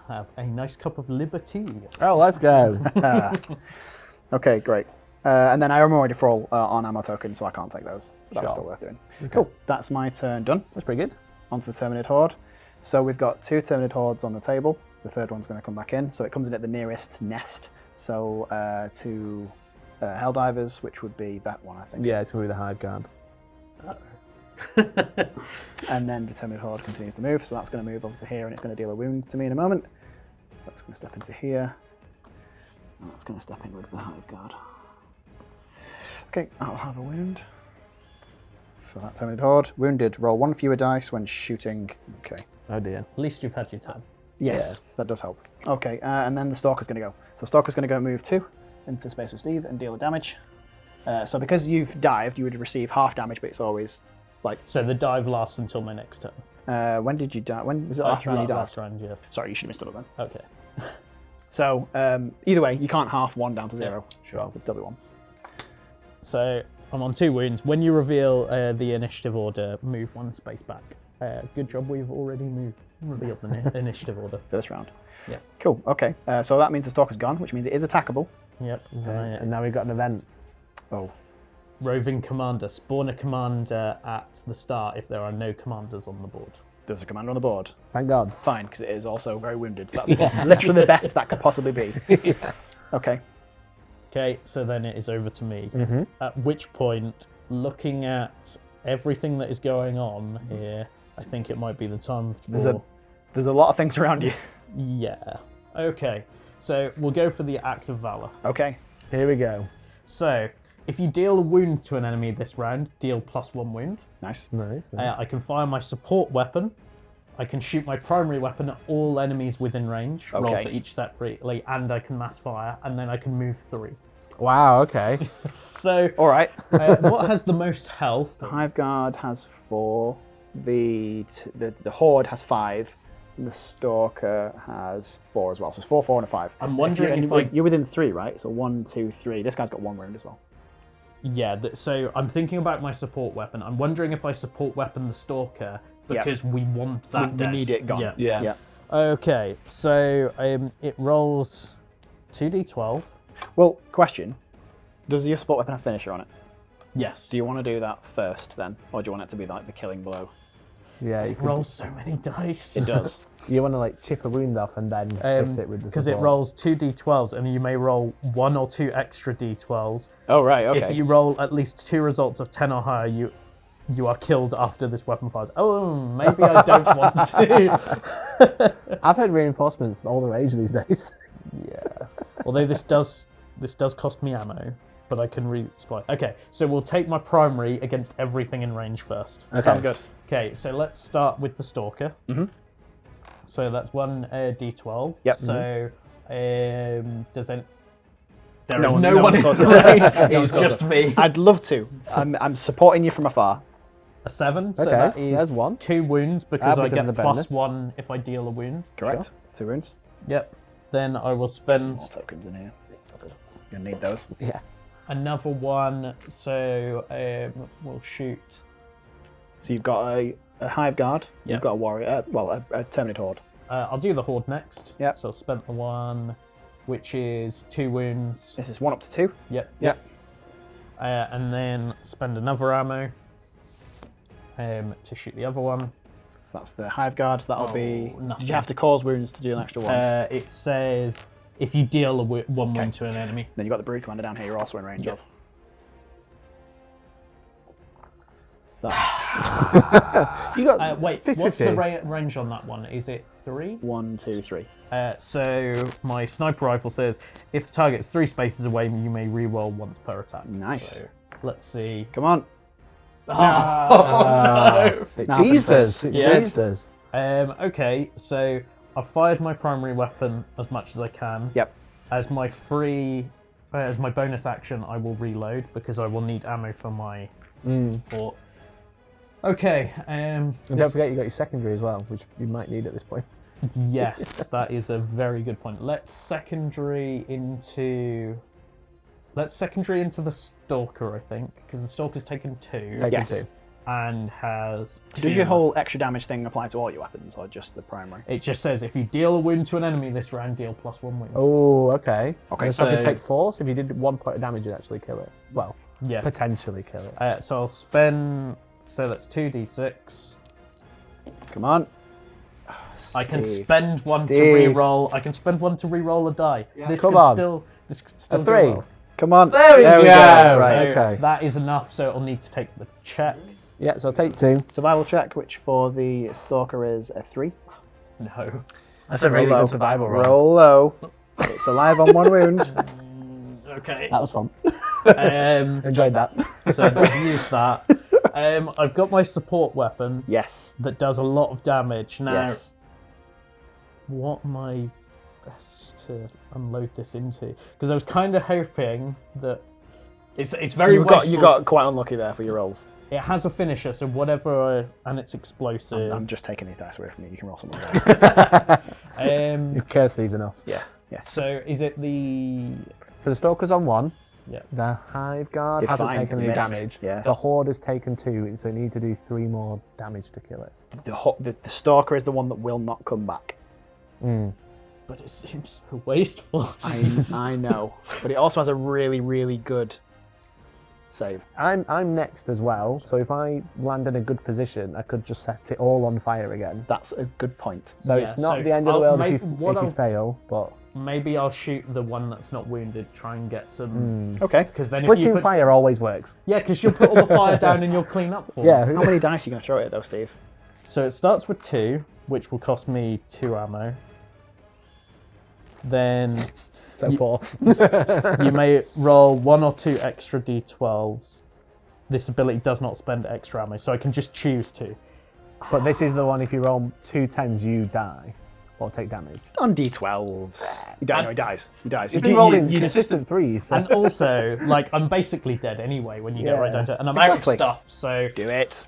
S2: have a nice cup of liberty.
S3: Oh, let's go.
S1: Okay, great. And then I am already full on ammo tokens, so I can't take those. But that was
S3: Sure.
S1: still worth doing.
S3: Okay.
S1: Cool. That's my turn done.
S3: That's pretty good.
S1: Onto the Terminid Horde. So we've got 2 Terminid Hordes on the table. The third one's going to come back in. So it comes in at the nearest nest. So 2 Helldivers, which would be that one, I think.
S3: Yeah, it's gonna be the hive guard.
S1: And then the Terminid Horde continues to move. So that's going to move over to here, and it's going to deal a wound to me in a moment. That's going to step into here. And that's going to step in with the Hive Guard. Okay, I'll have a wound. For that Terminid Horde. Wounded, roll 1 fewer dice when shooting. Okay.
S3: Oh dear.
S2: At least you've had your turn.
S1: Yes, that does help. Okay, and then the Stalker's going to go. So Stalker's going to go move 2 into the space with Steve and deal the damage. So because you've dived, you would receive half damage, but it's always like...
S2: So the dive lasts until my next turn.
S1: when did you die? When was it last round you died?
S2: Last round, yeah.
S1: Sorry, you should have missed it up then.
S2: Okay.
S1: So either way, you can't half 1 down to 0.
S3: Sure.
S1: It'd still be 1.
S2: So I'm on 2 wounds. When you reveal the initiative order, move 1 space back. Good job, we've already revealed the initiative order.
S1: First round.
S2: Yeah.
S1: Cool. Okay. So that means the stalker's gone, which means it is attackable.
S2: Yep.
S3: Okay. And now we've got an event.
S1: Oh.
S2: Roving commander. Spawn a commander at the start if there are no commanders on the board.
S1: There's a commander on the board.
S3: Thank God.
S1: Fine, because it is also very wounded. So that's literally the best that could possibly be.
S3: Yeah.
S1: Okay.
S2: Okay, so then it is over to me. At which point, looking at everything that is going on here, I think it might be the time for...
S1: There's a lot of things around you.
S2: Yeah. Okay, so we'll go for the Act of Valor.
S1: Okay.
S3: Here we go.
S2: So, if you deal a wound to an enemy this round, deal +1 wound.
S1: Nice.
S3: Nice.
S2: I can fire my support weapon. I can shoot my primary weapon at all enemies within range. Roll
S1: Okay.
S2: for each separately, and I can mass fire, and then I can move 3.
S3: Wow, okay.
S2: So,
S1: All right.
S2: what has the most health?
S1: The Hive Guard has 4. The Horde has 5. And the Stalker has 4 as well. So it's 4, 4, and a 5.
S2: I'm wondering if
S1: you're within 3, right? So 1, 2, 3. This guy's got 1 wound as well.
S2: Yeah, so I'm thinking about my support weapon. I'm wondering if I support weapon the Stalker because we want that
S1: We
S2: dead.
S1: need it gone.
S2: Yeah. Okay, so it rolls 2d12.
S1: Well, question. Does your support weapon have finisher on it?
S2: Yes.
S1: Do you want to do that first then? Or do you want it to be like the killing blow?
S3: Yeah, you
S2: It
S3: can,
S2: rolls so many dice.
S1: It does.
S3: you want to like chip a wound off and then hit it with the
S2: Because it
S3: support.
S2: rolls 2d12s and you may roll 1 or 2 extra d12s.
S1: Oh, right, okay.
S2: If you roll at least 2 results of 10 or higher, you are killed after this weapon fires. Oh, maybe I don't want to.
S3: I've heard reinforcements all the rage these days.
S2: Yeah. Although this does cost me ammo, but I can resupply. Okay, so we'll take my primary against everything in range first.
S1: That sounds good.
S2: Okay, so let's start with the Stalker. So that's 1 d12.
S1: Yep.
S2: So does it? There
S1: No
S2: is
S1: one-
S2: no
S1: no
S2: one
S1: one's
S2: in
S1: close
S2: the
S1: enough.
S2: range.
S1: No
S2: It's
S1: one's close
S2: just me.
S1: I'd love to. I'm supporting you from afar.
S2: A 7. So
S3: Okay,
S2: that is
S3: there's 1.
S2: 2 wounds because I
S3: because
S2: get
S3: of the
S2: plus
S3: bonus.
S2: 1 if I deal a wound.
S1: Correct. 2 wounds.
S2: Yep. Then I will
S1: Some
S2: spend
S1: more tokens in here. You'll need those.
S3: Yeah.
S2: another 1. So we'll shoot.
S1: So you've got a Hive Guard.
S2: Yeah.
S1: You've got a Warrior. A Terminate Horde.
S2: I'll do the Horde next.
S1: Yep.
S2: So I'll spend the 1, which is 2 wounds.
S1: This is 1 up to 2.
S2: Yep.
S1: Yep.
S2: And then spend another ammo to shoot the other one.
S1: So that's the Hive Guard. So that'll be.
S2: nothing.
S1: You have to cause wounds to do an extra 1.
S2: It says if you deal one wound to an enemy.
S1: Then you've got the Brood Commander down here. You're also in range
S2: Yep.
S1: of. So that,
S3: You got
S2: Wait,
S3: 50,
S2: what's the
S3: 50.
S2: range on that one? Is it 3?
S1: 1, 2, 3.
S2: So my sniper rifle says if the target's 3 spaces away, you may re-roll once per attack.
S1: Nice.
S2: So let's see.
S1: Come on.
S2: No.
S3: It
S1: Now
S3: teased
S1: happens
S3: us. It
S2: Yeah.
S3: teased us.
S2: Okay, so I've fired my primary weapon as much as I can.
S1: Yep.
S2: As my as my bonus action, I will reload because I will need ammo for my support. Okay.
S3: And don't forget you got your secondary as well, which you might need at this point.
S2: Yes, that is a very good point. Let's secondary into the Stalker, I think, because the Stalker's taken 2
S3: Taken
S1: Yes.
S3: 2.
S2: and has.
S1: Does your whole extra damage thing apply to all your weapons or just the primary?
S2: It just says if you deal a wound to an enemy this round, deal +1 wound.
S3: Oh, okay.
S1: Okay,
S3: So I can
S2: so-
S3: take 4, so if you did 1 point of damage, you'd actually kill it. Well,
S2: Yeah.
S3: potentially kill it.
S2: So I'll spend. So that's 2d6.
S1: Come on.
S2: I can
S1: Steve.
S2: spend 1 to
S1: Steve.
S2: re-roll. I can spend 1 to re-roll a die. This
S3: Come
S2: could
S3: on.
S2: still. This could still
S3: A
S2: go
S3: 3.
S2: well.
S1: Come on.
S3: There we go.
S1: Right,
S2: So
S3: okay.
S2: that is enough. So I'll need to take the check.
S3: Yeah, so take 2.
S1: Survival check, which for the Stalker is a 3.
S2: No.
S3: That's a really
S1: low.
S3: good survival roll.
S1: Roll low. It's alive on 1 wound.
S2: Okay.
S3: That was fun.
S2: Um,
S3: Enjoyed that.
S2: so I've used that. I've got my support weapon
S1: Yes.
S2: that does a lot of damage. Now,
S1: Yes.
S2: what am I best to unload this into? Because I was kind of hoping that it's very
S1: You
S2: wasteful.
S1: got quite unlucky there for your rolls.
S2: It has a finisher, so whatever, and it's explosive.
S1: I'm just taking these dice away from you. You can roll something else.
S3: You've cursed these enough.
S1: Yeah. Yeah.
S2: So is it the?
S3: So the Stalker's on 1. The Hive Guard
S1: It's
S3: hasn't
S1: fine,
S3: taken
S1: it
S3: any
S1: missed.
S3: damage.
S1: Yeah.
S3: The Horde has taken 2, so you need to do 3 more damage to kill it.
S1: The Stalker is the one that will not come back.
S2: But it seems so wasteful.
S1: I know, but it also has a really, really good save.
S3: I'm next as well, so if I land in a good position, I could just set it all on fire again.
S1: That's a good point.
S3: So
S2: Yeah,
S3: it's not
S2: so
S3: the end of the
S2: I'll
S3: world
S2: make-
S3: if
S2: what
S3: you
S2: I'll-
S3: fail, but
S2: Maybe I'll shoot the one that's not wounded. Try and get some.
S1: Okay.
S2: Because then if
S3: splitting
S2: you put,
S3: fire always works.
S2: yeah, because you'll put all the fire down and you'll clean up for
S3: Yeah.
S2: me.
S1: How many dice are you going to throw at it though, Steve?
S2: So it starts with 2, which will cost me 2 ammo. Then
S3: So 4.
S2: you may roll 1 or 2 extra d12s. This ability does not spend extra ammo, so I can just choose to.
S3: But this is the one, if you roll 2 10s, you die. Or take damage.
S1: On d12s. He dies. He dies.
S3: You've been rolling consistent 3s. So.
S2: And also, like, I'm basically dead anyway when you get right down to it. And I'm out of
S1: Exactly.
S2: stuff, so
S1: Do it.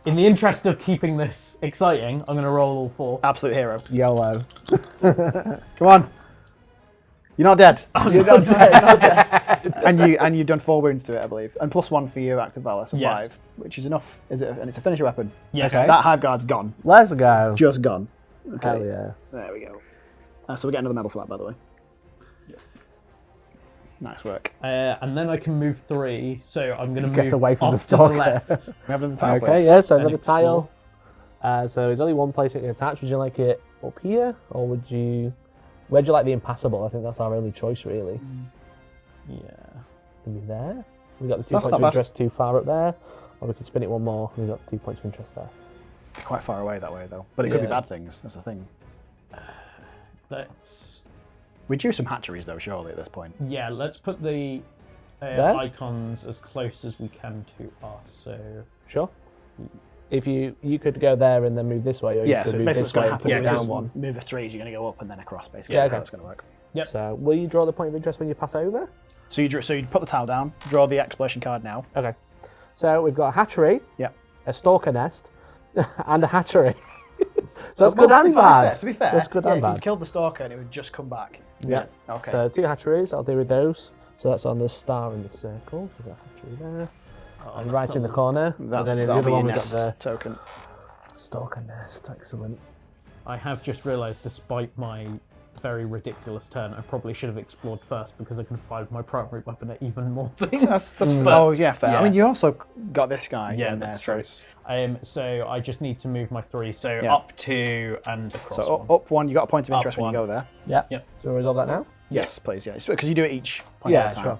S2: in the interest of keeping this exciting, I'm going to roll all 4.
S1: Absolute hero.
S3: YOLO.
S1: Come on. You're not dead.
S3: You're not dead.
S1: And you've done 4 wounds to it, I believe. And +1 for your active valor, so
S2: Yes.
S1: 5, which is enough. Is it? And it's a finisher weapon.
S2: Yes.
S3: Okay.
S1: That Hive Guard's gone.
S3: Let's go.
S1: Just gone. Okay.
S3: Hell yeah.
S1: There we go. So we get another medal for that, by the way. Nice work.
S2: And then I can move 3, so I'm going to
S3: Get
S2: move
S3: away from the
S2: off to
S3: stalker.
S2: left.
S1: We have another tile,
S3: Okay,
S1: please.
S3: yeah, so
S2: And
S3: another
S2: explore.
S3: tile. So there's only one place it can attach. Would you like it up here, or would you... Where'd you like the impassable? I think that's our only choice, really.
S2: Yeah.
S3: Maybe there. We've got the 2
S1: That's
S3: points
S1: not
S3: of
S1: bad.
S3: interest too far up there, or we could spin it one more. We've got 2 points of interest there.
S1: Quite far away that way, though. But it could be
S3: Yeah.
S1: bad things. That's the thing.
S2: Let's...
S1: We'd use some hatcheries, though, surely, at this point.
S2: Yeah, let's put the
S3: There?
S2: icons as close as we can to us, so...
S3: Sure. If you could go there and then move this way, or you
S1: Yeah,
S3: could
S1: so
S3: move
S1: basically
S3: this
S1: what's going
S3: way
S1: to
S3: and
S1: happen
S3: put it
S1: is
S3: down one.
S1: move a 3, you're going to go up and then across, basically.
S3: Yeah,
S1: Yeah,
S3: okay.
S1: that's going to work.
S2: Yep.
S3: So will you draw the point of interest when you pass over?
S1: So you put the tile down, draw the exploration card now.
S3: Okay. So we've got a hatchery,
S1: Yeah.
S3: a stalker nest, and a hatchery. So that's
S1: Well,
S3: good and bad.
S1: To be fair,
S3: That's good
S1: yeah,
S3: and
S1: if you
S3: bad.
S1: killed the stalker and it would just come back.
S3: Yeah.
S1: Okay.
S3: So 2 hatcheries, I'll deal with those. So that's on the star in the circle. We've got a hatchery there. And right in the corner.
S1: That's,
S3: and then in the
S1: that'll
S3: other
S1: be your
S3: one we've got
S1: nest
S3: the
S1: token.
S3: stalker nest. Excellent.
S2: I have just realised, despite my very ridiculous turn, I probably should have explored first because I can fire my primary weapon at even more things.
S1: That's oh yeah, fair.
S2: Yeah.
S1: I mean, you also got this guy.
S2: Yeah,
S1: in there,
S2: that's
S1: so
S2: true.
S1: it's-
S2: So I just need to move my 3, so
S1: Yeah.
S2: up 2 and across
S1: So
S2: one.
S1: up 1, you got a point of
S2: Up
S1: interest when you
S2: 1.
S1: go there.
S3: Yeah.
S2: Yep.
S3: Do you want to resolve that now?
S1: Yes, please. Yeah, because you do it each point
S3: Yeah,
S1: at a time.
S3: sure.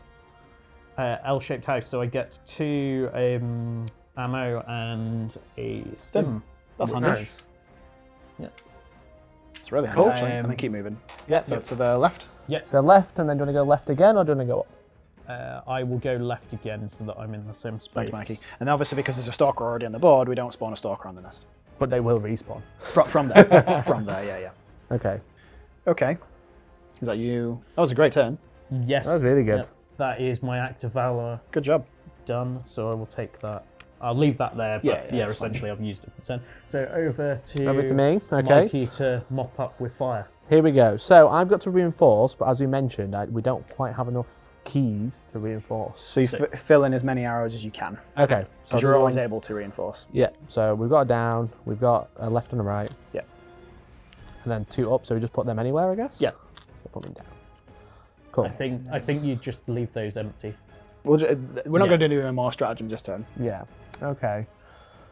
S2: L-shaped house, so I get 2 ammo and a stim.
S1: That's
S3: Nice.
S1: handy. It's really handy,
S3: Cool.
S1: actually. And then keep moving.
S3: Yeah.
S1: So to the left.
S3: So left, and then do you want to go left again, or do you want to go up?
S2: I will go left again so that I'm in the same space.
S1: Thanks, Mikey. And obviously, because there's a stalker already on the board, we don't spawn a stalker on the nest.
S3: But they will respawn.
S1: From there. From there, yeah.
S3: Okay.
S1: Okay. Is that you? That was a great turn.
S2: Yes.
S3: That was really good.
S2: Yep. That is my active valor
S1: Good job.
S2: done, so I will take that. I'll leave that there, but
S1: Yeah,
S2: yeah,
S1: that's fine.
S2: essentially I've used it for the turn. So over
S3: Over to me. Okay.
S2: Mikey to mop up with fire.
S3: Here we go. So I've got to reinforce, but as we mentioned, we don't quite have enough keys to reinforce.
S1: So you fill in as many arrows as you can.
S3: Okay. So
S1: Because you're always able to reinforce.
S3: Yeah. So we've got a down, we've got a left and a right.
S1: Yeah.
S3: And then 2 up, so we just put them anywhere, I guess?
S1: Yeah.
S3: We'll put them down. Cool.
S2: I think you just leave those empty.
S1: We're not
S2: Yeah.
S1: going to do any more stratagem this turn.
S3: Yeah. Okay.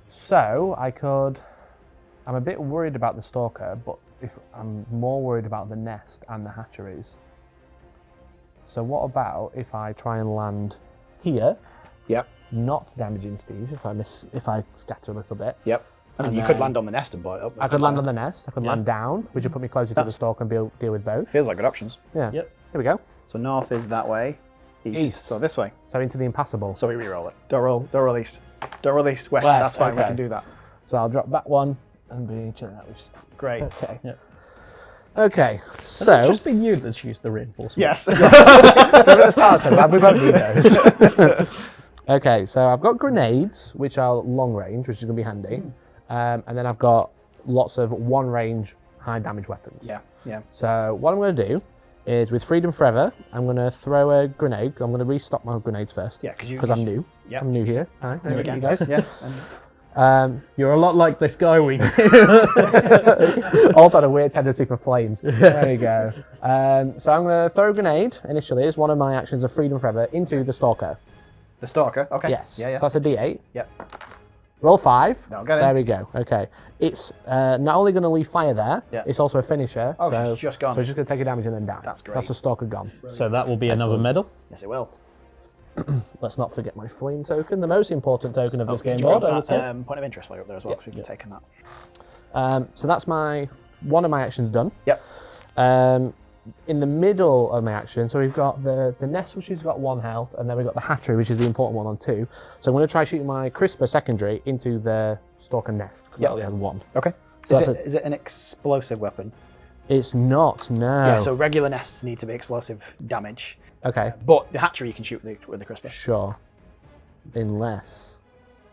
S3: So I'm a bit worried about the stalker, but if I'm more worried about the nest and the hatcheries. So what about if I try and land here,
S1: Yep.
S3: not damaging Steve, if I scatter a little bit.
S1: Yep. I mean,
S3: And
S1: you could
S3: then-
S1: land on the nest and blow it up.
S3: I could land on the nest, I could
S2: Yeah.
S3: land down, which would put me closer to the stalker and deal with both.
S1: Feels like good options.
S3: Yeah.
S2: Yep.
S3: Here we go.
S1: So north is that way. East.
S3: East.
S1: So this way.
S3: So into the impassable.
S1: So we re-roll it. Don't roll east. Don't roll east. West.
S3: West,
S1: That's fine. We
S3: okay.
S1: can do that.
S3: So I'll drop that one and be chilling out with Steve.
S1: Great.
S3: Okay.
S2: Yeah.
S3: Okay.
S2: Has
S3: So
S2: it just been you that's used the reinforcement?
S1: Yes.
S3: we're at the start, so we won't need those. Okay, so I've got grenades, which are long range, which is going to be handy. And then I've got lots of 1 range high damage weapons.
S1: Yeah.
S3: So what I'm going to do is with Freedom Forever, I'm going to throw a grenade. I'm going to restock my grenades first.
S1: Yeah,
S3: because I'm new.
S1: Yep.
S3: I'm new here. Hi, nice to meet you guys.
S1: Yeah.
S2: You're a lot like this guy we
S3: Also had a weird tendency for flames. There you go. So I'm going to throw a grenade initially as one of my actions of Freedom Forever into the Stalker.
S1: The Stalker, okay.
S3: Yes.
S1: Yeah, yeah.
S3: So that's a D8.
S1: Yep.
S3: Roll 5.
S1: That'll get it.
S3: There we go. Okay. It's not only going to leave fire there, it's also a finisher.
S1: Oh,
S3: so
S1: it's just gone.
S3: So it's just going to take a damage and then die.
S1: That's great.
S3: That's the Stalker gone.
S2: So that will be another medal.
S1: Yes, it will.
S3: Let's not forget my flame token, the most important token of this game
S1: You
S3: board.
S1: got that, point of interest while you're up there as well, because we've taken that.
S3: So that's one of my actions done.
S1: Yep.
S3: In the middle of my action, so we've got the nest, which has got 1 health, and then we've got the hatchery, which is the important one on 2. So I'm going to try shooting my crisper secondary into the Stalker nest, because that only has 1.
S1: Okay.
S3: So
S1: is it an explosive weapon?
S3: It's not, no.
S1: Yeah, so regular nests need to be explosive damage.
S3: Okay.
S1: But the hatchery you can shoot with the crisper.
S3: Sure. Unless.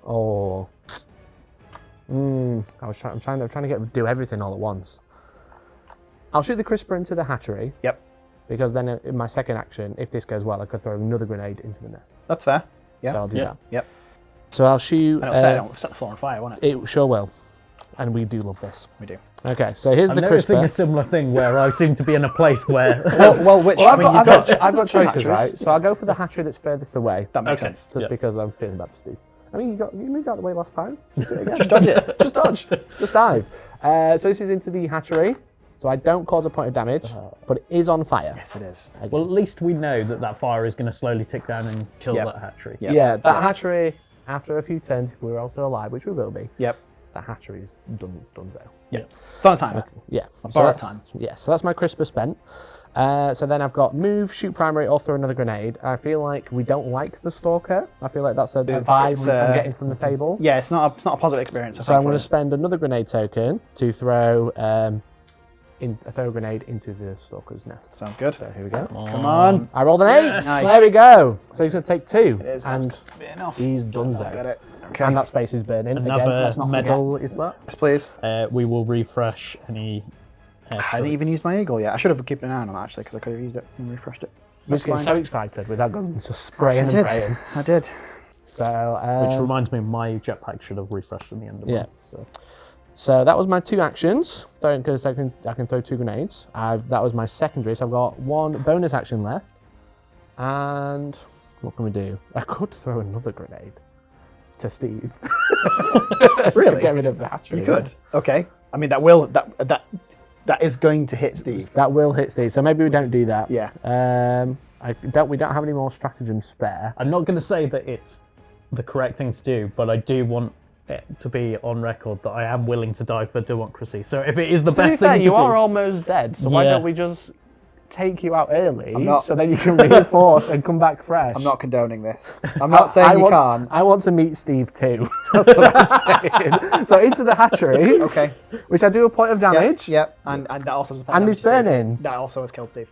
S3: Oh. I'm trying to do everything all at once. I'll shoot the crisper into the hatchery.
S1: Yep.
S3: Because then in my second action, if this goes well, I could throw another grenade into the nest.
S1: That's fair. Yeah.
S3: So I'll do that.
S1: Yep.
S3: So I'll shoot.
S1: And it'll set the floor on fire, won't it?
S3: It sure will. And we do love this.
S1: We do.
S3: Okay, so here's
S2: I'm
S3: the
S2: noticing
S3: crisper.
S2: a similar thing where I seem to be in a place where...
S3: I've got
S1: two
S3: choices,
S1: hatcheries.
S3: right? So I'll go for the hatchery that's furthest away.
S1: That makes sense.
S3: Just because I'm feeling bad for Steve. I mean, you moved out of the way last time. Just do it again.
S1: Just dodge it.
S3: Just dodge. Just dive. So this is into the hatchery. So I don't cause a point of damage, but it is on fire.
S1: Yes, it is.
S2: Well, at least we know that fire is going to slowly tick down and kill that hatchery.
S1: Yep.
S3: Yeah, that hatchery, after a few turns, if we're also alive, which we will be,
S1: Yep.
S3: that hatchery is donezo.
S1: Yeah. It's on time.
S3: Yeah.
S1: Borrowed time.
S3: Yeah, so that's my crisper spent. So then I've got move, shoot primary, or throw another grenade. I feel like we don't like the Stalker. I feel like that's a vibe I'm getting from the table.
S1: Yeah, it's not a positive experience.
S3: So I'm going to spend another grenade token to throw throw a grenade into the Stalker's nest.
S1: Sounds good.
S3: So here we go.
S1: Come on.
S3: I rolled an 8.
S1: Nice.
S3: There we go. So he's going to take 2.
S1: It is.
S3: And
S1: That's good enough.
S3: he's donezo.
S1: Got it. Okay.
S3: And that space is burning.
S2: Another
S3: Again, let's not
S2: medal is that?
S1: Yes, please.
S2: We will refresh any...
S1: I hadn't even used my eagle yet. I should have kept an eye on it actually, because I could have used it and refreshed it.
S3: I'm just getting so excited with that gun just spraying and spraying.
S1: I did.
S3: So,
S2: Which reminds me, my jetpack should have refreshed in the end of it.
S3: So that was my 2 actions, because I can throw 2 grenades. That was my secondary, so I've got 1 bonus action left. And what can we do? I could throw another grenade to Steve.
S1: Really?
S3: To get rid of the hatchery.
S1: You could. Okay. I mean, that is going to hit Steve.
S3: That will hit Steve, so maybe we don't do that.
S1: Yeah.
S3: We don't have any more stratagem spare.
S2: I'm not going to say that it's the correct thing to do, but I do want it to be on record that I am willing to die for democracy. So if it is the best thing to do...
S3: You are almost dead, so why don't we just take you out early
S1: not-
S3: so then you can reinforce and come back fresh?
S1: I'm not condoning this. I'm not saying you can't.
S3: I want to meet Steve too. That's what I'm saying. So into the hatchery,
S1: Okay.
S3: which I do a point of damage.
S1: Yep. And that also does a point
S3: And
S1: of
S3: he's
S1: damage to Steve.
S3: burning.
S1: That also has killed Steve.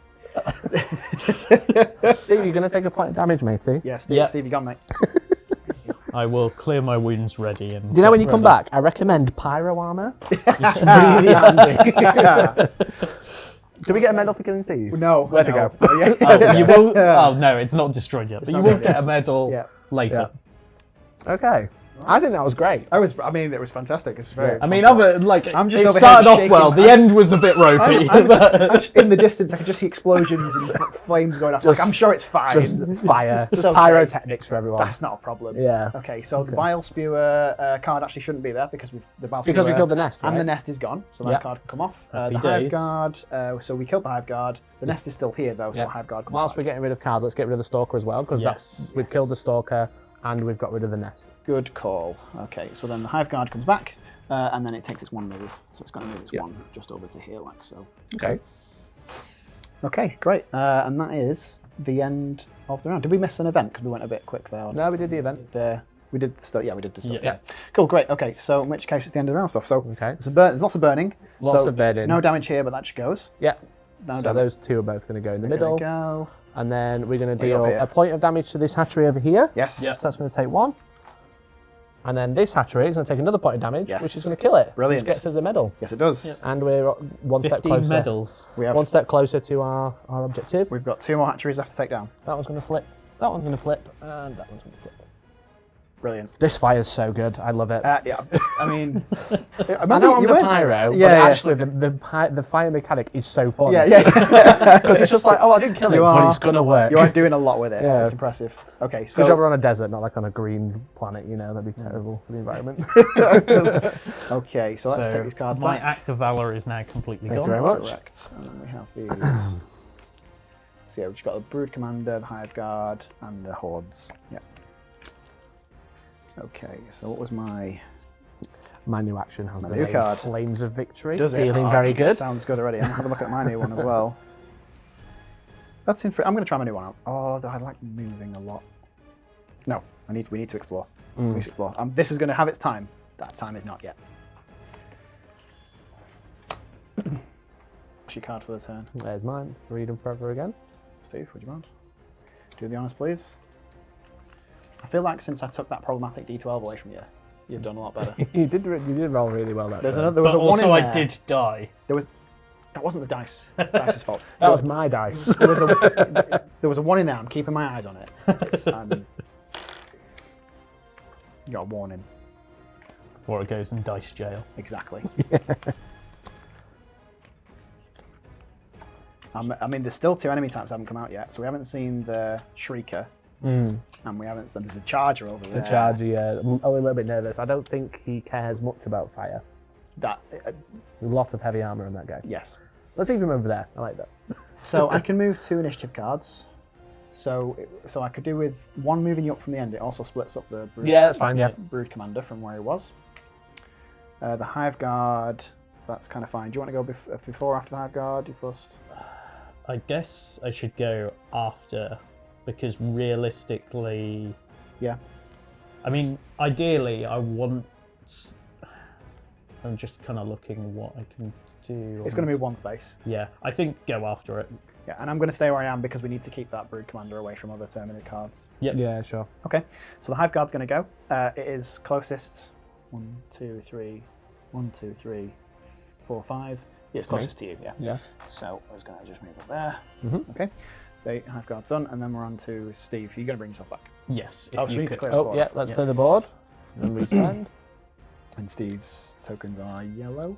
S3: Steve, you're going to take a point of damage, matey.
S1: Yeah, Steve,
S2: Yeah.
S1: Steve, you got me.
S2: I will clear my wounds ready. And
S3: Do you know when you
S2: get
S3: come
S2: ready.
S3: back, I recommend pyro armor. It's really handy. Do we get a medal for killing Steve?
S1: No.
S3: Where to go?
S1: Oh, yeah.
S2: Oh, you will. Oh no, it's not destroyed yet. But you
S1: not
S2: will
S1: dead
S2: get a medal
S1: Yeah.
S2: later.
S3: Okay. I think that was great.
S1: I mean, it was fantastic. It's very.
S2: I mean,
S1: fun to
S2: other
S1: watch.
S2: like
S1: I'm just
S2: it
S1: over here
S2: started off
S1: shaking
S2: well.
S1: my-
S2: The end was a bit ropey.
S1: I'm just in the distance. I could just see explosions and flames going off. Like, I'm sure it's fine.
S3: Just fire. Just
S1: okay.
S3: pyrotechnics for everyone.
S1: That's not a problem.
S3: Yeah.
S1: Okay, so the bile spewer card actually shouldn't be there because the bile spewer.
S3: Because we killed the nest,
S1: and
S3: right?
S1: the nest is gone, so that
S3: Yep.
S1: card can come off.
S2: Happy
S1: The hive
S2: days.
S1: guard. So we killed the hive guard. The nest is still here though, so the hive guard comes
S3: Whilst
S1: back.
S3: we're getting rid of cards, let's get rid of the stalker as well, because we've killed the stalker and we've got rid of the nest.
S1: Good call. Okay, so then the hive guard comes back, and then it takes its 1 move, so it's going to move its 1 just over to here, like so.
S3: Okay.
S1: Okay, great. And that is the end of the round. Did we miss an event? Because we went a bit quick there.
S3: No, we did the event.
S1: We did the stuff. Yeah, we did the stuff.
S2: Yeah.
S1: Yeah. Cool, great. Okay, so in which case it's the end of the round stuff. So
S3: Okay.
S1: there's lots of burning.
S3: Lots
S1: so
S3: of burning.
S1: No damage here, but that just goes.
S3: Yeah.
S1: No
S3: So
S1: damage.
S3: those 2 are both going to go in the
S1: There
S3: middle.
S1: we go.
S3: And then we're going to
S1: Way up
S3: deal
S1: here.
S3: a point of damage to this hatchery over here.
S1: Yes.
S2: Yeah.
S3: So that's going to take 1. And then this hatchery is going to take another point of damage,
S1: Yes.
S3: which is going to kill it.
S1: Brilliant.
S3: Which gets us a medal.
S1: Yes, it does.
S3: And we're one step
S2: 15
S3: closer.
S2: medals.
S1: We have.
S3: One step closer to our objective.
S1: We've got 2 more hatcheries left to take down.
S3: That one's going to flip. That one's going to flip. And that one's going to flip.
S1: Brilliant.
S3: This fire's so good. I love it.
S1: Yeah. I mean,
S3: I know I'm the pyro, but actually the fire mechanic is so fun.
S1: Yeah.
S3: Because it's just like, oh, I didn't kill him, but it's going to work.
S1: You are doing a lot with it.
S3: Yeah.
S1: It's impressive. Okay,
S3: Good job
S1: so
S3: we're on a desert, not like on a green planet, you know, that'd be terrible for the environment.
S1: okay, so let's take these cards
S2: My
S1: back.
S2: Act of Valor is now completely
S3: Thank
S2: gone.
S3: you very much.
S1: Correct. And then we have these. So yeah, we've got the Brood Commander, the Hive Guard, and the Hordes. Yeah. Okay, so what was my...
S3: My new action has
S1: My
S3: the
S1: new
S3: name
S1: card.
S3: Flames of Victory.
S1: Does it?
S3: Feeling
S1: Oh,
S3: very good.
S1: Sounds good already. I'm going to have a look at my new one as well. That seems pretty... I'm going to try my new one out. Oh, I like moving a lot. No, we need to explore. We need to explore. This is going to have its time. That time is not yet. What's your card for the turn?
S3: There's mine. Freedom forever again.
S1: Steve, would you mind? Do the honours, please. I feel like since I took that problematic D12 away from you, you've done a lot better.
S3: You did roll really well that
S1: There
S3: turn.
S1: was
S2: But
S1: a 1 in
S2: also,
S1: there.
S2: I did die.
S1: That wasn't the dice's fault.
S3: That was my dice.
S1: There was a 1 in there. I'm keeping my eyes on it. You got a warning.
S2: Before it goes in dice jail.
S1: Exactly. I mean, there's still 2 enemy types that haven't come out yet. So we haven't seen the Shrieker. And we haven't seen... There's a Charger over there.
S3: The Charger, yeah. I'm only a little bit nervous. I don't think he cares much about fire.
S1: That...
S3: There's a lot of heavy armour in that guy.
S1: yes.
S3: Let's leave him over there. I like that.
S1: So I can move 2 initiative cards. So I could do with 1 moving you up from the end. It also splits up the Brood,
S3: Yeah, that's fine, yeah.
S1: Brood Commander from where he was. The Hive Guard, that's kind of fine. Do you want to go before or after the Hive Guard? You first?
S2: I guess I should go after, because realistically...
S1: Yeah.
S2: I mean, ideally, I'm just kind of looking what I can do.
S1: It's going to move 1 space.
S2: Yeah, I think go after it.
S1: Yeah, and I'm going to stay where I am because we need to keep that Brood Commander away from other terminated cards.
S2: Yep.
S3: Yeah, sure.
S1: Okay, so the Hive Guard's going to go. It is closest. 1, 2, 3, 1, 2, 3, 4, 5. Yeah, it's closest to you, yeah.
S3: Yeah.
S1: So I was going to just move up there.
S3: Mhm.
S1: Okay, the Hive Guard's done, and then we're on to Steve. You're going to bring yourself back.
S2: Yes.
S1: Oh,
S2: if
S1: so
S2: you
S1: we need to
S2: could.
S1: clear the
S3: Oh,
S1: board
S3: yeah,
S1: off.
S3: let's clear the board. And resend.
S1: And Steve's tokens are yellow.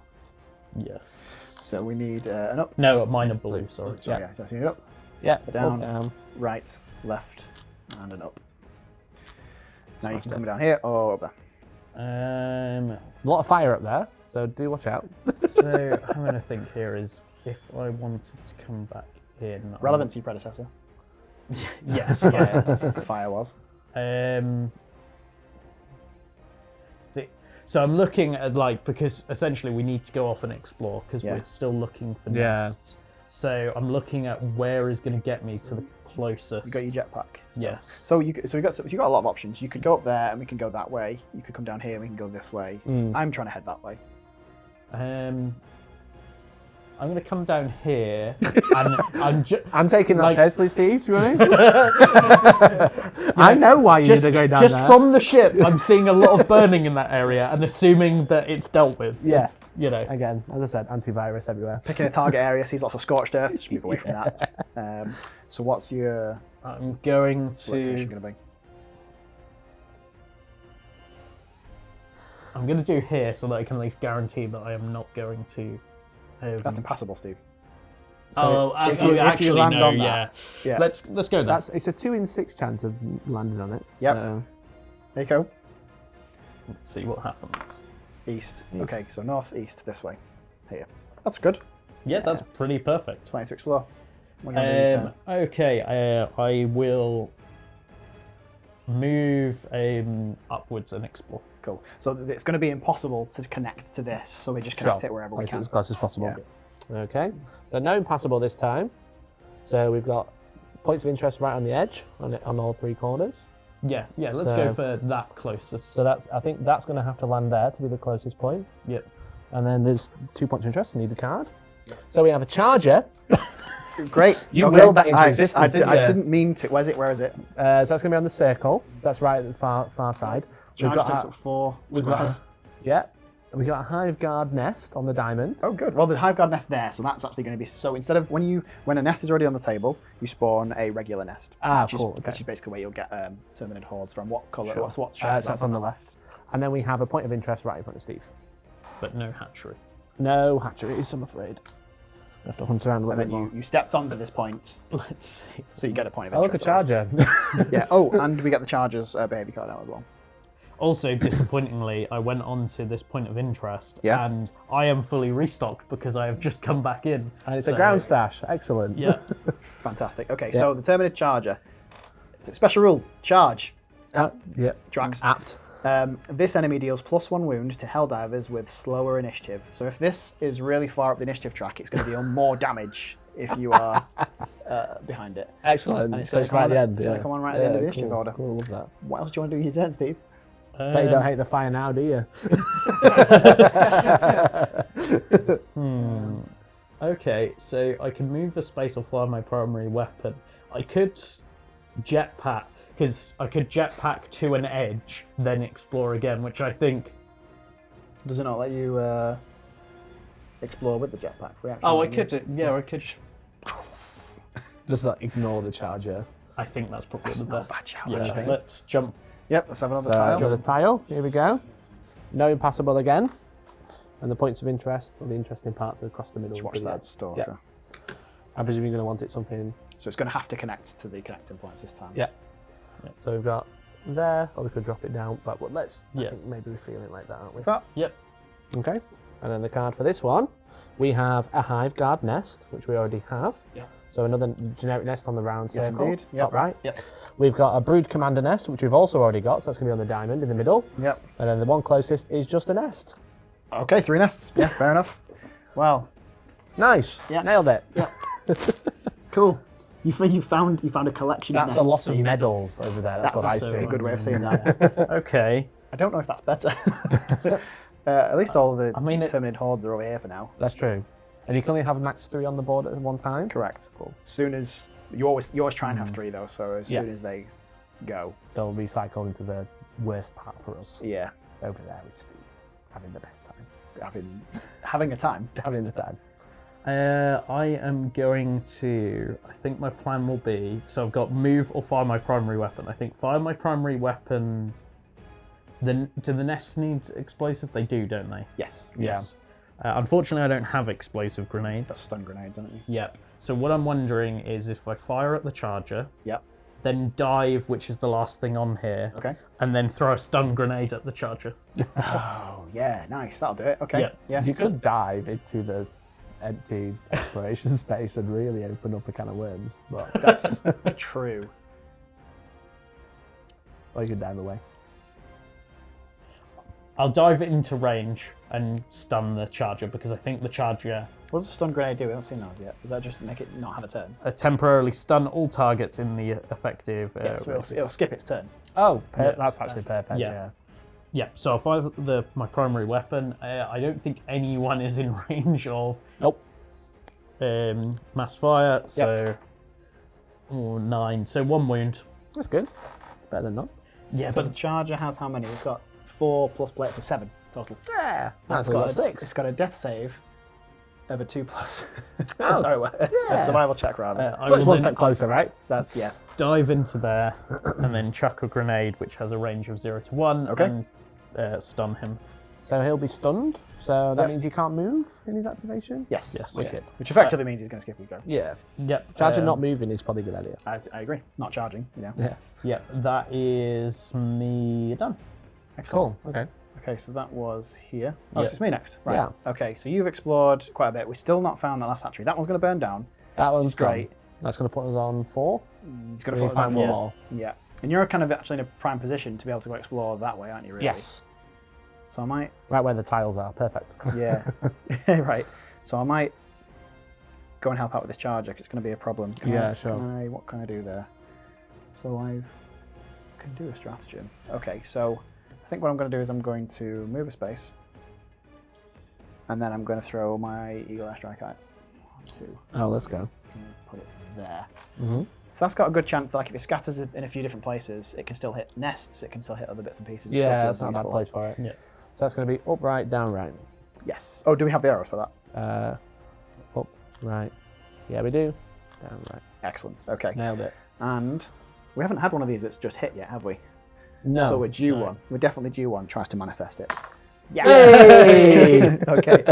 S2: Yes.
S1: So we need an up.
S2: No, mine are blue, sorry.
S1: Sorry, yeah, so you need up,
S3: Yeah,
S1: Down.
S3: up, down.
S1: right, left, and an up. Now you can come down here or up there.
S2: Um,
S3: A lot of fire up there, so do watch out.
S2: so I'm going to think here is if I wanted to come back in.
S1: Relevant to your predecessor.
S2: Yes. Yeah.
S1: The fire was.
S2: So I'm looking at because essentially we need to go off and explore because
S1: Yeah.
S2: we're still looking for
S3: Yeah.
S2: nests. So I'm looking at where is going to get me to the closest.
S1: You got your jetpack. still.
S2: Yes.
S1: So you got a lot of options. You could go up there and we can go that way. You could come down here and we can go this way. I'm trying to head that way.
S2: I'm going to come down here and
S3: I'm taking that
S2: Like-
S3: personally, Steve, to be honest. I know why you're
S2: just,
S3: going down
S2: just
S3: there.
S2: from the ship, I'm seeing a lot of burning in that area and assuming that it's dealt with.
S3: Yeah.
S2: It's, you know.
S3: Again, as I said, antivirus everywhere.
S1: Picking a target area, sees lots of scorched earth. Just move away from that. So what's your
S2: I'm going
S1: location
S2: to.
S1: going to be?
S2: I'm going to do here so that I can at least guarantee that I am not going to.
S1: That's impassable, Steve. if you
S2: actually,
S1: land
S2: no,
S1: on
S2: yeah.
S1: that, yeah.
S2: Let's go there.
S3: It's a 2 in 6 chance of landing on it.
S1: Yep.
S3: So.
S1: There you go.
S2: Let's see what happens.
S1: East. Okay, so north, east, this way. Here. That's good.
S2: Yeah, that's pretty perfect.
S1: Plenty to explore. What are you going to do?
S2: Okay, I will move upwards and explore.
S1: Cool. So it's going to be impossible to connect to this, so we just connect it wherever we
S3: Place it
S1: can.
S3: as close as possible.
S1: Yeah.
S3: Okay. So no impassable this time. So we've got points of interest right on the edge, on all 3 corners.
S2: Yeah, let's go for that closest.
S3: So I think that's going to have to land there to be the closest point.
S2: Yep.
S3: And then there's 2 points of interest. Need the card. So we have a charger
S1: Great.
S3: You
S1: Okay.
S3: willed that into existence,
S1: I
S3: didn't you?
S1: didn't mean to. Where is it? Where is it?
S3: So that's going to be on the circle. That's right at the far side.
S1: Charge takes up 4 squares.
S3: Yeah. We got a hive guard nest on the diamond.
S1: Oh, good. Well, the hive guard nest there, so that's actually going to be. So instead of when a nest is already on the table, you spawn a regular nest.
S3: Ah,
S1: which
S3: cool.
S1: Is,
S3: Okay.
S1: which is basically where you'll get terminid hordes from. What colour?
S3: Sure.
S1: What
S3: So that's on the left. And then we have a point of interest right in front of Steve.
S2: But no hatchery.
S3: No hatcheries, I'm afraid. We have to hunt around a little
S1: And
S3: bit
S1: then
S3: more.
S1: you stepped onto this point,
S2: Let's see.
S1: so you get a point of
S3: Oh, look, a
S1: interest. at least.
S3: charger.
S1: Yeah. Oh, and we get the charger's behaviour card out as well.
S2: Also, disappointingly, I went on to this point of interest,
S1: Yeah.
S2: and I am fully restocked because I have just come back in.
S3: And it's
S2: So,
S3: a ground stash. Excellent.
S2: Yeah.
S1: Fantastic. Okay, so the terminid charger. It's a special rule. Charge.
S3: Yeah.
S1: Tracks.
S3: Apt.
S1: This enemy deals +1 wound to Helldivers with slower initiative. So if this is really far up the initiative track, it's going to deal more damage if you are behind it.
S3: Excellent.
S1: And it's
S3: So
S1: going
S3: it's
S1: to
S3: right
S1: come
S3: at the
S1: on
S3: end.
S1: It's going to come on right at the end of the initiative
S3: cool,
S1: order.
S3: Cool, love that.
S1: What else do you want to do with your turn, Steve?
S3: Bet you don't hate the fire now, do you?
S2: Okay, so I can move a space or fire my primary weapon. I could jetpack, because I could jetpack to an edge, then explore again, which I think...
S1: Does it not let you explore with the jetpack? Free action,
S2: Oh, I
S1: maybe?
S2: could, yeah, I could...
S3: Just like ignore the charger.
S2: I think that's probably
S1: That's
S2: the
S1: not a
S2: best.
S1: bad challenge,
S2: Yeah,
S1: mate.
S2: let's jump.
S1: Yep, let's have another
S3: So
S1: tile.
S3: another tile. Here we go. No impassable again. And the points of interest, or the interesting parts, are across the middle.
S1: Just watch
S3: to the
S1: that
S3: edge.
S1: stalker.
S3: Yeah. I presume you're going to want it something.
S1: So it's going to have to connect to the connecting points this time.
S3: Yeah. So we've got there, or we could drop it down. But let's. I
S2: Yeah.
S3: think maybe we feel it like that, aren't we?
S1: That.
S2: Yep.
S3: Okay. And then the card for this one, we have a hive guard nest, which we already have.
S2: Yeah.
S3: So another generic nest on the round
S1: Yes,
S3: circle.
S1: indeed. Yep.
S3: Top right.
S2: Yep.
S3: We've got a brood commander nest, which we've also already got, so that's going to be on the diamond in the middle.
S1: Yep.
S3: And then the one closest is just a nest.
S1: Okay, 3 nests. Yeah, fair enough. Well,
S3: Nice.
S1: Yeah.
S3: Nailed it.
S1: cool. You found a collection of
S3: That's
S1: nests.
S3: a lot of
S1: Steve.
S3: medals over there. That's what I
S1: That's
S3: see.
S1: a good way of seeing that.
S2: Okay.
S1: I don't know if that's better. At least all the
S2: I mean,
S1: terminid hordes are over here for now.
S3: That's true. And you can only have max 3 on the board at one time.
S1: Correct. Cool. Soon as you always try and have 3 though, so as
S3: Yeah.
S1: soon as they go.
S3: They'll recycle into the worst part for us.
S1: Yeah.
S3: Over there with Steve. Having the best time.
S1: Having a time.
S3: Having the time.
S2: I am going to... I think my plan will be... So I've got move or fire my primary weapon. I think fire my primary weapon... Do the nests need explosive? They do, don't they?
S1: Yes.
S3: Yeah.
S2: Yes. Unfortunately, I don't have explosive grenades.
S1: That's stun grenades, aren't you?
S2: Yep. So what I'm wondering is if I fire at the charger,
S1: Yep.
S2: then dive, which is the last thing on here,
S1: Okay.
S2: and then throw a stun grenade at the charger.
S1: Oh yeah, nice. That'll do it. Okay.
S2: Yeah.
S1: Yeah.
S3: You could dive into the empty exploration space and really open up a can of worms. But
S1: That's true.
S3: or you could dive away.
S2: I'll dive into range and stun the charger because I think the charger
S1: What does a stun grenade do? We haven't seen those yet. Does that just make it not have a turn?
S2: temporarily stun all targets in the effective.
S1: Yeah, so it'll skip its turn.
S3: Oh,
S2: Yeah.
S3: that's actually perfect.
S2: Yeah.
S3: Yeah.
S2: Yeah, so if I have my primary weapon, I don't think anyone is in range of
S3: Nope.
S2: mass fire. So 9, so 1 wound.
S3: That's good. Better than none.
S2: Yeah,
S1: So
S2: but
S1: the charger has how many? It's got 4 plus plates, so 7 total.
S3: Yeah. That's
S1: got
S3: got
S1: a,
S3: 6.
S1: It's got a death save of a 2 plus.
S3: Oh,
S1: Sorry, it's
S3: yeah.
S1: a survival check rather.
S2: I
S3: Well, it's
S2: will
S3: one
S2: then
S3: step closer, right?
S1: That's yeah.
S2: dive into there and then chuck a grenade, which has a range of 0 to 1,
S1: Okay.
S2: and stun him.
S3: So he'll be stunned. So that
S1: Yep.
S3: means he can't move in his activation.
S1: Yes.
S2: Yes.
S1: Yeah.
S3: Wicked.
S1: Which effectively means he's going to skip his go.
S3: Yeah.
S2: Yep.
S3: Charging not moving is probably a good idea.
S1: I agree. Not charging. Yeah.
S3: Yeah.
S2: Yep, that is me done.
S1: Excellent.
S3: Cool. Okay.
S1: Okay, so that was here. Oh,
S2: Yeah.
S1: so it's me next. Right.
S3: Yeah.
S1: Okay, so you've explored quite a bit. We've still not found the last hatchery. That one's going to burn down.
S3: That
S1: Which
S3: one's
S1: is great.
S3: gone. That's going to put us on 4.
S1: It's going
S3: We
S1: to
S3: need to find
S1: fall
S3: one
S1: down.
S3: more.
S1: Yeah. And you're kind of actually in a prime position to be able to go explore that way, aren't you, really?
S3: Yes.
S1: So I might,
S3: Right where the tiles are. Perfect.
S1: yeah. Right. So I might go and help out with this charger because it's going to be a problem.
S3: Yeah, sure.
S1: What can I do there? So can do a stratagem. Okay, so I think what I'm going to do is I'm going to move a space and then I'm going to throw my Eagle Airstrike at it. 2.
S3: Oh, let's go.
S1: Put it there.
S3: Mm-hmm.
S1: So that's got a good chance that like if it scatters in a few different places, it can still hit nests, it can still hit other bits and pieces. It still
S3: Yeah,
S1: feels
S3: that's not a bad
S1: useful.
S3: place for it.
S2: Yeah.
S3: So that's going to be up, right, down, right.
S1: Yes. Oh, do we have the arrows for that?
S3: Up, right. Yeah, we do. Down, right.
S1: Excellent. Okay.
S3: Nailed it.
S1: And we haven't had one of these that's just hit yet, have we?
S3: No.
S1: So we're due one. We're definitely due one. Tries to manifest it. Yeah.
S3: Hey!
S1: Okay.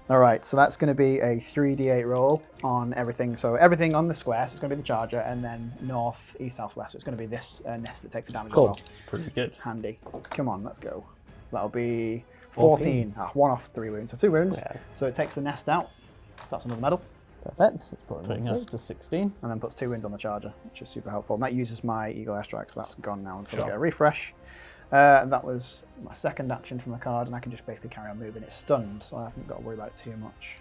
S1: All right. So that's going to be a 3d8 roll on everything. So everything on the square. So it's going to be the charger, and then north, east, south, west. So it's going to be this nest that takes the damage
S3: Cool.
S1: as well.
S2: Pretty good.
S1: Handy. Come on, let's go. So that'll be 14. One off 3 wounds. So 2 wounds.
S3: Yeah.
S1: So it takes the nest out. So that's another medal.
S3: Perfect.
S2: Putting us to 16.
S1: And then puts 2 wounds on the charger, which is super helpful. And that uses my Eagle Airstrike, so that's gone now until I get a refresh. And that was my second action from the card, and I can just basically carry on moving. It's stunned, so I haven't got to worry about it too much.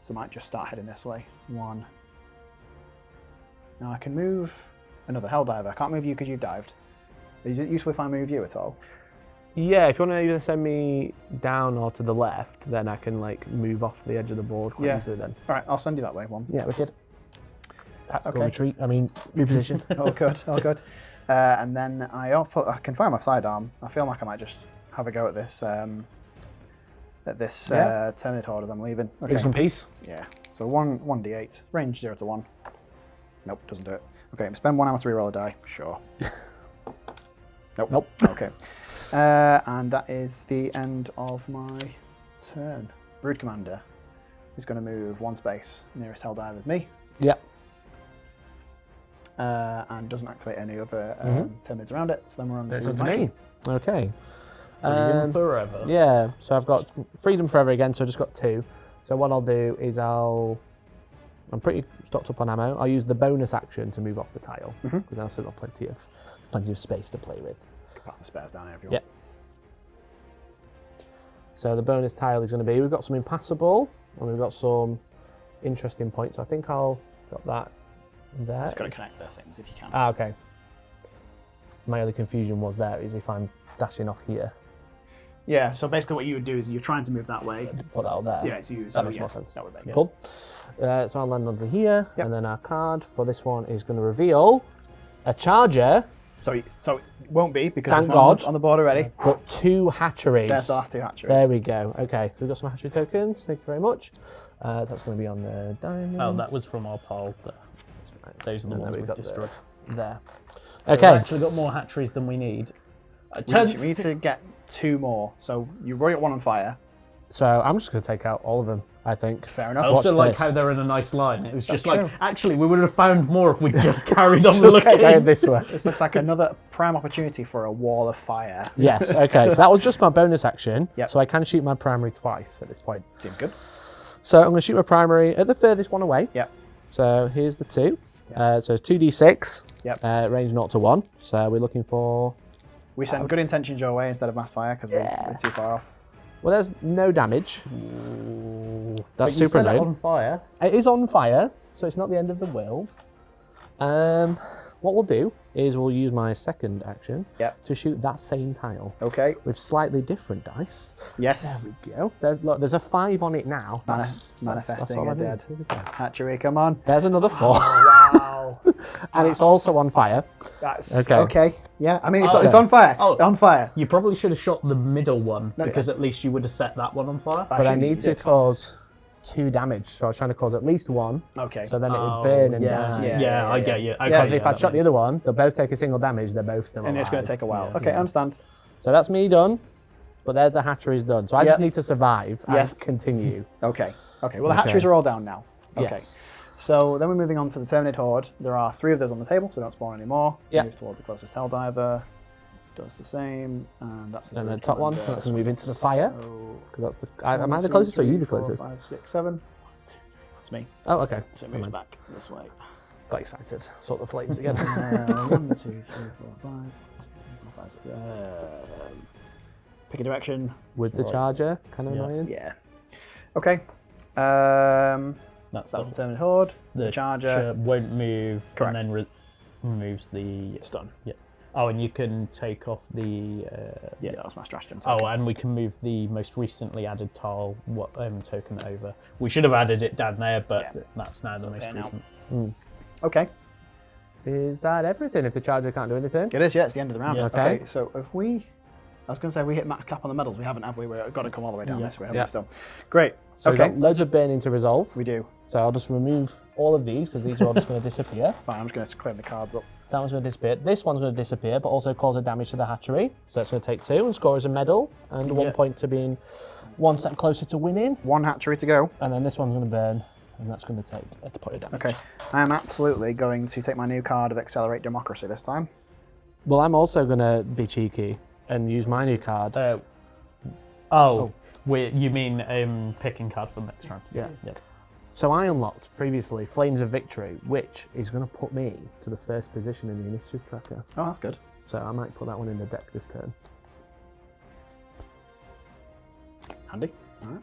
S1: So I might just start heading this way. 1. Now I can move another Helldiver. I can't move you because you've dived. Is it useful if I move you at all?
S3: Yeah, if you want to either send me down or to the left, then I can like move off the edge of the board quite easily then.
S1: All right, I'll send you that way. 1.
S3: Yeah, wicked. Tactical
S1: Okay.
S3: retreat, reposition.
S1: All good, all good. And then I can fire my sidearm. I feel like I might just have a go at this Terminator horde as I'm leaving. Okay.
S3: Peace and peace.
S1: Yeah. So 1d8, range 0 to 1. Nope, doesn't do it. Okay, spend 1 hour to reroll a die. Sure. Nope. Okay. And that is the end of my turn. Brood Commander is going to move 1 space. Nearest Helldiver is me.
S3: Yep.
S1: And doesn't activate any other Terminators around it. So then we're on
S3: That's
S1: to
S3: up to
S1: Mikey.
S3: me. Okay.
S2: Freedom forever.
S3: Yeah, so I've got freedom forever again, so I've just got 2. So what I'll do is I'm pretty stocked up on ammo. I'll use the bonus action to move off the tile, because I've still got plenty of space to play with.
S1: Pass the spares down here if you want.
S3: Yep. So the bonus tile is going to be, we've got some impassable, and we've got some interesting points. So I think I'll got that there.
S1: Just got to connect their things if you can.
S3: Ah, okay. My only confusion was there is if I'm dashing off here.
S1: Yeah, so basically what you would do is you're trying to move that way.
S3: Put that out there.
S1: So yeah, it's you.
S3: That
S1: So
S3: makes
S1: yeah,
S3: more sense.
S1: that would make it.
S3: Cool. So I'll land onto here,
S1: Yep.
S3: and then our card for this one is going to reveal a charger,
S1: So it won't be because
S3: Thank
S1: there's one
S3: God.
S1: on the board already.
S3: but 2 hatcheries.
S1: There's the last 2 hatcheries.
S3: There we go. Okay, so we've got some hatchery tokens. Thank you very much. That's going to be on the diamond.
S2: Oh, that was from our pile. Those are the
S3: And then
S2: ones
S3: we've
S2: we've
S3: got
S2: destroyed.
S3: there.
S2: So
S3: Okay.
S2: we've actually got more hatcheries than we need.
S1: We need to get 2 more. So you've already got 1 on fire.
S3: So I'm just going to take out all of them, I think.
S1: Fair
S2: I
S1: enough.
S2: also
S3: Watch
S2: like
S3: this.
S2: how they're in a nice line. It was just
S1: That's
S2: like,
S1: true.
S2: actually, we would have found more if we just carried on
S3: Just
S2: looking.
S3: going this way.
S1: This looks like another prime opportunity for a wall of fire.
S3: Yes, okay. So that was just my bonus action.
S1: Yep.
S3: So I can shoot my primary twice at this point.
S1: Seems good.
S3: So I'm going to shoot my primary at the furthest one away.
S1: Yep.
S3: So here's the 2. So it's 2d6.
S1: Yep.
S3: Range 0 to 1. So we're looking for...
S1: We send good intentions your way instead of mass fire because we're too far off.
S3: Well, there's no damage.
S2: But
S3: That's
S2: you
S3: super
S2: set it
S3: annoying.
S2: on fire.
S3: It is on fire, so it's not the end of the world. What we'll do is we'll use my second action to shoot that same tile
S1: Okay.
S3: with slightly different dice.
S1: Yes.
S3: There we go. There's a 5 on it now.
S1: Manifesting
S3: all I
S1: a
S3: need.
S1: dead
S3: Here we go.
S1: hatchery. Come on.
S3: There's another 4,
S1: Wow.
S3: and it's also on fire.
S1: That's
S3: Okay.
S1: okay. Yeah. I mean, it's
S2: Oh.
S1: on fire.
S2: Oh.
S1: On fire.
S2: You probably should have shot the middle one
S1: No,
S2: because at least you would have set that one on fire.
S3: But I
S1: Actually,
S3: need to cause 2 damage, so I was trying to cause at least 1,
S1: Okay.
S3: so then it would burn and die.
S1: Yeah,
S2: I get you. Okay,
S3: Because if
S2: yeah,
S3: I'd shot the other one, they'll both take a single damage, they're both still alive.
S1: and it's going to take a while.
S2: Yeah.
S1: Okay, I understand.
S3: So that's me done, but there's the hatcheries done. So I just
S1: Yep.
S3: need to survive
S1: Yes.
S3: and continue.
S1: Okay. Okay. Well, the
S3: Okay.
S1: hatcheries are all down now. Okay.
S3: Yes.
S1: So then we're moving on to the Terminator Horde. There are 3 of those on the table, so don't spawn anymore.
S3: Yeah.
S1: Moves towards the closest Helldiver. Does the same, and that's
S3: And the
S1: Brood
S3: top one,
S1: Commander.
S3: let's move into the fire.
S1: So,
S3: Because that's the. Am I
S1: 1,
S3: the
S1: 2,
S3: closest or
S1: 3,
S3: you the
S1: 4,
S3: closest?
S1: 5, 6, 7. It's me.
S3: Oh, okay.
S1: So it moves
S3: Never mind.
S1: back this way.
S3: Got excited. Sort the flames again.
S1: 1, 2, 3, 4, 5. 2, 3, 4, 5, 6. Pick a direction.
S3: With the
S1: Right.
S3: charger, kind of
S2: Yeah.
S3: annoying.
S1: Yeah. Okay.
S2: That's
S1: That's the Terminator Horde.
S2: the
S1: Charger.
S2: won't move
S1: Correct.
S2: and then removes the
S1: It's done.
S2: Yeah. Oh, and you can take off the.
S1: Yeah, that's my stratagem.
S2: Oh, and we can move the most recently added tile token over. We should have added it down there, but that's now the most recent.
S1: Okay.
S3: Is that everything if the charger can't do anything?
S1: It is, yeah, it's the end of the round.
S3: Yeah.
S1: Okay, so if we... I was going to say we hit max cap on the medals. We haven't, have we? We've got to come all the way down this way, haven't we still? Great.
S3: So
S1: okay.
S3: we've got loads of burning to resolve.
S1: We do.
S3: So I'll just remove all of these because these are all just going to disappear.
S1: Fine, I'm just going to clean the cards up.
S3: That one's going to disappear. This one's going to disappear, but also cause a damage to the hatchery. So that's going to take 2 and score as a medal and 1 point to being 1 step closer to winning.
S1: 1 hatchery to go.
S3: And then this one's going to burn, and that's going to take a point of damage.
S1: Okay. I am absolutely going to take my new card of Accelerate Democracy this time.
S3: Well, I'm also going to be cheeky and use my new card.
S2: You mean picking card for the next round?
S3: Yeah. So I unlocked previously Flames of Victory, which is going to put me to the first position in the initiative tracker.
S1: Oh, that's good.
S3: So I might put that one in the deck this turn.
S1: Handy. All right.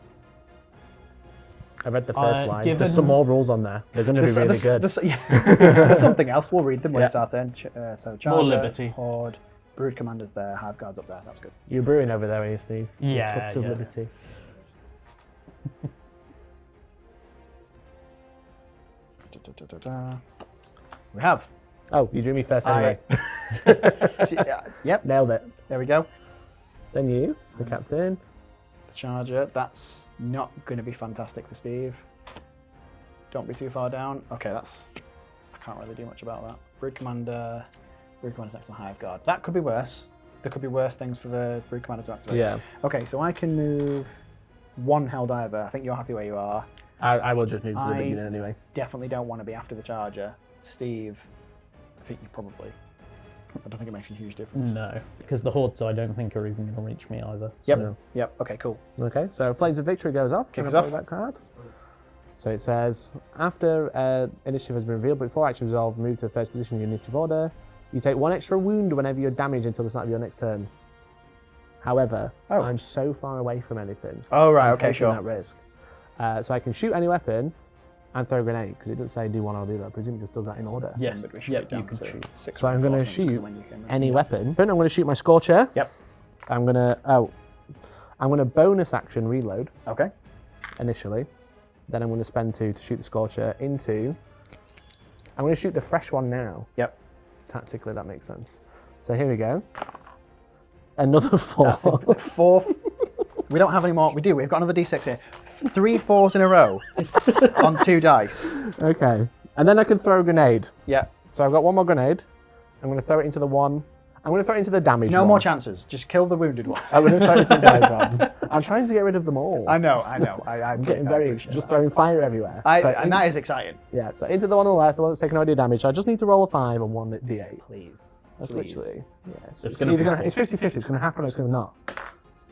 S3: I read the first line.
S2: given-
S3: There's some more rules on there. They're going to be really good.
S1: There's something else. We'll read them when it's our turn. So Charger,
S2: More Liberty.
S1: Horde, Brood Commander's there, Hive Guard's up there. That's good.
S3: You're brewing over there, are you, Steve?
S2: Yeah,
S3: Cups of
S2: yeah.
S3: Liberty.
S1: We have.
S3: Oh, you drew me first anyway.
S1: Yep.
S3: Nailed it.
S1: There we go.
S3: Then you, the captain.
S1: The Charger. That's not going to be fantastic for Steve. Don't be too far down. Okay, that's... I can't really do much about that. Brood Commander's next to the Hive Guard. That could be worse. There could be worse things for the Brood Commander to activate.
S3: Yeah.
S1: Okay, so I can move 1 Helldiver. I think you're happy where you are.
S3: I will just move to the beginning anyway.
S1: Definitely don't want to be after the Charger. Steve, I think you probably... I don't think it makes a huge difference.
S2: No, because the Hordes I don't think are even going to reach me either. So.
S1: Yep. Okay, cool.
S3: Okay, so Flames of Victory goes off.
S1: Kicks
S3: Can I
S1: off.
S3: play that card? So it says, after initiative has been revealed, but before action resolve, move to the first position in your initiative order. You take 1 extra wound whenever you're damaged until the start of your next turn. However, I'm so far away from anything.
S1: Oh, right,
S3: I'm
S1: okay,
S3: taking
S1: sure.
S3: that risk. So I can shoot any weapon and throw a grenade, because it doesn't say do one or do that. I presume it just does that in order.
S2: Yes,
S1: But we should
S2: yep,
S1: get
S2: you
S1: down
S2: can
S1: to
S2: shoot.
S1: 6
S3: So I'm going to
S1: reinforcements, 'cause
S3: shoot
S1: when you came in.
S3: any weapon. Then I'm going to shoot my Scorcher.
S1: Yep.
S3: I'm going to bonus action reload
S1: Okay.
S3: initially. Then I'm going to spend 2 to shoot the Scorcher into... I'm going to shoot the fresh one now.
S1: Yep.
S3: Tactically, that makes sense. So here we go. Another 4.
S1: That's a 4th. We don't have any more. We do. We've got another D6 here. 3 4s in a row on 2 dice.
S3: Okay. And then I can throw a grenade.
S1: Yeah.
S3: So I've got 1 more grenade. I'm going to throw it into the one. I'm going to throw it into the damage
S1: No
S3: one.
S1: more chances. Just kill the wounded one.
S3: I'm going to throw it into the damage one. I'm trying to get rid of them all.
S1: I know.
S3: I'm getting very... Just throwing fire everywhere.
S1: And that is exciting.
S3: Yeah, so into the one on the left, the one that's taking already damage. So I just need to roll a 5 and 1 D8.
S1: Please.
S3: That's
S1: Please.
S3: literally... Yes.
S2: It's gonna be
S3: It's 50-50. It's going to happen or it's going to not.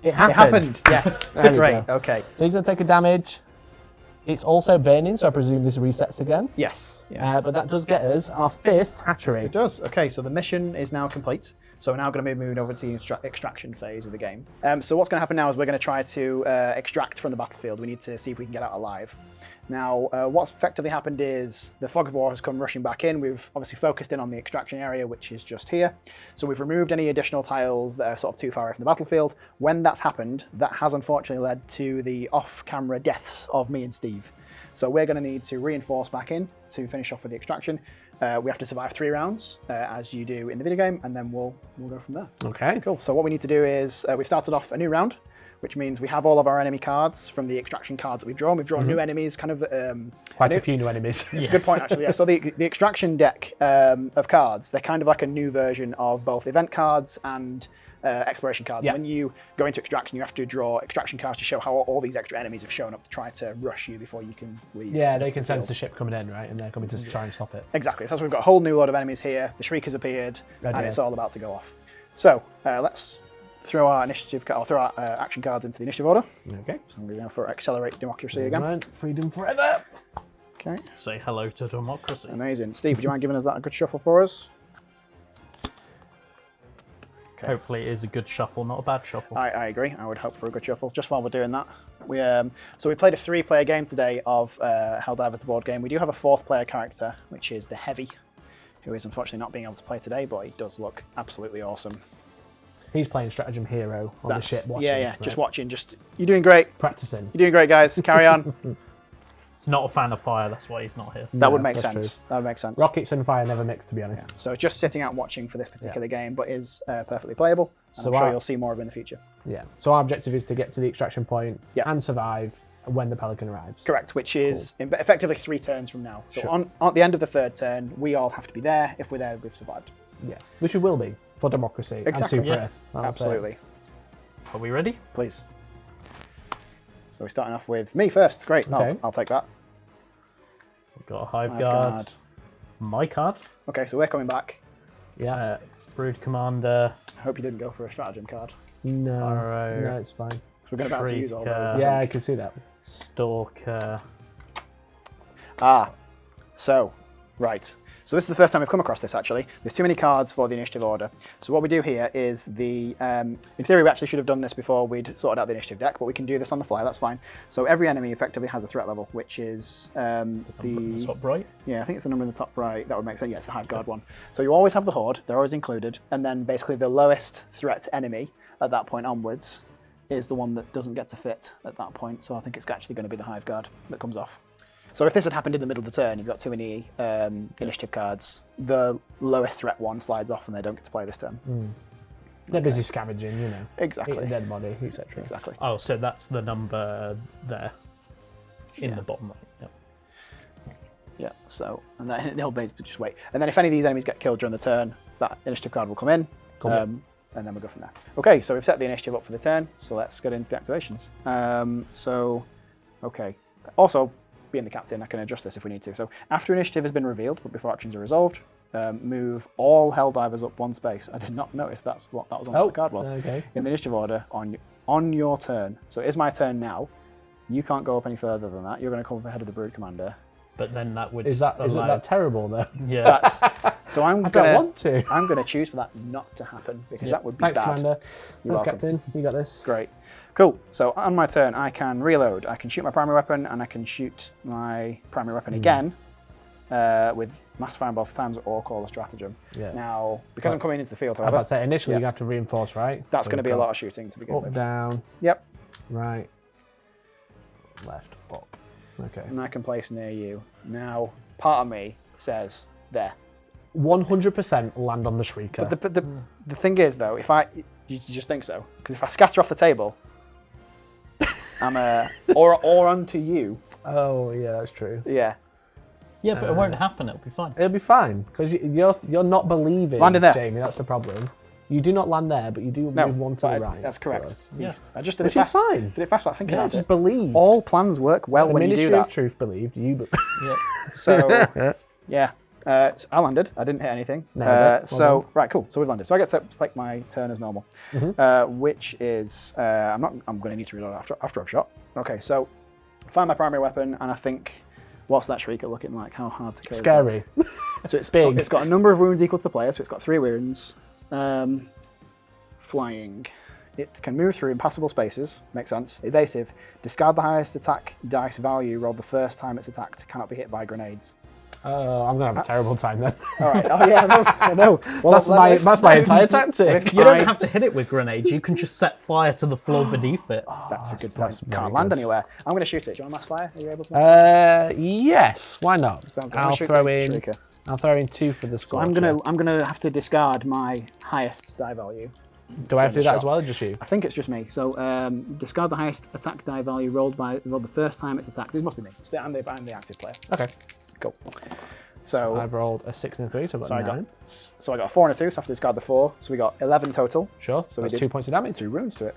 S3: It
S1: It
S3: happened.
S1: happened. Yes.
S3: There we
S1: Great.
S3: go.
S1: Okay.
S3: So he's going to take a damage. It's also burning, so I presume this resets again.
S1: Yes. Yeah.
S3: But that does get us our 5th hatchery.
S1: It does. Okay, so the mission is now complete. So we're now going to be moving over to the extraction phase of the game. So what's going to happen now is we're going to try to extract from the battlefield. We need to see if we can get out alive. Now, what's effectively happened is the fog of war has come rushing back in. We've obviously focused in on the extraction area, which is just here. So we've removed any additional tiles that are sort of too far away from the battlefield. When that's happened, that has unfortunately led to the off-camera deaths of me and Steve. So we're going to need to reinforce back in to finish off with the extraction. We have to survive 3 rounds, as you do in the video game, and then we'll go from there.
S3: Okay.
S1: Cool. So what we need to do is we've started off a new round, which means we have all of our enemy cards from the extraction cards that we've drawn. We've drawn new enemies, kind of...
S3: Quite a few new enemies.
S1: It's a good point, actually. Yeah. So the extraction deck of cards, they're kind of like a new version of both event cards and exploration cards.
S2: Yeah.
S1: When you go into extraction, you have to draw extraction cards to show how all these extra enemies have shown up to try to rush you before you can leave.
S3: Yeah, they can sense the ship coming in, right? And they're coming to try and stop it.
S1: Exactly. So we've got a whole new load of enemies here. The Shriek has appeared,
S3: Ready.
S1: and it's all about to go off. So let's throw our action cards into the initiative order.
S3: Okay.
S1: So I'm going to go for Accelerate Democracy again.
S3: Right. Freedom forever.
S1: Okay.
S2: Say hello to democracy.
S1: Amazing. Steve, do you mind giving us that a good shuffle for us? Okay.
S2: Hopefully it is a good shuffle, not a bad shuffle.
S1: I agree. I would hope for a good shuffle. Just while we're doing that, we played a 3-player game today of Helldivers, the board game. We do have a 4th player character, which is the Heavy, who is unfortunately not being able to play today, but he does look absolutely awesome.
S4: He's playing stratagem hero on the ship watching.
S1: Yeah,
S4: right?
S1: just watching. You're doing great.
S4: Practicing.
S1: You're doing great, guys. Carry on.
S2: He's not a fan of fire, that's why he's not here.
S1: That would make
S4: that's
S1: sense.
S4: true.
S1: That would make sense.
S4: Rockets and fire never mix, to be honest.
S1: So just sitting out watching for this particular game, but is perfectly playable. And
S4: So
S1: I'm sure you'll see more of it in the future.
S4: Yeah. So our objective is to get to the extraction point
S1: Yeah.
S4: and survive when the Pelican arrives.
S1: Correct, which is effectively 3 turns from now. So
S4: Sure.
S1: on at the end of the 3rd turn, we all have to be there. If we're there, we've survived.
S4: Yeah. Which we will be for democracy
S1: Exactly.
S4: and Super
S2: Yeah.
S4: Earth. That's
S1: Absolutely.
S2: Are we ready?
S1: Please. So we're starting off with me first. Great.
S4: Okay.
S1: I'll take that.
S2: We've got a Hive
S1: Hive
S2: Guard.
S1: Guard.
S2: My card.
S1: Okay, so we're coming back.
S4: Yeah.
S2: Brood Commander.
S1: I hope you didn't go for a stratagem card.
S4: No.
S2: Arrow.
S4: No, it's fine.
S1: So we're going to have to use all those.
S2: Shrieker.
S1: I
S4: Yeah, I
S1: think.
S4: can see that.
S2: Stalker.
S1: So, right. So this is the first time we've come across this, actually. There's too many cards for the initiative order. So what we do here is in theory, we actually should have done this before we'd sorted out the initiative deck, but we can do this on the fly, that's fine. So every enemy effectively has a threat level, which is
S2: The top right.
S1: yeah, I think it's the number in the top right. That would make sense. Yeah, it's the Hive Guard one. So you always have the Horde, they're always included, and then basically the lowest threat enemy at that point onwards is the one that doesn't get to fit at that point. So I think it's actually going to be the Hive Guard that comes off. So if this had happened in the middle of the turn, you've got too many initiative cards, the lowest threat one slides off and they don't get to play this turn.
S4: They're busy scavenging, you know.
S1: Exactly.
S4: Eating dead body, etc.
S1: Exactly.
S2: Oh, so that's the number there in
S1: Yeah.
S2: the bottom right. Yep.
S1: Yeah, so, and then they'll basically just wait. And then if any of these enemies get killed during the turn, that initiative card will come in, and then we'll go from there. Okay, so we've set the initiative up for the turn, so let's get into the activations. Okay. Also, being the captain, I can adjust this if we need to. So after initiative has been revealed, but before actions are resolved, move all Helldivers up 1 space. I did not notice that's what that was on what the card was.
S4: Okay.
S1: In the initiative order on your turn. So it is my turn now. You can't go up any further than that. You're going to come up ahead of the Brood Commander.
S2: But then that would
S4: Is it that terrible though?
S2: Yeah.
S1: So I'm
S4: I don't want to.
S1: I'm going to choose for that not to happen because that would be
S4: Thanks,
S1: bad.
S4: Commander.
S1: You're
S4: Thanks,
S1: welcome.
S4: Captain. You got this.
S1: Great. Cool. So on my turn, I can reload. I can shoot my primary weapon, and I can shoot my primary weapon again with mass fire both times or call a stratagem.
S4: Yeah.
S1: Now, because I'm coming into the field,
S4: I was about
S1: however,
S4: to say, initially
S1: Yeah.
S4: you have to reinforce, right?
S1: that's
S4: So
S1: going to
S4: you've
S1: be a
S4: got
S1: lot of shooting to begin
S4: Up,
S1: with.
S4: down,
S1: Yep.
S4: right, left, up. Okay.
S1: And I can place near you. Now, part of me says there.
S4: 100% land on the Shrieker.
S1: But the thing is, though, you just think so, because if I scatter off the table, I'm or onto you.
S4: Oh, yeah, that's true.
S1: Yeah.
S2: Yeah, but it won't happen. It'll be fine.
S4: It'll be fine, because you're not believing,
S1: Land in there.
S4: Jamie, that's the problem. You do not land there, but you do
S1: No,
S4: move one to
S1: but
S4: the right.
S1: that's correct.
S4: Yes.
S2: Yeah.
S1: I just did
S4: Which
S1: it
S4: is
S1: fast.
S4: fine.
S1: Did it fast, but I think
S4: Yeah,
S1: about
S4: just
S1: it.
S4: believe.
S1: All plans work well
S4: the
S1: when you
S4: Ministry
S1: do that.
S4: of Truth believed, you believe.
S2: Yeah.
S1: So, yeah. So I landed. I didn't hit anything.
S4: No, well
S1: so,
S4: done.
S1: right, cool. So we've landed. So I get to take my turn as normal, which is, I'm going to need to reload after I've shot. Okay, so find my primary weapon, and I think, what's that Shrieker looking like? How hard to kill is that?
S4: Scary.
S1: So it's
S4: big.
S1: It's got a number of wounds equal to the player, so it's got 3 wounds. Flying. It can move through impassable spaces, makes sense. Evasive. Discard the highest attack dice value rolled the first time it's attacked. Cannot be hit by grenades.
S4: I'm going to have a terrible time then.
S1: All right. Oh yeah, I know. Well,
S4: that's my entire tactic.
S2: You don't have to hit it with grenades. You can just set fire to the floor beneath it.
S1: That's a good point.
S4: that's very
S1: Can't land
S4: good.
S1: anywhere. I'm going to shoot it. Do you want mass fire? Are you able to?
S4: Yes, why not?
S1: So I'm gonna
S4: I'll
S1: shoot
S4: throw
S1: the
S4: in
S1: Shrieker.
S4: I'll throw in 2 for the
S1: So
S4: score.
S1: I'm gonna have to discard my highest die value.
S4: Do I have to do that
S1: shot.
S4: as well, or just you?
S1: I think it's just me. So discard the highest attack die value rolled the first time it's attacked. It must be me. I'm the active player.
S4: Okay.
S1: Cool. So
S4: I've rolled a 6 and a 3, so I've got 9.
S1: I got a 4 and a 2, so I have to discard the 4. So we got 11 total.
S4: Sure.
S1: So
S4: So
S1: we
S4: that's
S1: did
S4: 2 points of damage.
S1: 2 runes to it.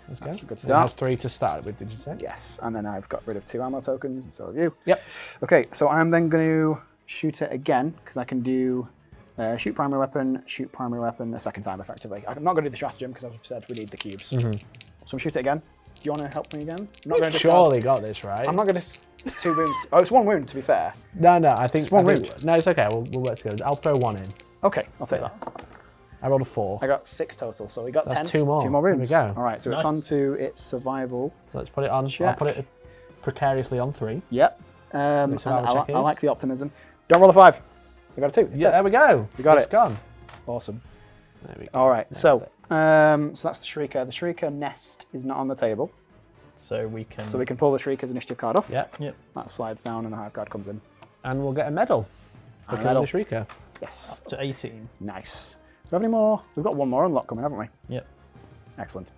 S4: Let's go.
S1: That's a good
S4: It
S1: start.
S4: has 3 to start with, did you say?
S1: Yes, and then I've got rid of 2 ammo tokens, and so have you.
S4: Yep.
S1: Okay, so I'm then going to shoot it again, because I can do shoot primary weapon a second time, effectively. I'm not going to do the stratagem, because as I've said, we need the cubes. So I'm shoot it again. Do you want to help me again? I'm not going to
S4: Surely got this, right?
S1: I'm not going to... It's 2 wounds. Oh, it's 1 wound, to be fair.
S4: No, I think...
S1: It's 1
S4: I think-
S1: wound.
S4: No, it's okay. We'll work together. I'll throw 1 in.
S1: Okay, I'll take that.
S4: I rolled a 4.
S1: I got 6 total, so we got
S4: That's
S1: 10.
S4: 2 more.
S1: 2 more
S4: There we
S1: wounds.
S4: go.
S1: All right, so it's
S2: Nice.
S1: on to its survival.
S4: So let's put it on. I'll
S1: Check.
S4: put it precariously on 3.
S1: Yep.
S4: survival check
S1: I
S4: is?
S1: like the optimism. Don't roll a 5. We got a 2. It's
S3: Yeah,
S1: dead.
S3: there we go.
S1: We got
S3: It's
S1: it.
S3: gone.
S1: Awesome.
S3: There we go.
S1: All right,
S3: There
S1: so
S3: we go.
S1: so that's the Shrieker. The Shrieker nest is not on the table,
S2: So we can.
S1: so we can pull the Shrieker's initiative card off.
S3: Yeah,
S2: Yep.
S1: That slides down and the Hive card comes in.
S3: and we'll get a medal for
S1: And a
S3: killing
S1: medal.
S3: the Shrieker.
S1: Yes.
S2: To 18.
S1: Nice. Do we have any more? We've got one more unlock coming, haven't we?
S2: Yep.
S1: Excellent.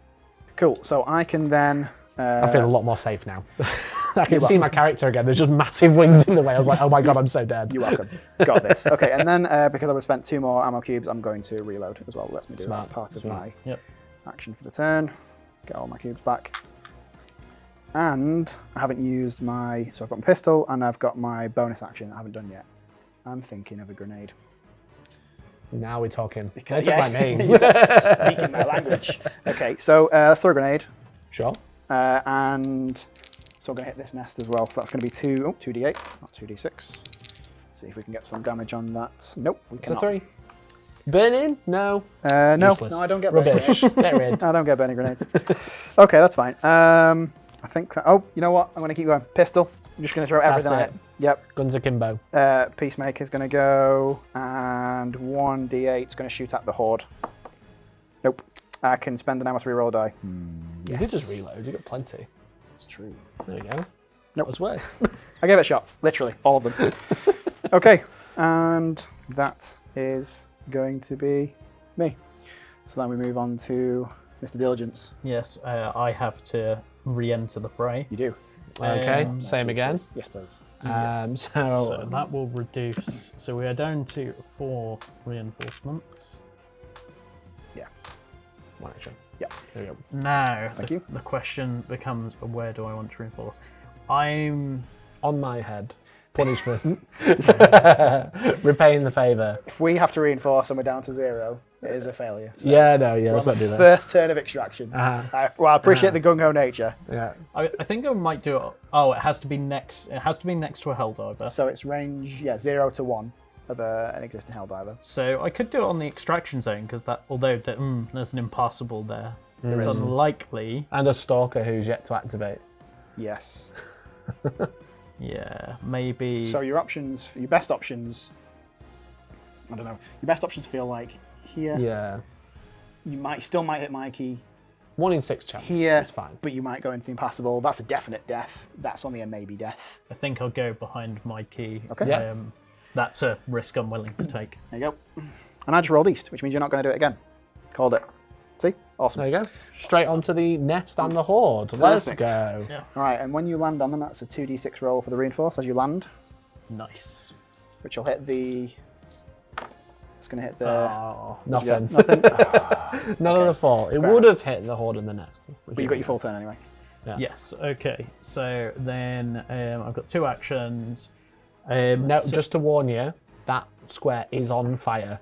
S1: Cool. So I can then.
S3: I feel a lot more safe now. I can see my character again. There's just massive wings in the way. I was like, oh my god, I'm so dead.
S1: You're welcome. Got this. Okay, and then because I've spent 2 more ammo cubes, I'm going to reload as well. Let me do that as part of my action for the turn. Get all my cubes back. And I haven't used my. So I've got my pistol and I've got my bonus action I haven't done yet. I'm thinking of a grenade.
S3: Now we're talking.
S1: Because,
S3: Don't talk like me.
S1: You're speaking my language. Okay, so let's throw a grenade.
S3: Sure.
S1: And so I'm going to hit this nest as well. So that's going to be 2d8, not 2d6. See if we can get some damage on that. Nope, we
S3: It's a
S1: cannot.
S3: 3. Burning? No.
S1: No,
S3: Useless.
S1: no, I don't get burning
S3: Rubbish.
S1: grenades.
S3: Get rid.
S1: I don't get burning grenades. Okay, that's fine. I think that, oh, you know what? I'm going to keep going. Pistol. I'm just going to throw everything at
S3: That's
S1: it. Yep.
S3: Guns akimbo.
S1: Peacemaker's going to go, and 1d8 is going to shoot at the Horde. Nope. I can spend an ammo to reroll a die.
S3: You did just reload. You got plenty.
S1: It's true.
S3: There you go.
S1: Nope.
S3: What's worse?
S1: I gave it a shot. Literally, all of them. Okay, and that is going to be me. So then we move on to Mr. Diligence.
S2: Yes, I have to re-enter the fray.
S1: You do.
S3: Okay,
S2: Um,
S3: same again.
S1: Yes, please.
S2: So that will reduce. So we are down to 4 reinforcements.
S3: One action.
S1: Yeah.
S3: There we go.
S2: Now,
S1: Thank you.
S2: the question becomes, where do I want to reinforce? I'm
S3: On my head. Punishment. Repaying the favour.
S1: If we have to reinforce and we're down to 0, it is a failure. So
S3: Yeah, no, yeah,
S1: we're
S3: let's
S1: on
S3: not
S1: the
S3: do that.
S1: first turn of extraction.
S3: Uh-huh.
S1: Well, I appreciate the gung-ho nature.
S3: Yeah.
S2: I think I might do it. Oh, it has to be next. It has to be next to a Helldiver.
S1: So it's range, 0 to 1 of an existing Helldiver.
S2: So I could do it on the extraction zone because that, although there's an impassable there, it's
S1: is.
S2: unlikely.
S3: And a stalker who's yet to activate.
S1: Yes.
S2: Yeah, maybe.
S1: So your options, your best options, I don't know. Your best options feel like here.
S3: Yeah.
S1: You still might hit Mikey
S3: 1 in 6 chance.
S1: here,
S3: It's fine.
S1: but you might go into the impassable. That's a definite death. That's only a maybe death.
S2: I think I'll go behind Mikey.
S1: Okay.
S3: Yeah.
S2: That's a risk I'm willing to take.
S1: There you go. And I just rolled east, which means you're not going to do it again. Called it. See? Awesome.
S3: There you go. Straight onto the nest and the horde. Let's
S1: Perfect.
S3: go.
S2: Yeah.
S1: All right, and when you land on them, that's a 2d6 roll for the reinforce as you land,
S2: Nice.
S1: which will hit the. It's going to hit the.
S2: Oh,
S3: Nothing.
S1: Yeah, nothing.
S3: None of the 4. It
S1: Fair
S3: would have hit the horde and the nest.
S1: But you got your full turn anyway.
S2: yes. Okay. So then I've got 2 actions.
S3: No,
S2: so-
S3: just to warn you, that square is on fire.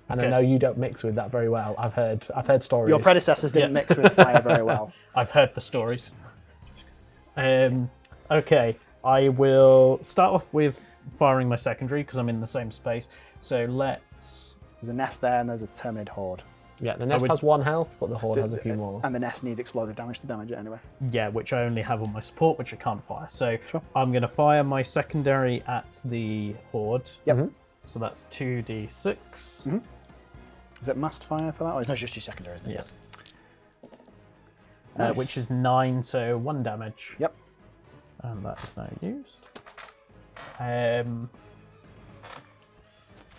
S3: And I
S2: Okay.
S3: know you don't mix with that very well. I've heard stories.
S1: Your predecessors didn't mix with fire very well.
S2: I've heard the stories. Okay, I will start off with firing my secondary because I'm in the same space. So let's.
S1: There's a nest there and there's a Terminid Horde.
S3: Yeah, the nest
S2: would-
S3: has 1 health, but the horde has a few more.
S1: And the nest needs explosive damage to damage it anyway.
S2: Yeah, which I only have on my support, which I can't fire. So
S1: Sure.
S2: I'm going to fire my secondary at the horde.
S1: Yep.
S3: Mhm.
S2: So that's 2d6.
S1: Is it must fire for that? Or it's not just your secondary, isn't it?
S2: Yeah.
S1: Nice.
S2: Which is 9, so 1 damage.
S1: Yep.
S2: And that is now used.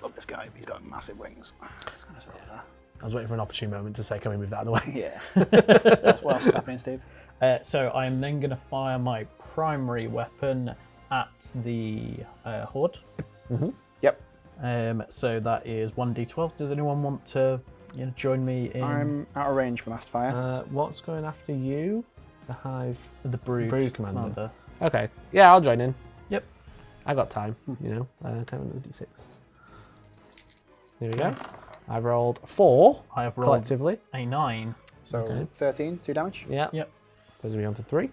S1: Love this guy. He's got massive wings. Just going to say that.
S3: I was waiting for an opportune moment to say, can we move that out of the way?
S1: Yeah. What else is happening, Steve?
S2: So I'm then going to fire my primary weapon at the horde.
S1: Yep.
S2: So that is 1d12. Does anyone want to join me in
S1: I'm out of range for last fire.
S3: What's going after you? The hive.
S2: the brood,
S3: Brood commander.
S2: commander?
S3: Okay. Yeah, I'll join in.
S2: Yep.
S3: I got time, you know. Kind of D6. There we go. I've rolled 4
S2: I have rolled
S3: collectively.
S2: a 9.
S1: So
S3: okay.
S1: 13, 2 damage.
S3: Yeah.
S2: Yep.
S3: Those are me on to 3.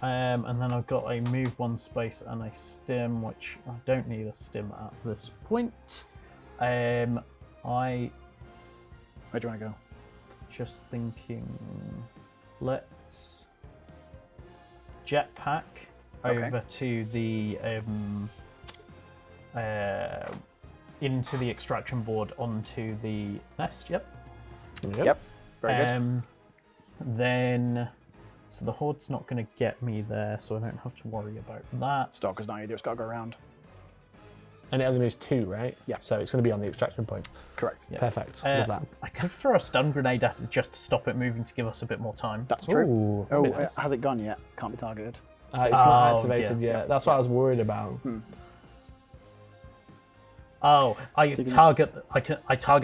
S2: And then I've got a move 1 space and a stim, which I don't need a stim at this point. I
S1: Where do you want to go?
S2: just thinking, let's jetpack
S1: Okay.
S2: over to the into the extraction board onto the nest. Yep.
S1: Yep. Very good.
S2: Then, so the horde's not going to get me there, so I don't have to worry about that.
S1: Stalker's not either. It's got to go around.
S4: And it only moves 2, right?
S1: Yeah.
S4: So it's going to be on the extraction point.
S1: Correct.
S2: Yeah.
S4: Perfect. Love that.
S2: I could throw a stun grenade at it just to stop it moving to give us a bit more time.
S1: That's true.
S4: Ooh,
S1: Oh,
S4: that'd be nice.
S1: has it gone yet? Can't be targeted.
S4: It's not
S2: Oh,
S4: activated
S2: yeah.
S4: yet. That's what I was worried about.
S2: Oh, I
S1: you can-
S2: target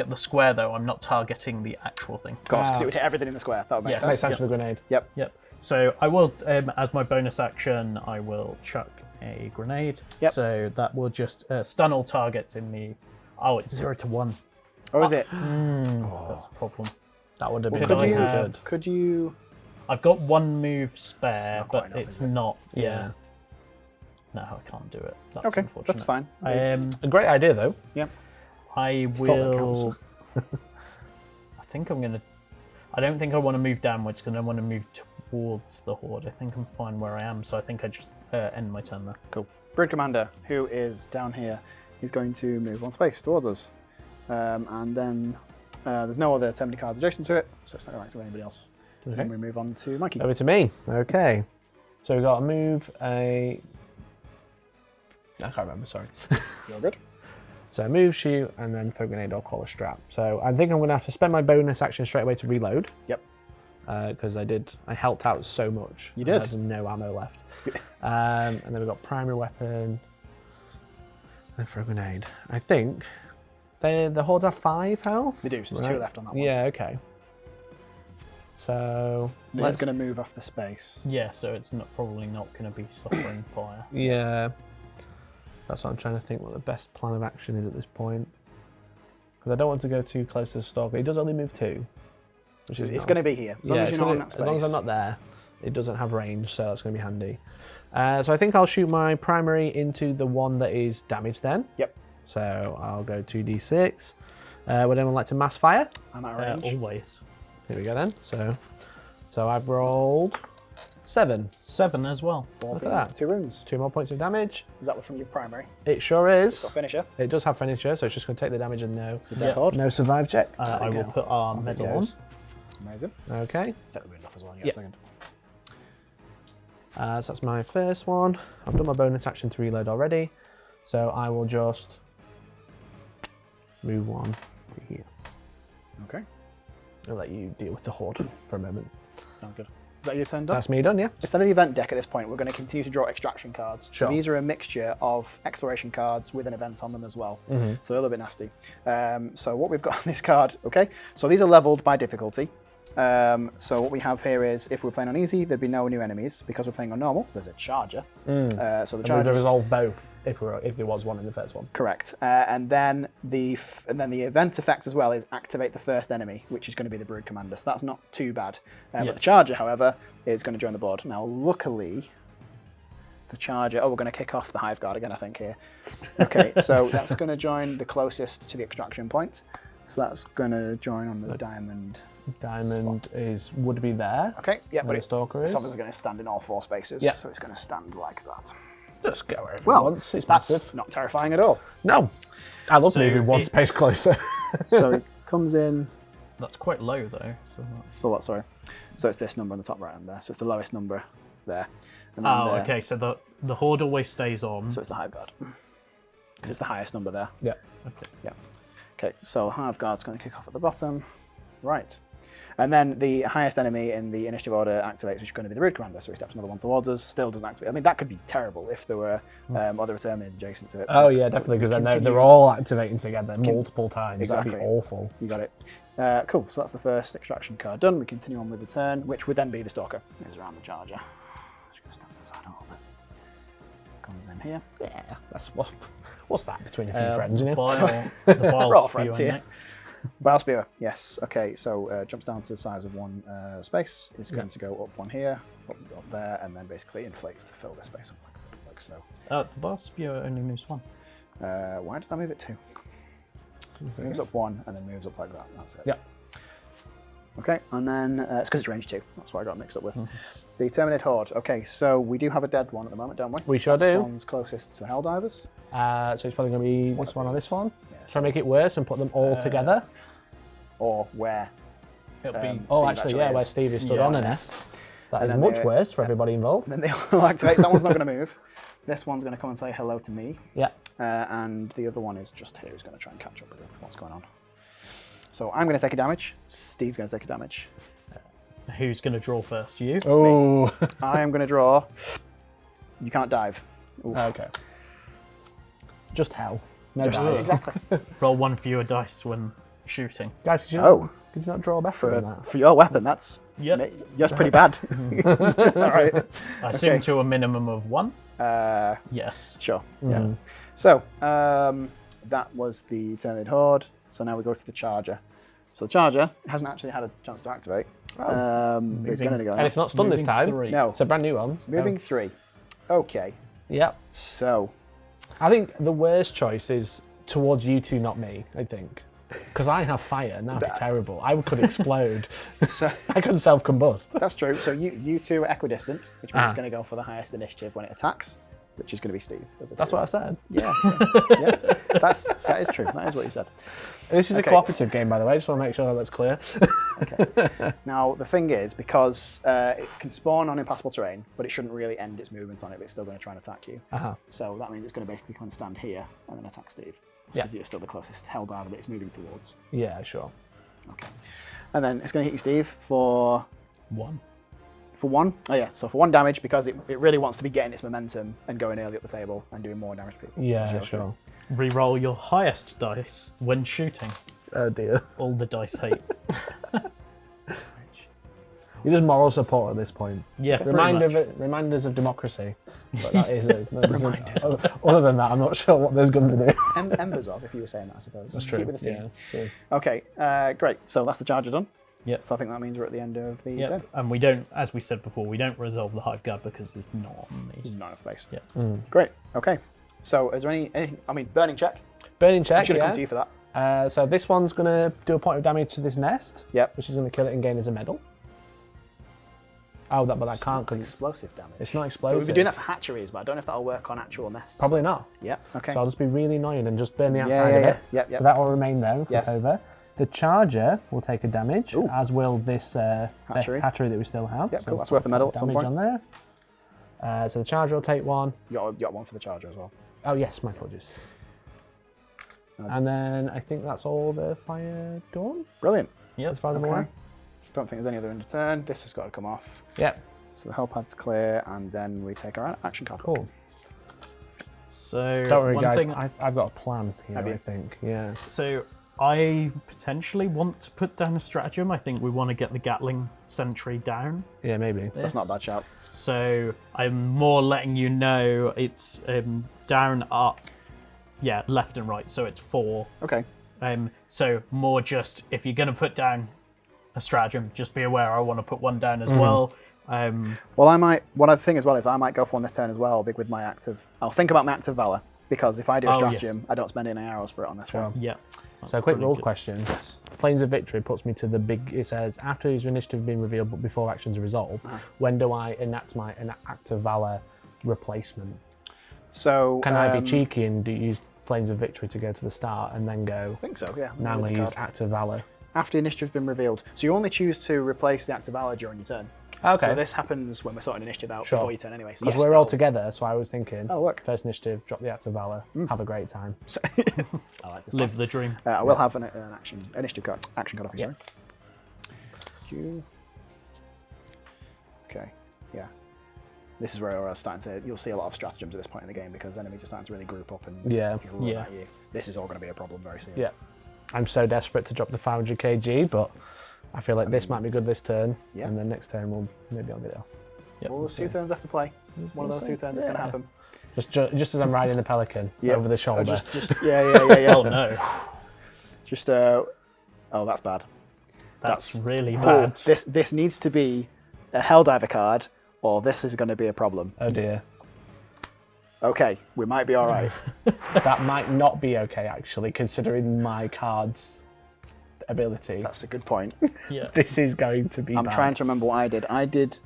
S2: the square though. I'm not targeting the actual thing.
S1: Of course, because it would hit everything in the square. That would make
S2: Yes.
S1: sense.
S4: Makes sense
S1: Yep.
S4: for the grenade.
S1: Yep.
S2: Yep. So I will, as my bonus action, I will chuck a grenade.
S1: Yep.
S2: So that will just stun all targets in the. Oh, it's 0 to 1.
S1: Oh, is it?
S2: That's a problem.
S4: That would have been
S2: Could
S1: Could you?
S2: I have-
S4: good.
S1: Could you?
S2: I've got one move spare,
S1: not quite
S2: but
S1: enough,
S2: it's
S1: is it?
S2: not. Yeah.
S4: Yeah.
S2: No, I can't do it. That's
S1: Okay,
S2: unfortunate.
S1: that's fine.
S4: A great idea, though.
S1: Yep.
S2: I
S4: Thought that
S2: will. I think I'm gonna. I don't think I want to move downwards because I want to move towards the horde. I think I'm fine where I am, so I think I just end my turn there.
S1: Cool. Brood Commander, who is down here, he's going to move one space towards us, and then there's no other terminating cards adjacent to it, so it's not going to anybody else.
S4: Okay.
S1: Then we move on to Mikey.
S4: Over to me. Okay. So we've got to move a. I can't remember, sorry.
S1: You're good.
S4: So move, shoot, and then throw grenade or call a strap. So I think I'm going to have to spend my bonus action straight away to reload.
S1: Yep.
S4: Because I helped out so much.
S1: You did.
S4: I had no ammo left. And then we've got primary weapon. And throw grenade. I think the hordes have 5 health.
S1: They do, so there's 2 left on that one.
S4: Yeah, okay. So
S1: It's going to move off the space.
S2: Yeah, so it's probably not going to be suffering fire.
S4: Yeah. That's what I'm trying to think what the best plan of action is at this point. Because I don't want to go too close to the stalker. He does only move 2. Which is
S1: It's going to be here. As long as you're not on that space.
S4: As long as I'm not there, it doesn't have range, so that's going to be handy. So I think I'll shoot my primary into the one that is damaged then.
S1: Yep.
S4: So I'll go 2d6. Would anyone like to mass fire?
S1: I'm out of range.
S2: Always.
S4: Here we go then. So I've rolled 7.
S2: 7 as well.
S1: 14,
S4: Look at that.
S1: 2 wounds.
S4: 2 more points of damage.
S1: Is that from your primary?
S4: It sure is.
S1: Got finisher.
S4: It does have finisher, so it's just going to take the damage and no,
S1: It's the dead horde.
S4: no survive check.
S2: I will put our medal on.
S4: goes.
S1: Amazing.
S4: Okay.
S1: Set the wounds off as well.
S4: Yeah.
S1: A second.
S4: So that's my first one. I've done my bonus action to reload already. So I will just move one here.
S1: Okay.
S4: I'll let you deal with the horde for a moment.
S1: Sounds good. Is that your turn done?
S4: That's me done, yeah?
S1: Instead of the event deck at this point, we're going to continue to draw extraction cards.
S4: Sure.
S1: So these are a mixture of exploration cards with an event on them as well. So they're a little bit nasty. So what we've got on this card, okay, so these are leveled by difficulty. So what we have here is, if we're playing on easy, there'd be no new enemies. Because we're playing on normal, there's a charger. So the
S4: And
S1: charger.
S4: we'd resolve both if there was one in the first one.
S1: Correct. And then the event effect as well is activate the first enemy, which is going to be the Brood Commander. So that's not too bad. But the charger, however, is going to join the board. Now, luckily, the charger. Oh, we're going to kick off the Hive Guard again, I think here. Okay, so that's going to join the closest to the extraction point. So that's going to join on the diamond.
S4: Diamond would be there.
S1: Okay, yeah,
S4: Where
S1: but
S4: the stalker is.
S1: it's obviously going to stand in all 4 spaces.
S4: Yeah.
S1: So it's going to stand like that.
S4: Just go over
S1: Well,
S4: once. It's
S1: that's
S4: massive.
S1: not terrifying at all.
S4: No. I love
S2: So
S4: moving one space
S2: it's-
S4: closer.
S1: So it comes in.
S2: That's quite low though. So that's...
S1: For what? Sorry. So it's this number on the top right hand there. So it's the lowest number there. And then
S2: Oh,
S1: there.
S2: okay. So the horde always stays on.
S1: So it's the Hive Guard. Because it's the highest number there.
S4: Yeah.
S2: Okay.
S1: Yeah. Okay, so Hive Guard's going to kick off at the bottom. Right. And then the highest enemy in the initiative order activates, which is going to be the Brood Commander. So he steps another one towards us, still doesn't activate. I mean, that could be terrible if there were other Terminators adjacent to it.
S4: Oh yeah, definitely, because then
S1: Continue.
S4: they're all activating together multiple times.
S1: Exactly.
S4: That'd be awful.
S1: You got it. Cool, so that's the first extraction card done. We continue on with the turn, which would then be the Stalker. It's around the charger. Just going to stand to the side a little bit. Comes in here.
S4: Yeah, that's what's that between a few friends, you know?
S2: The bile
S1: We're all
S2: spewer
S1: friends here.
S2: next.
S1: Bile Spear, yes. Okay, so jumps down to the size of 1 space. It's going to go up 1 here, up there, and then basically inflates to fill this space up like so.
S2: The bile spewer only moves 1.
S1: Why did I move it 2? It moves up 1 and then moves up like that. That's it.
S4: Yeah.
S1: Okay, and then it's because it's range 2. That's why I got mixed up with. The Terminated Horde. Okay, so we do have a dead one at the moment, don't we?
S4: We sure
S1: That's
S4: do.
S1: one's closest to the Helldivers.
S4: So it's probably going to be this one or this one.
S1: Yeah,
S4: Should I make it worse and put them all together?
S1: Or where?
S2: It'll be
S4: Oh,
S1: Steve
S4: actually, yeah,
S1: is.
S4: where Steve is stood
S2: Yeah.
S4: on a nest. That
S1: And
S4: is
S1: then
S4: much
S1: they-
S4: worse for everybody involved.
S1: And then they all activate. So that one's not going to move. This one's going to come and say hello to me.
S4: Yeah.
S1: And the other one is just here who's going to try and catch up with what's going on. So I'm going to take a damage. Steve's going to take a damage.
S2: Who's going to draw first? You?
S4: Oh.
S1: I am going to draw. You can't dive. Oof.
S4: Okay. Just hell. No
S2: Just
S4: dive.
S1: Exactly.
S2: Roll one fewer dice when shooting.
S4: Guys, could you,
S1: Oh.
S4: could you not draw better than that?
S1: For your weapon, that's pretty bad. All right.
S2: I assume
S1: Okay.
S2: to a minimum of 1?
S1: Uh,
S2: Yes.
S1: sure.
S4: Yeah.
S1: So that was the Terminated Horde. So now we go to the Charger. So the Charger hasn't actually had a chance to activate. It's going to go.
S4: And it's not stunned this
S2: Moving
S4: time.
S2: 3.
S1: No.
S4: It's a brand new one.
S1: Moving 3. Okay.
S4: Yep.
S1: So
S4: I think the worst choice is towards you two, not me, I think. Because I have fire, and that'd be terrible. I could explode.
S1: So
S4: I could self-combust.
S1: that's true. So you two are equidistant, which means
S4: Ah.
S1: it's going to go for the highest initiative when it attacks, which is going to be Steve.
S4: That's what I said.
S1: Yeah. Yeah. That is true. That is what you said.
S4: This is
S1: Okay.
S4: a cooperative game, by the way. I just want to make sure that's clear.
S1: Now the thing is, because it can spawn on impassable terrain, but it shouldn't really end its movement on it. But it's still going to try and attack you.
S4: Uh-huh.
S1: So that means it's going to basically come and stand here and then attack Steve.
S4: Yeah.
S1: Because you're still the closest Helldiver that it's moving towards.
S4: Yeah, sure.
S1: Okay. And then it's going to hit you, Steve, for
S2: 1.
S1: 1. Oh yeah, so for 1 damage because it really wants to be getting its momentum and going early up the table and doing more damage to people.
S4: Yeah, sure.
S2: Reroll your highest dice when shooting.
S4: Oh dear.
S2: All the dice hate.
S4: You're just moral support at this point.
S2: Yeah, pretty much.
S4: Reminders of democracy. But that is it. Other than that, I'm not sure what there's going to do.
S1: Embers of, if you were saying that, I suppose.
S4: That's
S1: Keep
S4: true.
S1: with the theme.
S4: Yeah.
S1: Okay, great. So that's the Charger done.
S2: Yep.
S1: So I think that means we're at the end of the
S2: Yeah,
S1: turn.
S2: and we don't, as we said before, we don't resolve the Hive Guard because it's not on
S1: There's
S2: these.
S1: not enough space.
S2: Yeah.
S1: Great. Okay. So is there anything? I mean, burning check.
S4: Burning
S1: I
S4: check,
S1: should have
S4: yeah.
S1: come to you for that.
S4: So this one's going to do a point of damage to this nest.
S1: Yep.
S4: Which is going to kill it and gain as a medal. Oh, but that can't
S1: It's
S4: because
S1: explosive damage.
S4: it's not
S1: So
S4: explosive.
S1: we've been doing that for hatcheries, but I don't know if that'll work on actual nests.
S4: Probably not.
S1: Yeah. Okay.
S4: So I'll just be really annoying and just burn the outside of it.
S1: Yeah.
S4: So that will remain there and flip
S1: Yes.
S4: over. The Charger will take a damage,
S1: Ooh.
S4: as will this
S1: Hatchery.
S4: hatchery that we still have.
S1: Yeah,
S4: So
S1: cool.
S4: we'll
S1: That's worth a medal at some
S4: damage
S1: point.
S4: on there. So the Charger will take 1.
S1: You got one for the Charger as well.
S4: Oh yes, my apologies. And then I think that's all the fire done,
S1: Brilliant.
S4: as far as I'm
S1: Okay.
S4: aware.
S1: Don't think there's any other end of turn. This has got to come off.
S4: Yep.
S1: So the helpad's clear, and then we take our action card.
S4: Cool.
S2: So
S4: Don't worry,
S2: one
S4: guys.
S2: thing,
S4: I've got a plan here.
S1: Have you?
S4: I think. Yeah.
S2: so I potentially want to put down a stratagem. I think we want to get the Gatling sentry down.
S4: Yeah, maybe.
S1: That's not a bad shout.
S2: So I'm more letting you know it's down, up, yeah, left and right. So it's 4.
S1: Okay.
S2: So more just if you're going to put down a stratagem, just be aware I want to put one down as well.
S1: Well, I might. What I think as well is I might go for one this turn as well. Big with my active. I'll think about my active valor because if I do a
S2: Oh,
S1: stratagem, I don't spend any arrows for it on this
S4: Sure.
S1: one.
S2: Yeah.
S4: So a quick
S2: pretty
S4: rule
S2: good.
S4: question. Planes of Victory puts me to the big. It says after your initiative has been revealed, but before actions are resolved. When do I enact my act of valor replacement?
S1: So
S4: Can I be cheeky and use Flames of Victory to go to the start and then go?
S1: I think so. Yeah.
S4: Now I'm
S1: With
S4: going
S1: the
S4: to use
S1: card.
S4: act of valor.
S1: After the initiative's been revealed. So you only choose to replace the active valor during your turn.
S4: Okay.
S1: So this happens when we're sorting initiative out
S4: Sure.
S1: before your turn anyway. So
S4: Because
S1: yes,
S4: we're all
S1: that'll-
S4: together, so I was thinking.
S1: That'll work.
S4: First initiative, drop the act of valor, have a great time.
S1: I like this.
S2: Live the dream.
S1: I will have an initiative card, action card off.
S4: Yeah.
S1: Sorry. Q. Okay. Yeah. This is where we're starting to. You'll see a lot of stratagems at this point in the game because enemies are starting to really group up and
S4: Yeah.
S1: run
S2: Yeah.
S1: at you. This is all going to be a problem very soon.
S4: Yeah. I'm so desperate to drop the 500 kg, but I feel like this might be good this turn,
S1: Yeah.
S4: and then next turn maybe I'll get it off.
S2: Yep.
S1: Well, there's 2 turns left to play. One of those 2 turns is going to
S4: Yeah.
S1: happen.
S4: Just as I'm riding the pelican
S1: Yep.
S4: over the shoulder.
S1: Just yeah.
S2: Oh no,
S1: Just oh, that's bad.
S2: that's really
S1: Oh,
S2: bad.
S1: this needs to be a Helldiver card, or this is going to be a problem.
S4: Oh dear.
S1: Okay, we might be all right.
S4: That might not be okay, actually, considering my card's ability.
S1: That's a good point.
S2: Yeah.
S4: This is going to be
S1: I'm
S4: bad.
S1: trying to remember what I did.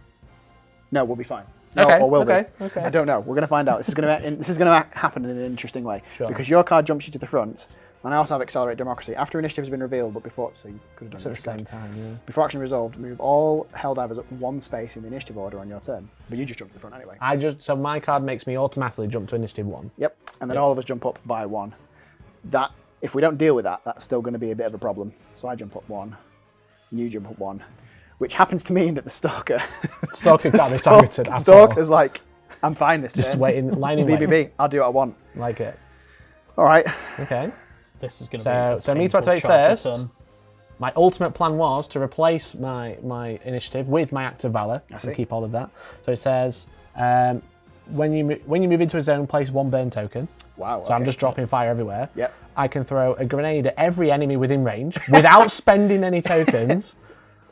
S1: No, we'll be fine. No,
S4: Okay,
S1: or will
S4: okay,
S1: be.
S4: okay.
S1: I don't know. We're going to find out. This is going to happen in an interesting way.
S4: Sure.
S1: Because your card jumps you to the front, And I also have Accelerate Democracy. After initiative has been revealed, but before, so you could have done
S3: It's at the
S1: this.
S3: same time, yeah.
S1: Before action resolved, move all Helldivers up one space in the initiative order on your turn. But you just jump to the front anyway.
S3: So my card makes me automatically jump to initiative 1.
S1: Yep. And then all of us jump up by 1. That, if we don't deal with that, that's still going to be a bit of a problem. So I jump up 1, and you jump up 1, which happens to mean that the Stalker...
S3: Stalker can't be targeted at all.
S1: Stalker's like, I'm fine this
S3: Just
S1: turn.
S3: waiting, lining wait.
S1: BBB, I'll do what I want.
S3: Like it.
S1: All right.
S3: Okay.
S2: This is going to be
S3: So me to
S2: painful
S3: activate
S2: charger
S3: first.
S2: turn.
S3: My ultimate plan was to replace my initiative with my Act of Valor
S1: see.
S3: and keep all of that. So it says, when you move into a zone, place 1 burn token.
S1: Wow.
S3: So I'm just dropping fire everywhere.
S1: Yep.
S3: I can throw a grenade at every enemy within range without spending any tokens.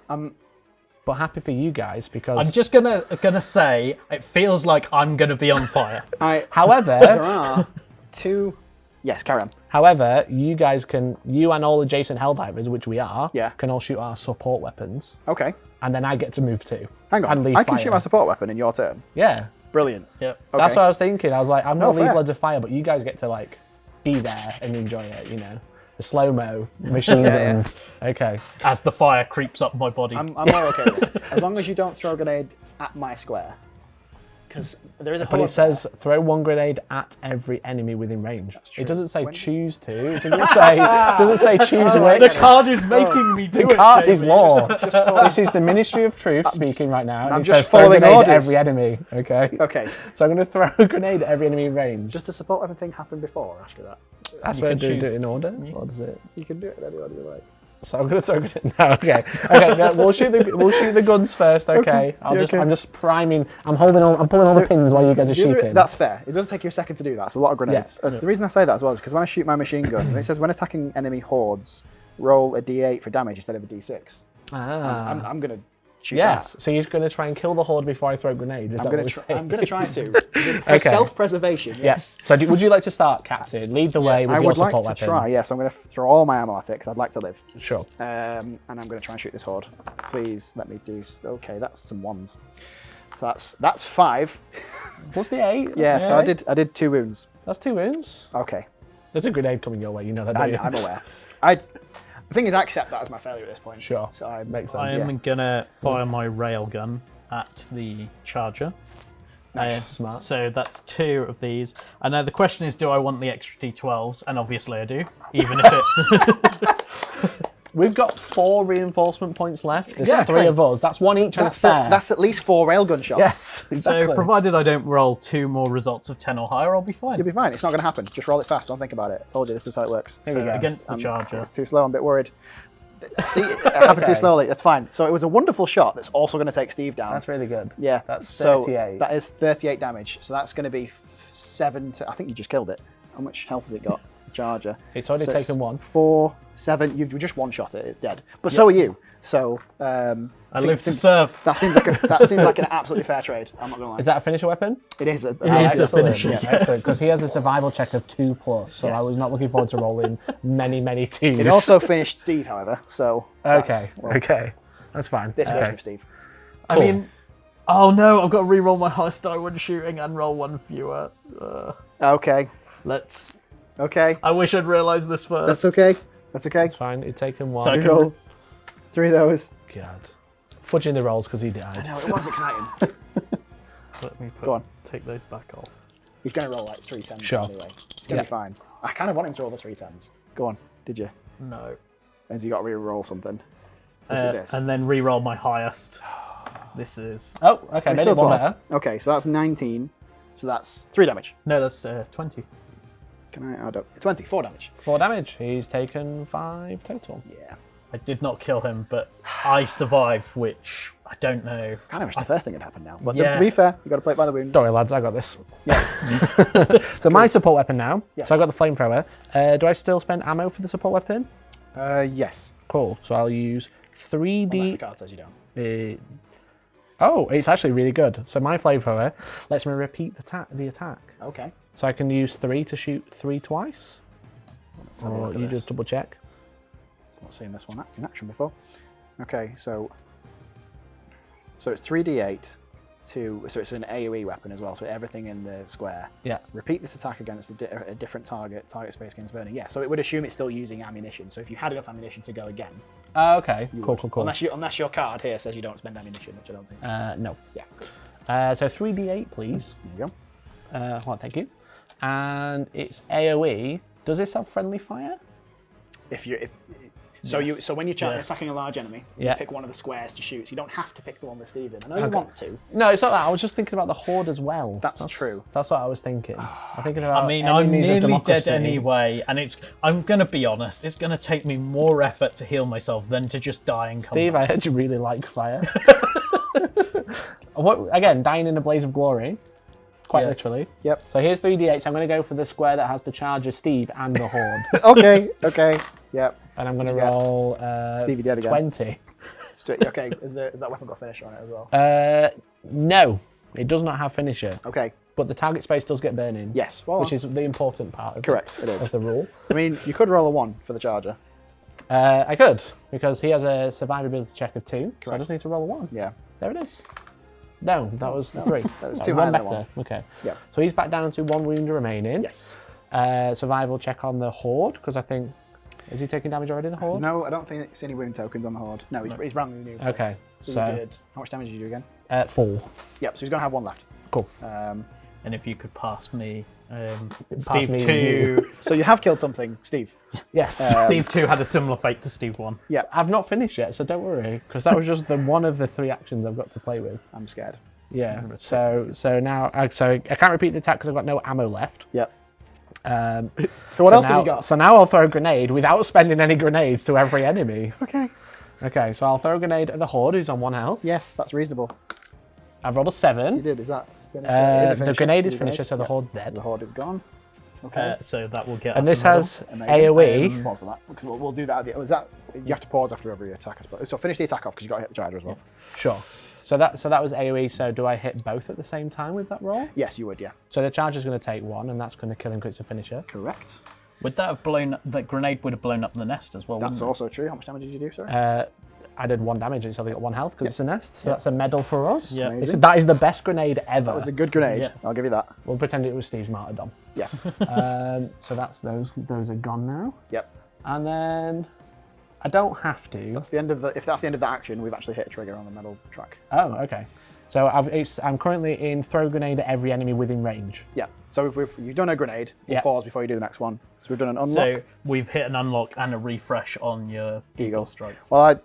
S3: But happy for you guys because...
S2: I'm just gonna say, it feels like I'm gonna be on fire.
S3: However...
S1: There are 2... Yes, carry on.
S3: However, you guys can, you and all adjacent Helldivers, which we are,
S1: Yeah.
S3: can all shoot our support weapons.
S1: Okay.
S3: And then I get to move too.
S1: Hang on.
S3: And leave
S1: I can
S3: fire.
S1: shoot my support weapon in your turn.
S3: Yeah.
S1: Brilliant.
S2: Yep.
S1: Okay.
S3: That's what I was thinking. I was like, I'm
S1: No,
S3: going to leave
S1: fair.
S3: loads of fire, but you guys get to like be there and enjoy it, you know. The slow-mo, machine guns. Okay.
S2: As the fire creeps up my body.
S1: I'm more okay with this. As long as you don't throw a grenade at my square. Because there is a
S3: But it says throw 1 grenade at every enemy within range.
S1: true.
S3: It doesn't say
S1: When does-
S3: choose to. It doesn't say choose which.
S2: the card is making me do
S3: The
S2: it,
S3: card is
S2: Jamie.
S3: law. This is the Ministry of Truth speaking right now. And
S1: I'm
S3: it
S1: just
S3: says throw a
S1: following
S3: grenade at
S1: orders.
S3: every enemy. Okay.
S1: Okay.
S3: So I'm going to throw a grenade at every enemy in range.
S1: Does the support weapon thing happen before or after that?
S3: That's
S2: You
S3: where
S2: can
S3: do
S2: choose.
S3: it in order, or does it?
S1: You can do it any order you like.
S3: So I'm gonna throw it. No, okay. Okay, no, we'll shoot the guns first. Okay.
S1: Yeah, okay.
S3: I'm just priming. I'm pulling all the pins while you guys are shooting.
S1: That's fair. It does take you a second to do that. It's a lot of grenades.
S3: Yeah.
S1: The reason I say that as well is because when I shoot my machine gun, it says when attacking enemy hordes, roll a d8 for damage instead of a d6. I'm gonna shoot
S3: Yes.
S1: that.
S3: So you're gonna try and kill the horde before I throw grenades. Is
S1: I'm
S3: that
S1: gonna
S3: what
S1: try.
S3: we're saying?
S1: I'm gonna try to. For
S3: Okay.
S1: self-preservation.
S3: Yes. So would you like to start, Captain? Lead the way with
S1: I
S3: your
S1: would like
S3: support
S1: to
S3: weapon.
S1: try. Yes, I'm gonna throw all my ammo at it because I'd like to live.
S3: Sure.
S1: And I'm gonna try and shoot this horde. Please let me do. Okay, that's some 1s. That's 5.
S3: What's the 8?
S1: Yeah.
S3: That's
S1: So
S3: the 8?
S1: I did 2 wounds.
S3: That's 2 wounds.
S1: Okay.
S3: There's a grenade coming your way. You know that, don't you?
S1: I'm aware. The thing is, I accept that as my failure at this point.
S3: Sure.
S1: So I
S3: Makes
S2: I
S3: sense.
S2: am gonna fire my railgun at the charger.
S1: Nice.
S3: Smart.
S2: So that's 2 of these. And now the question is, do I want the extra D12s? And obviously I do, even if it...
S3: We've got 4 reinforcement points left. There's
S1: Exactly.
S3: 3 of us. That's 1 each and a spare.
S1: That's at least 4 railgun shots.
S3: Yes, exactly.
S2: So provided I don't roll 2 more results of 10 or higher, I'll be fine.
S1: You'll be fine. It's not going to happen. Just roll it fast. Don't think about it. I told you this is how it works.
S3: Here we
S2: So
S3: go.
S2: against the charger.
S1: It's too slow. I'm a bit worried. See, it happened too slowly. That's fine. So it was a wonderful shot that's also going to take Steve down.
S3: That's really good.
S1: Yeah.
S3: That's
S1: so
S3: 38.
S1: that is 38 damage. So that's going to be 7 to... I think you just killed it. How much health has it got? Charger.
S3: It's already
S1: So
S3: taken 1.
S1: 4, 7. You've just one-shot it. It's dead. But so are you. So...
S2: I
S1: think
S2: live
S1: it
S2: to
S1: seems-
S2: serve.
S1: That seems like an absolutely fair trade. I'm not going to lie.
S3: Is that a finisher weapon?
S1: It is.
S2: It is a
S3: Excellent.
S2: finisher.
S3: Yeah, excellent. Because he has a survival check of 2+, so I
S2: Yes.
S3: was not looking forward to rolling many 2s.
S1: It also finished Steve, however. So
S3: Okay,
S1: well,
S3: okay. That's fine.
S1: This version
S3: Okay.
S1: of Steve.
S2: I mean, oh no, I've got to re-roll my highest die when shooting and roll 1 fewer.
S1: Okay.
S2: Let's...
S1: Okay.
S2: I wish I'd realised this first.
S1: That's okay. That's okay.
S3: It's fine. It's taken 1.
S2: So I can-
S1: Roll 3 of those.
S3: God. Fudging the rolls because he
S1: I
S3: died.
S1: know, it was exciting.
S2: Let me
S1: Go on.
S2: take those back off.
S1: He's going to roll like 3 10s
S3: Sure.
S1: anyway. It's going to be fine. I kind of want him to roll the 3 10s. Go on. Did you?
S2: No.
S1: Has he got to re-roll something? What's it this?
S2: And then re-roll my highest. This is...
S3: Oh, okay.
S1: It's
S3: Made
S1: still
S3: it 1
S1: 12.
S3: better.
S1: Okay, so that's 19. So that's 3 damage.
S2: No, that's 20.
S1: Can I add up? It's 20. 4 damage.
S3: 4 damage. He's taken 5 total.
S1: Yeah.
S2: I did not kill him, but I survived, which I don't know.
S1: Kind of wish the first thing had happened now. But
S2: Yeah.
S1: to be fair, you got to play it by the wounds.
S3: Don't worry, lads. I got this.
S1: Yeah.
S3: So my support weapon now.
S1: Yes.
S3: So I got the flamethrower. Do I still spend ammo for the support weapon?
S1: Yes.
S3: Cool. So I'll use
S1: Unless the
S3: 3d.
S1: card says you don't.
S3: Oh, it's actually really good. So my flamethrower lets me repeat the attack.
S1: Okay.
S3: So I can use 3 to shoot 3 twice.
S1: Let's have a
S3: Or
S1: look at
S3: you
S1: this.
S3: just double check.
S1: Not seen this one in action before. Okay, so it's 3d8 to, so it's an AoE weapon as well, so everything in the square.
S3: Yeah.
S1: Repeat this attack against a different target space gains burning. Yeah, so it would assume it's still using ammunition. So if you had enough ammunition to go again,
S3: Okay.
S1: you
S3: Cool.
S1: would.
S3: Cool.
S1: Unless your card here says you don't spend ammunition, which I don't think.
S3: No.
S1: Yeah.
S3: So 3d8, please.
S1: There you go.
S3: Well, thank you. And it's AoE. Does this have friendly fire?
S1: So when you're
S2: Yes.
S1: attacking a large enemy,
S3: Yeah.
S1: you pick one of the squares to shoot. So you don't have to pick the one with Steve in. I know you want to.
S3: No, it's not that. I was just thinking about the horde as well.
S1: That's true.
S3: That's what I was thinking. I'm thinking about.
S2: I mean, I'm
S3: enemies of
S2: nearly dead
S3: democracy.
S2: anyway, and I'm going to be honest, it's going to take me more effort to heal myself than to just die and come
S3: Steve,
S2: back.
S3: I heard you really like fire. Again, dying in a blaze of glory. Quite
S1: Yeah.
S3: literally.
S1: Yep.
S3: So here's 3d8. So I'm going to go for the square that has the charger Steve and the horde.
S1: Okay. Yep.
S3: And I'm going to
S1: What'd you get?
S3: roll
S1: Stevie dead again.
S3: 20.
S1: Okay. Is that weapon got finisher on it as well?
S3: No, it does not have finisher.
S1: Okay.
S3: But the target space does get burning.
S1: Yes. Well,
S3: Which is the important part of,
S1: correct. It is.
S3: of the rule.
S1: I mean, you could roll a 1 for the charger.
S3: I could, because he has a survivability check of 2. So I
S1: Correct.
S3: just need to roll a 1.
S1: Yeah.
S3: There it is. No, that was 3.
S1: That was
S3: Oh,
S1: too
S3: one
S1: high than
S3: better. Okay.
S1: Yeah.
S3: So he's back down to 1 wound remaining.
S1: Yes.
S3: Survival check on the horde, because I think... Is he taking damage already, the horde?
S1: No, I don't think it's any wound tokens on the horde. No, he's randomly new.
S3: Okay,
S1: So
S3: so-
S1: you did. How much damage did you do again?
S3: 4.
S1: Yep. So he's gonna have 1 left.
S3: Cool.
S2: And if you could pass me
S3: Pass
S2: Steve
S3: me
S2: 2.
S1: So you have killed something, Steve.
S3: Yes.
S2: Steve 2 had a similar fate to Steve 1.
S1: Yeah.
S3: I've not finished yet, so don't worry, because that was just one of the 3 actions I've got to play with.
S1: I'm scared.
S3: Yeah. So now, so I can't repeat the attack because I've got no ammo left.
S1: Yep.
S3: Um,
S1: So what else
S3: now,
S1: have you got?
S3: So now I'll throw a grenade without spending any grenades to every enemy.
S1: Okay.
S3: Okay, so I'll throw a grenade at the horde who's on 1 health.
S1: Yes, that's reasonable.
S3: I've rolled a
S1: You
S3: 7.
S1: did. Is that finisher? It is a
S3: The
S1: finisher.
S3: grenade is
S1: You
S3: finisher,
S1: did.
S3: so the
S1: Yep.
S3: horde's dead.
S1: The horde is gone. Okay.
S2: So that will get
S3: And
S2: us
S3: this
S2: a medal.
S3: has
S1: Amazing.
S3: AoE.
S1: Let's pause for that because we'll do that. Was that you have to pause after every attack? I suppose. So finish the attack off because you got to hit the charger as well.
S3: Sure. So that was AoE. So do I hit both at the same time with that roll?
S1: Yes, you would. Yeah.
S3: So the charger's going to take 1, and that's going to kill him because it's a finisher.
S1: Correct.
S2: Would that have blown? That grenade would have blown up the nest as well.
S1: That's
S2: wouldn't
S1: also true. How much damage did you do, sir?
S3: I did 1 damage, and it's only got 1 health because it's a nest. So that's a medal for us.
S2: Yeah.
S1: Amazing.
S3: That is the best grenade ever.
S1: That was a good grenade.
S2: Yeah.
S1: I'll give you that.
S3: We'll pretend it was Steve's martyrdom.
S1: Yeah.
S3: So that's those. Those are gone now.
S1: Yep.
S3: And then I don't have to.
S1: So that's the end of the. If that's the end of the action, we've actually hit a trigger on the medal track.
S3: Oh, okay. So I'm currently in throw grenade at every enemy within range.
S1: Yeah. So you've done a grenade. We'll
S3: Yeah.
S1: pause before you do the next one. So we've done an
S2: it?
S1: unlock.
S2: So we've hit an unlock and a refresh on your Eagle Strike.
S1: Well,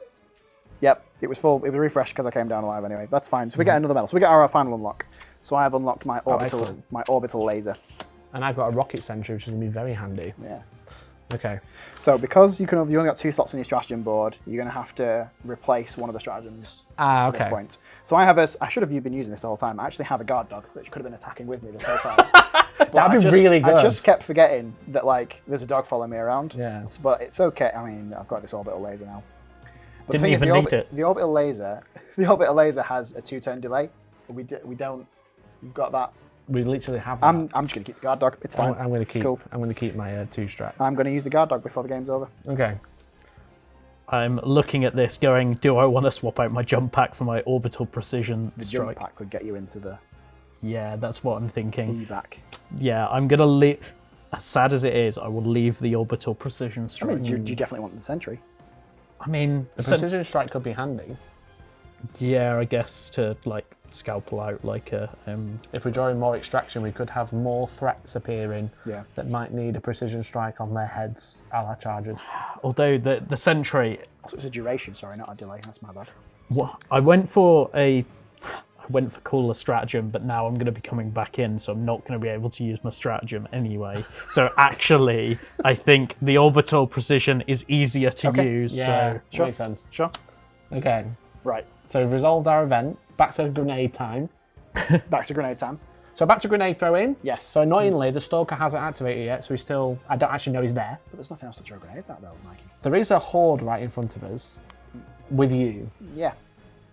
S1: yep, it was full. It was refreshed because I came down alive anyway. That's fine. So we get another medal. So we get our final unlock. So I have unlocked my
S3: excellent.
S1: orbital laser.
S3: And I've got a rocket sentry, which is going to be very handy.
S1: Yeah.
S3: Okay.
S1: So because you only got 2 slots on your stratagem board, you're going to have to replace one of the stratagems at this
S3: Okay.
S1: point. So I should have been using this the whole time. I actually have a guard dog, which could have been attacking with me this whole time. But
S3: That'd be really good.
S1: I just kept forgetting that there's a dog following me around.
S3: Yeah.
S1: But it's okay. I mean, I've got this orbital laser now. But
S2: Didn't
S1: the thing is,
S2: even need it.
S1: The orbital laser has a 2-turn delay. But we don't. We've got that.
S3: We literally have that.
S1: I'm just going to keep the guard dog. It's fine.
S3: I'm going to
S1: It's
S3: keep.
S1: cool.
S3: I'm going to keep my 2 strat.
S1: I'm going to use the guard dog before the game's over.
S3: Okay.
S2: I'm looking at this, going, do I want to swap out my jump pack for my orbital precision
S1: The
S2: strike?
S1: jump pack could get you into the
S2: Yeah, that's what I'm thinking.
S1: evac.
S2: Yeah, I'm gonna leave. As sad as it is, I will leave the orbital precision
S1: I
S2: strike.
S1: mean, do you definitely want the sentry?
S2: I mean,
S3: The precision strike could be handy.
S2: yeah, I guess to like scalpel out like a.
S3: If we draw in more extraction, we could have more threats appearing
S1: Yeah.
S3: that might need a precision strike on their heads, a la chargers.
S2: Although the sentry,
S1: So it's a duration, sorry, not a delay. That's my bad.
S2: I went for cooler stratagem, but now I'm going to be coming back in, so I'm not going to be able to use my stratagem anyway. So actually, I think the orbital precision is easier to use.
S3: Yeah,
S2: So
S1: Sure.
S3: makes sense.
S1: Sure.
S3: Okay,
S1: Right.
S3: so we've resolved our event. Back to grenade time.
S1: Back to grenade time.
S3: So back to grenade throwing.
S1: Yes.
S3: So annoyingly, the stalker hasn't activated yet, so I don't actually know he's there.
S1: But there's nothing else to throw grenades at, though, Mikey.
S3: There is a horde right in front of us, with you.
S1: Yeah.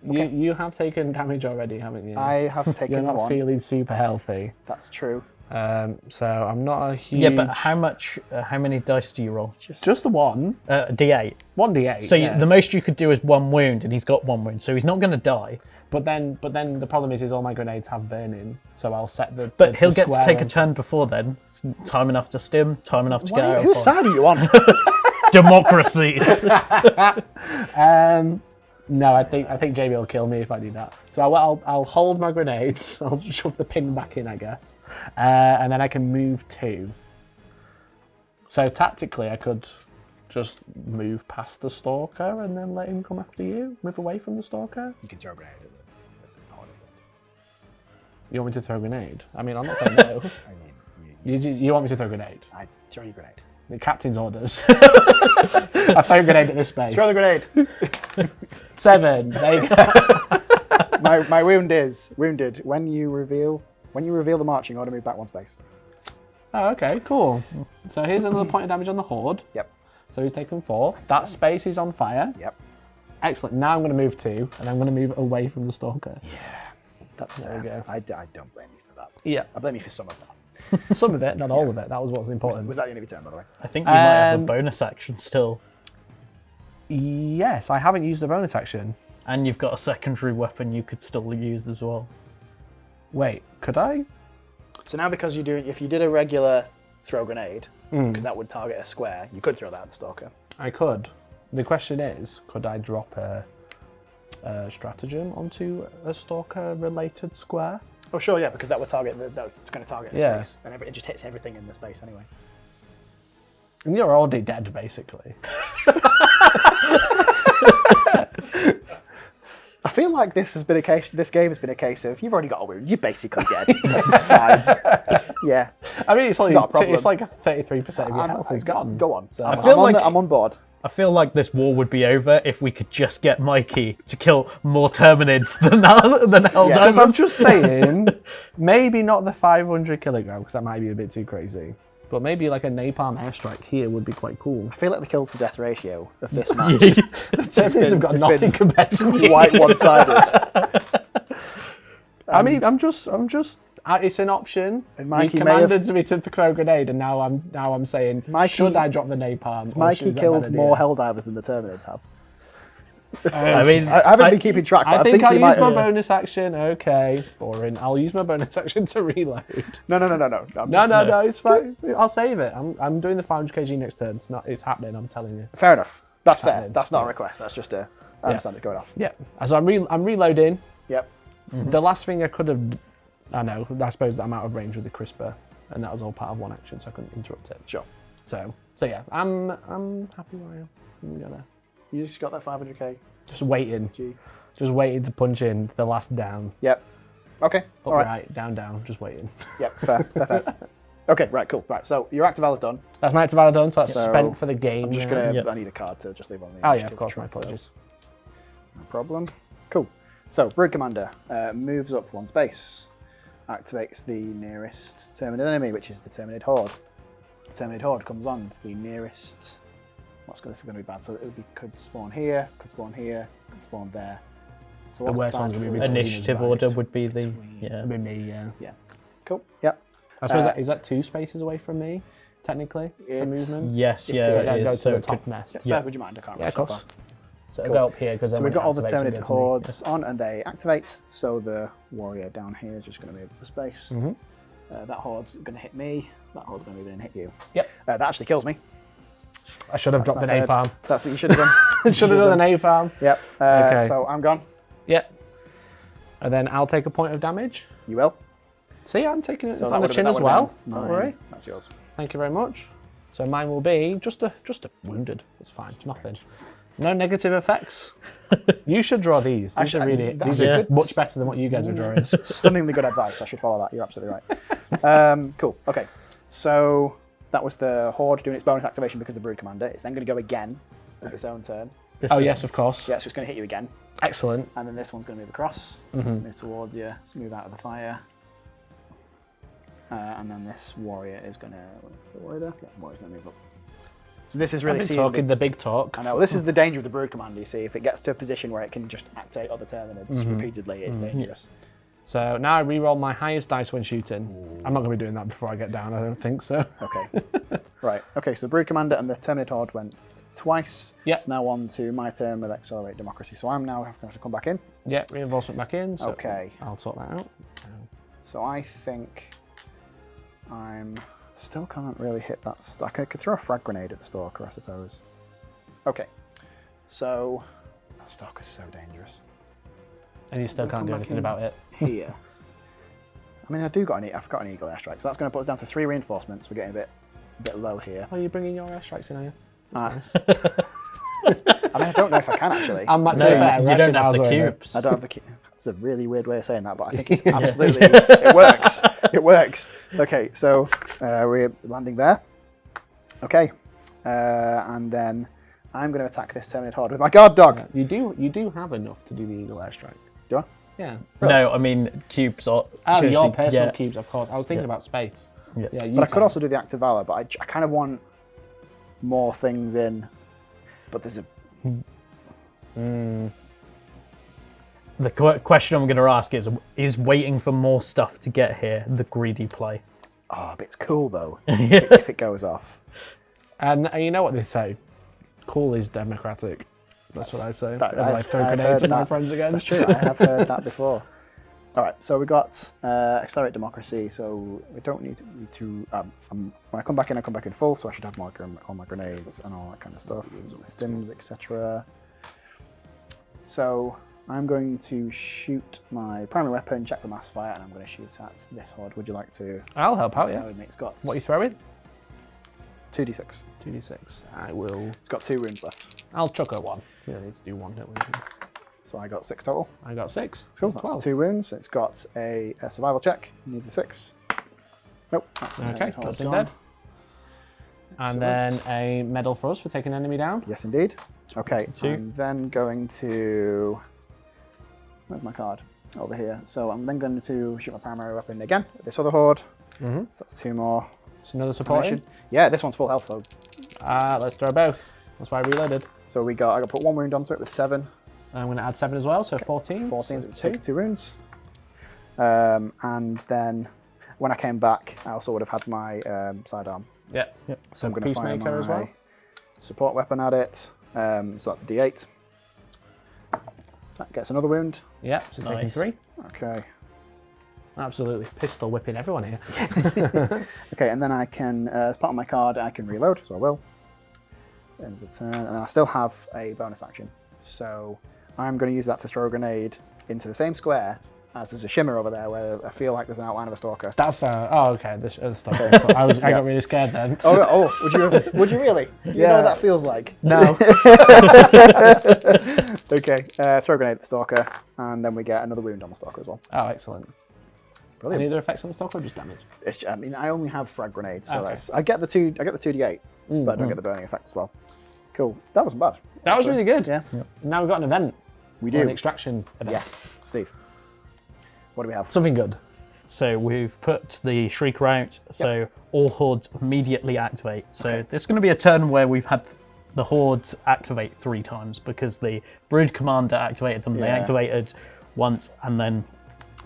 S1: Okay.
S3: You have taken damage already, haven't you?
S1: I have taken
S3: You're not
S1: one.
S3: feeling super healthy.
S1: That's true.
S3: So I'm not a huge.
S2: Yeah, but how many dice do you roll?
S3: Just the one.
S2: D8.
S3: 1d8.
S2: So
S3: yeah.
S2: the most you could do is 1 wound, and he's got 1 wound, so he's not going to die.
S3: But then the problem is all my grenades have burning, so I'll set the.
S2: But he'll get to
S3: square
S2: take a
S3: in.
S2: turn before then. It's time enough to stim, time enough to get out.
S1: Whose side are you on?
S2: Democracies.
S3: No, I think JB will kill me if I do that. So I'll hold my grenades. I'll shove the pin back in, I guess, and then I can move 2. So tactically, I could just move past the stalker and then let him come after you. Move away from the stalker.
S1: You can throw a grenade at the horde.
S3: You want me to throw a grenade? I mean, I'm not saying no.
S1: I mean,
S3: You want me to throw a grenade?
S1: I throw you a grenade.
S3: The captain's orders. I throw a grenade at this space.
S1: Throw the grenade.
S3: 7. There you go.
S1: my wound is wounded. When you reveal the marching order, move back 1 space.
S3: Oh, okay, cool. So here's another point of damage on the horde.
S1: Yep.
S3: So he's taken 4. That space is on fire.
S1: Yep.
S3: Excellent. Now I'm going to move 2, and I'm going to move away from the stalker.
S1: Yeah.
S3: That's
S1: There
S3: fair.
S1: we go. I don't blame you for that.
S3: Yeah.
S1: I blame you for some of that.
S3: Some of it, not all of it. That was what's important.
S1: Was that the end of your turn, by the way?
S2: I think you might have a
S3: Um,
S2: bonus action still.
S3: Yes, I haven't used the bonus action.
S2: And you've got a secondary weapon you could still use as well.
S3: Wait, could I?
S1: So now because if you did a regular throw grenade,
S3: Hmm.
S1: because that would target a square, you could throw that at the stalker.
S3: I could. The question is, could I drop a stratagem onto a stalker-related square?
S1: Oh sure, yeah, because that would target that's going to target the
S3: Yeah.
S1: space, and it just hits everything in the space anyway.
S3: And you're already dead, basically.
S1: I feel like this game has been a case of you've already got a wound, you're basically dead. This is fine. Yeah.
S3: I mean, it's
S1: not a problem.
S3: it's like a 33% of your health is gone.
S1: Go on.
S3: So
S2: I feel like-
S1: I'm on board.
S2: I feel like this war would be over if we could just get Mikey to kill more Terminids than Helldivers.
S3: I'm just saying, maybe not the 500 kilogram, because that might be a bit too crazy. But maybe like a napalm airstrike here would be quite cool.
S1: I feel like the kills to death ratio of this match
S3: The Terminids have got
S1: it's
S3: nothing
S1: been
S3: compared to me.
S1: quite one-sided.
S3: I mean, I'm just. It's an option.
S1: And
S3: Mikey
S1: Mikey may have-
S3: commanded me to throw a grenade, and now I'm saying,
S1: Mikey-
S3: should I drop the napalm? or
S1: Mikey
S3: should I
S1: killed
S3: Benedict?
S1: more Helldivers than the Terminids have.
S2: I mean,
S1: I haven't been keeping track, but
S3: I think I'll
S1: you
S3: use
S1: might
S3: my
S1: have.
S3: bonus action. Okay, boring. I'll use my bonus action to reload.
S1: No.
S3: No, it's fine. I'll save it. I'm doing the 500 kg next turn. It's happening. I'm telling you.
S1: Fair enough. That's fair.
S3: Happening.
S1: That's not a request. That's just I understand it going off.
S3: Yeah. So I'm reloading.
S1: Yep.
S3: The last thing I could have, I suppose that I'm out of range with the crisper, and that was all part of one action, so I couldn't interrupt it.
S1: Sure.
S3: So yeah, I'm happy where I am. I'm gonna go there.
S1: You just got that 500k.
S3: Just waiting.
S1: G.
S3: Just waiting to punch in the last down.
S1: Yep. Okay. All right.
S3: Right, down, just waiting.
S1: Yep. Fair. Okay. Right. Cool. Right. So your active valor's done.
S3: That's my active valor done, so that's
S1: So,
S3: spent for the game.
S1: I'm just
S3: now.
S1: gonna.
S2: Yep.
S1: I need a card to just leave on the.
S3: Oh yeah, of course, my apologies.
S1: No problem. Cool. So Brood Commander moves up 1 space, activates the nearest Terminid enemy, which is the Terminid Horde. Terminid Horde comes on to the nearest. This is going to be bad. So could spawn here, could spawn here, could spawn there. So
S3: The
S1: what's
S3: worst one's
S1: bad
S3: gonna be
S1: for-
S3: between-
S2: initiative
S3: right.
S2: order would be the
S3: I mean, me, yeah.
S1: Cool. Yep.
S3: I suppose is that 2 spaces away from me, technically, for
S1: It's-
S3: movement?
S2: yes,
S1: It's
S2: yeah,
S1: a-
S2: it
S3: Go
S2: is.
S3: to
S2: So
S3: the
S2: it
S3: top
S2: could,
S3: nest.
S1: Yeah, would you mind? I can't
S3: Yeah,
S1: remember
S3: of
S1: so
S3: course.
S1: far.
S3: So
S1: Cool.
S3: it'll go up here because
S1: So we've got all the Terminid hordes on, and they activate. So the warrior down here is just going to move up the space.
S3: Mhm.
S1: That horde's going to hit me. That horde's going to move in and hit you.
S3: Yep.
S1: That actually kills me.
S3: I should have dropped the
S1: my third.
S3: napalm.
S1: That's what you should have done.
S3: Should have done the napalm.
S1: Yep.
S3: Okay.
S1: So I'm gone.
S3: Yep. And then I'll take a point of damage.
S1: You will.
S3: See, I'm taking it
S1: So
S3: on
S1: that
S3: the
S1: would've-
S3: chin
S1: that
S3: as
S1: would've
S3: well.
S1: been
S3: Don't
S1: 9.
S3: worry.
S1: That's yours.
S3: Thank you very much. So mine will be just a wounded. It's fine. Nothing. No negative effects. You should draw these. These are
S1: Actually,
S3: really
S1: that's
S3: these
S1: a
S3: are
S1: good-
S3: much better than what you guys are drawing.
S1: Stunningly good advice. I should follow that. You're absolutely right. Cool. Okay. So that was the horde doing its bonus activation because of Brood Commander. It's then going to go again with its own turn.
S2: this
S3: Oh
S2: is-
S3: yes, of course.
S1: Yeah, so it's going to hit you again.
S3: Excellent.
S1: And then this one's going to move across, move towards you, so move out of the fire. And then this warrior is going to. What's the warrior there? Yeah, the warrior's going to move up. So this is really
S3: I've been
S1: seeing
S3: talking the big talk.
S1: I know, this is the danger of the Brood Commander, you see. If it gets to a position where it can just activate other Terminids repeatedly, it's dangerous.
S3: So now I re-roll my highest dice when shooting. I'm not going to be doing that before I get down, I don't think so.
S1: Okay. Right. Okay, so the Brood Commander and the Terminated Horde went twice.
S3: Yep.
S1: It's now on to my turn with Accelerate Democracy. So I'm now have to come back in.
S3: Yeah, reinforcement back in. So
S1: Okay.
S3: I'll sort that out.
S1: So I think I'm still can't really hit that. I could throw a frag grenade at the Stalker, I suppose. Okay. So that Stalker's so dangerous.
S3: And you still can't do anything about it.
S1: Here. I mean, I've got an Eagle airstrike, so that's going to put us down to 3 reinforcements. We're getting a bit low here.
S3: Are you bringing your airstrikes in, are you? That's
S1: I mean, I don't know if I can actually.
S3: I'm
S2: No, you don't have the cubes.
S1: I don't have the cube. That's a really weird way of saying that, but I think it's absolutely, it works. It works. Okay, so we're landing there. Okay, and then I'm going to attack this Terminated Horde with my guard dog.
S3: You do have enough to do the Eagle airstrike.
S1: Do I?
S3: Yeah.
S2: No, I mean cubes are.
S3: Oh, your
S2: actually-
S3: personal
S2: yeah.
S3: cubes, of course. I was thinking
S2: Yeah.
S3: about space.
S2: Yeah.
S3: Yeah, you
S1: But I could
S3: can.
S1: also do the Act of Valor, but I kind of want more things in. But there's a...
S2: The question I'm going to ask is waiting for more stuff to get here the greedy play?
S1: Oh, but it's cool though, if it goes off.
S3: And you know what they say? Cool is democratic. That's what I say. As I throw
S1: I've
S3: grenades
S1: heard
S3: at my
S1: that.
S3: friends again.
S1: That's true, I have heard that before. All right, so we got Accelerate Democracy, so we don't need to when I come back in full, so I should have all my grenades and all that kind of stuff, stims, etc. So I'm going to shoot my primary weapon, check the mass fire, and I'm going to shoot at this horde. Would you like to?
S3: I'll help out,
S1: go
S3: yeah.
S1: with me? It's got
S3: What are you throwing?
S1: 2d6.
S3: 2d6. I will.
S1: It's got 2 wounds left,
S3: I'll chuck a 1. We don't need to do 1, don't we?
S1: so I got 6 total.
S3: I got 6.
S1: It's cool. That's
S3: 12.
S1: 2 wounds. It's got a survival check. It needs a 6. Nope. That's
S3: Okay,
S1: gone.
S3: that's him dead. And then a medal for us for taking enemy down.
S1: Yes, indeed. Okay,
S2: 2.
S1: I'm then going to... Where's my card? Over here. So I'm then going to shoot my primary weapon again at this other horde.
S3: Mm-hmm.
S1: So that's 2 more.
S3: It's another support.
S1: ammunition. Yeah, this one's full health, so...
S3: Let's throw both. That's why I reloaded.
S1: So I got to put 1 wound onto it with 7.
S3: I'm going to add 7 as well, so 14.
S1: 14,
S3: so
S1: so take 2 wounds. And then when I came back, I also would have had my sidearm.
S3: Yeah.
S1: So I'm going to fire
S3: Peacemaker
S1: my
S3: as well.
S1: support weapon at it. So that's a D8. That gets another wound.
S3: Yeah, so taking
S2: Nice.
S3: 3.
S1: Okay.
S3: Absolutely pistol whipping everyone here.
S1: Okay, and then I can, as part of my card, I can reload, so I will. End of the turn, and then I still have a bonus action. So I'm going to use that to throw a grenade into the same square as there's a shimmer over there where I feel like there's an outline of a stalker.
S3: That's okay. This stuff. I got really scared then.
S1: Oh, would you really? You know what that feels like?
S3: No.
S1: Okay, throw a grenade at the stalker, and then we get another wound on the stalker as well.
S3: Oh, excellent.
S1: Brilliant.
S3: Any other effects on the stalker or just damage?
S1: I mean, I only have frag grenades, so
S3: Okay.
S1: that's, I get the 2d8, but I don't get the burning effect as well. Cool. That wasn't bad.
S3: That was really good.
S1: Yeah.
S3: Now we've got an event.
S1: We
S3: Or
S1: do.
S3: An extraction event.
S1: Yes, Steve. What do we have?
S2: Something good. So we've put the Shrieker out, so all hordes immediately activate. So there's going to be a turn where we've had the hordes activate 3 times because the Brood Commander activated them. They
S1: Yeah.
S2: activated once and then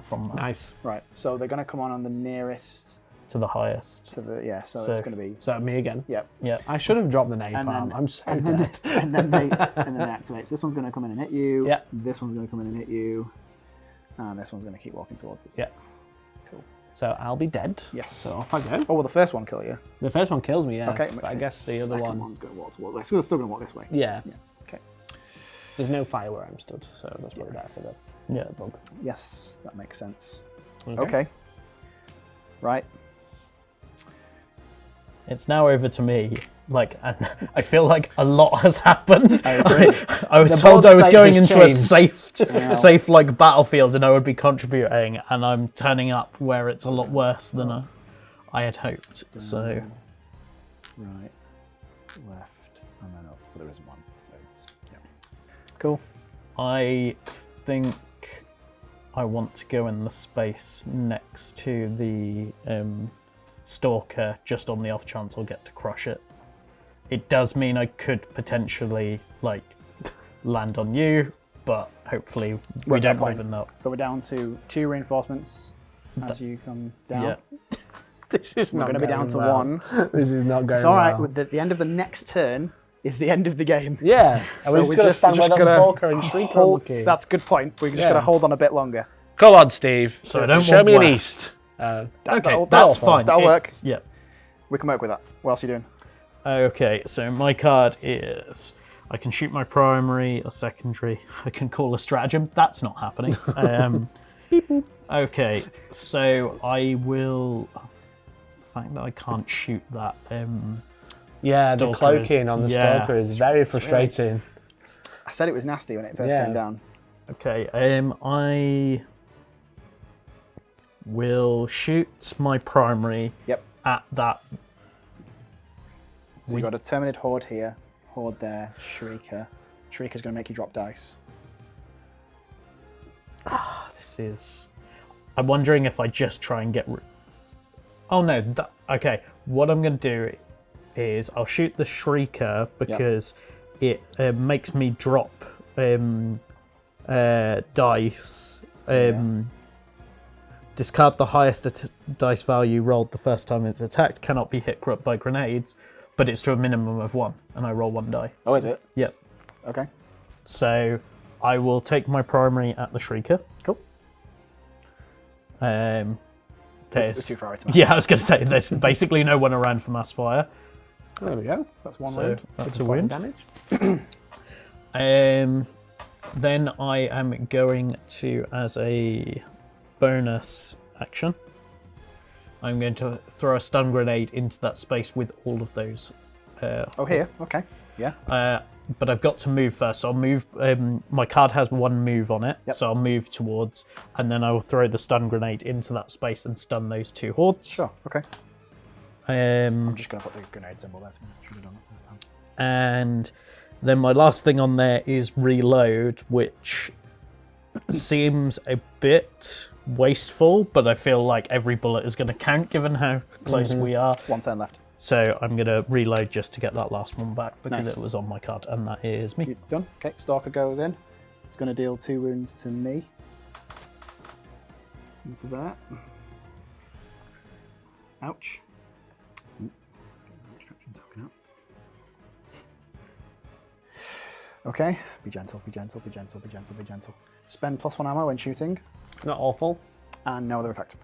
S2: from that
S3: Nice.
S1: Right, so they're going to come on the nearest
S2: to the highest.
S1: to the so
S2: So-
S1: it's going to be
S3: So me again.
S1: yep.
S2: Yeah.
S3: I should have dropped the napalm.
S1: And then,
S3: I'm so
S1: and then,
S3: dead.
S1: and then they activate. So this one's going to come in and hit you.
S3: Yeah.
S1: This one's going to come in and hit you, and this one's going to keep walking towards us.
S3: Yeah. So I'll be dead.
S1: Yes.
S3: So off I go.
S1: Oh, well, the first one kill you.
S3: The first one kills me, yeah.
S1: Okay,
S3: But I guess the other
S1: second
S3: one.
S1: one's going to walk towards. It's still going to walk this way.
S3: Yeah.
S1: Okay.
S3: There's no fire where I'm stood, so that's probably better for the
S2: Yeah.
S3: bug.
S1: Yes, that makes sense.
S3: Okay.
S1: Okay. Right.
S2: It's now over to me. Like, and I feel like a lot has happened.
S1: I agree.
S2: I was
S3: The
S2: told
S3: board
S2: I was
S3: state
S2: going
S3: has
S2: into a
S3: changed.
S2: safe like battlefield, and I would be contributing, and I'm turning up where it's a lot worse than I had hoped. So
S1: Right. Left. And then up. But there isn't one. So it's, yeah. Cool.
S2: I think I want to go in the space next to the Stalker, just on the off chance I'll get to crush it. It does mean I could potentially like land on you, but hopefully we
S1: Work that
S2: don't
S1: point.
S2: liven up.
S1: So we're down to 2 reinforcements as you come down.
S2: Yeah.
S4: This is
S1: We're
S4: not
S1: going to be down to
S4: well.
S1: 1.
S4: This is not going
S1: It's all right.
S4: well.
S1: With the end of the next turn is the end of the game.
S4: Yeah, and
S1: So
S4: we're just going to stand by that stalker and shriek on the key.
S1: That's a good point. We're just
S4: Yeah.
S1: going to hold on a bit longer.
S3: Come on, Steve.
S2: So I don't
S3: Show
S2: want
S3: me an
S2: west.
S3: east.
S2: Okay,
S1: That'll-
S2: that's fine.
S1: That'll work.
S2: Yeah.
S1: We can work with that. What else are you doing?
S2: Okay, so my card is I can shoot my primary or secondary. I can call a stratagem. That's not happening. Okay, so I will. The fact that I can't shoot that.
S4: Yeah, the
S2: Stalker
S4: cloaking
S2: is-
S4: on the
S2: yeah.
S4: stalker is very frustrating.
S1: I said it was nasty when it first
S4: Yeah.
S1: came down.
S2: Okay, I will shoot my primary
S1: Yep.
S2: at that.
S1: So you've got a Terminid Horde here, Horde there, Shrieker. Shrieker's going to make you drop dice.
S2: This is. I'm wondering if I just try and get. Oh no! Okay, what I'm going to do is I'll shoot the Shrieker because it makes me drop dice. Discard the highest dice value rolled the first time it's attacked. Cannot be hit by grenades, but it's to a minimum of 1, and I roll 1 die.
S1: Oh, is it?
S2: Yep.
S1: Okay.
S2: So I will take my primary at the Shrieker.
S1: Cool.
S2: There's,
S1: It's too far away to mass.
S2: yeah, I was going to say there's basically no one around for mass fire.
S4: There we go.
S1: That's one
S2: So
S1: wound.
S2: that's a
S4: 2 point
S2: win.
S4: damage.
S2: Then I am going to, as a bonus action, I'm going to throw a stun grenade into that space with all of those.
S1: Oh, here. Okay. Yeah.
S2: But I've got to move first, so I'll move. My card has 1 move on it,
S1: Yep.
S2: so I'll move towards, and then I will throw the stun grenade into that space and stun those 2 hordes.
S1: Sure. Okay. I'm
S2: Um,
S1: just going to put the grenade symbol there. To be honest. Should have done it first time.
S2: and then my last thing on there is reload, which seems a bit wasteful, but I feel like every bullet is going to count given how close we are.
S1: 1 turn left.
S2: So I'm going to reload just to get that last one back because
S1: Nice.
S2: it was on my card, and that is me.
S1: You done? Okay. Stalker goes in. It's going to deal 2 wounds to me. Into that. Ouch. Ooh. Extraction token out. Okay. Be gentle, be gentle, be gentle, be gentle, be gentle. Spend +1 ammo when shooting,
S4: Not awful.
S1: and no other effect.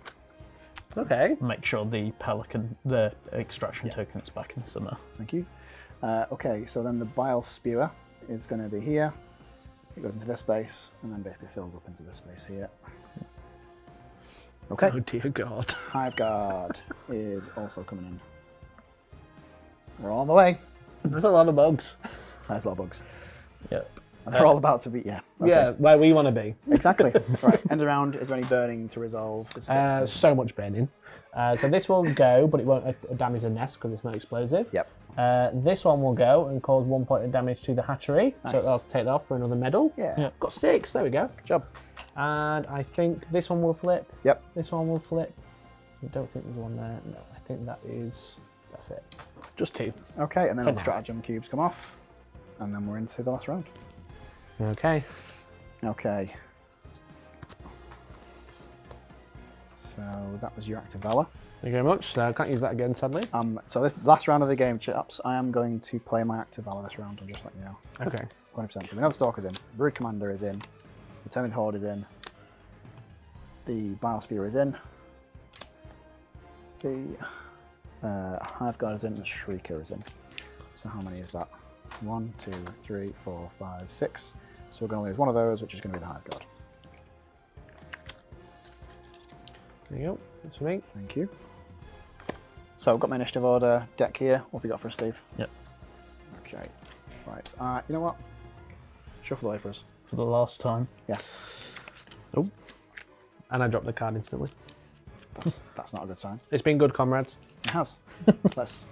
S4: Okay.
S2: Make sure the pelican, the extraction token, is back in the center.
S1: Thank you. Okay, so then the bile spewer is going to be here. It goes into this space, and then basically fills up into this space here. Okay.
S4: Oh dear God.
S1: Hive Guard is also coming in. They're all on the way.
S4: There's a lot of bugs.
S1: There's a lot of bugs.
S2: Yep.
S1: And they're all about to be, yeah. Okay.
S4: Yeah, where we want to be.
S1: Exactly. Right, end of round. Is there any burning to resolve? This bit?
S4: So much burning. So this will go, but it won't damage the nest because it's not explosive.
S1: Yep.
S4: This one will go and cause 1 point of damage to the hatchery.
S1: Nice.
S4: So I'll take that off for another medal.
S1: Yeah.
S2: Yeah.
S4: Got 6, there we go.
S1: Good job.
S4: And I think this one will flip.
S1: Yep.
S4: This one will flip. I don't think there's one there. No, I think that's it. Just 2.
S1: Okay, and then
S4: For
S1: all the
S4: now.
S1: stratagem cubes come off. And then we're into the last round.
S4: Okay.
S1: Okay. So that was your active valor.
S4: Thank you very much. So I can't use that again, sadly.
S1: So this last round of the game, chaps, I am going to play my active valor this round. I'm just letting you know.
S4: Okay.
S1: 20%. So we know the Stalker's in. Brood Commander is in. Determined Horde is in. The Bile Spear is in. The Hive Guard is in. The Shrieker is in. So how many is that? 1, 2, 3, 4, 5, 6. So we're going to lose one of those, which is going to be the Hive Guard.
S4: There you go. That's for me.
S1: Thank you. So I've got my initiative order deck here. What have you got for us, Steve?
S2: Yep.
S1: Okay. Right. You know what? Shuffle the way for us.
S2: For the last time.
S1: Yes.
S4: And I dropped the card instantly.
S1: That's not a good sign.
S4: It's been good, comrades.
S1: It has. Let's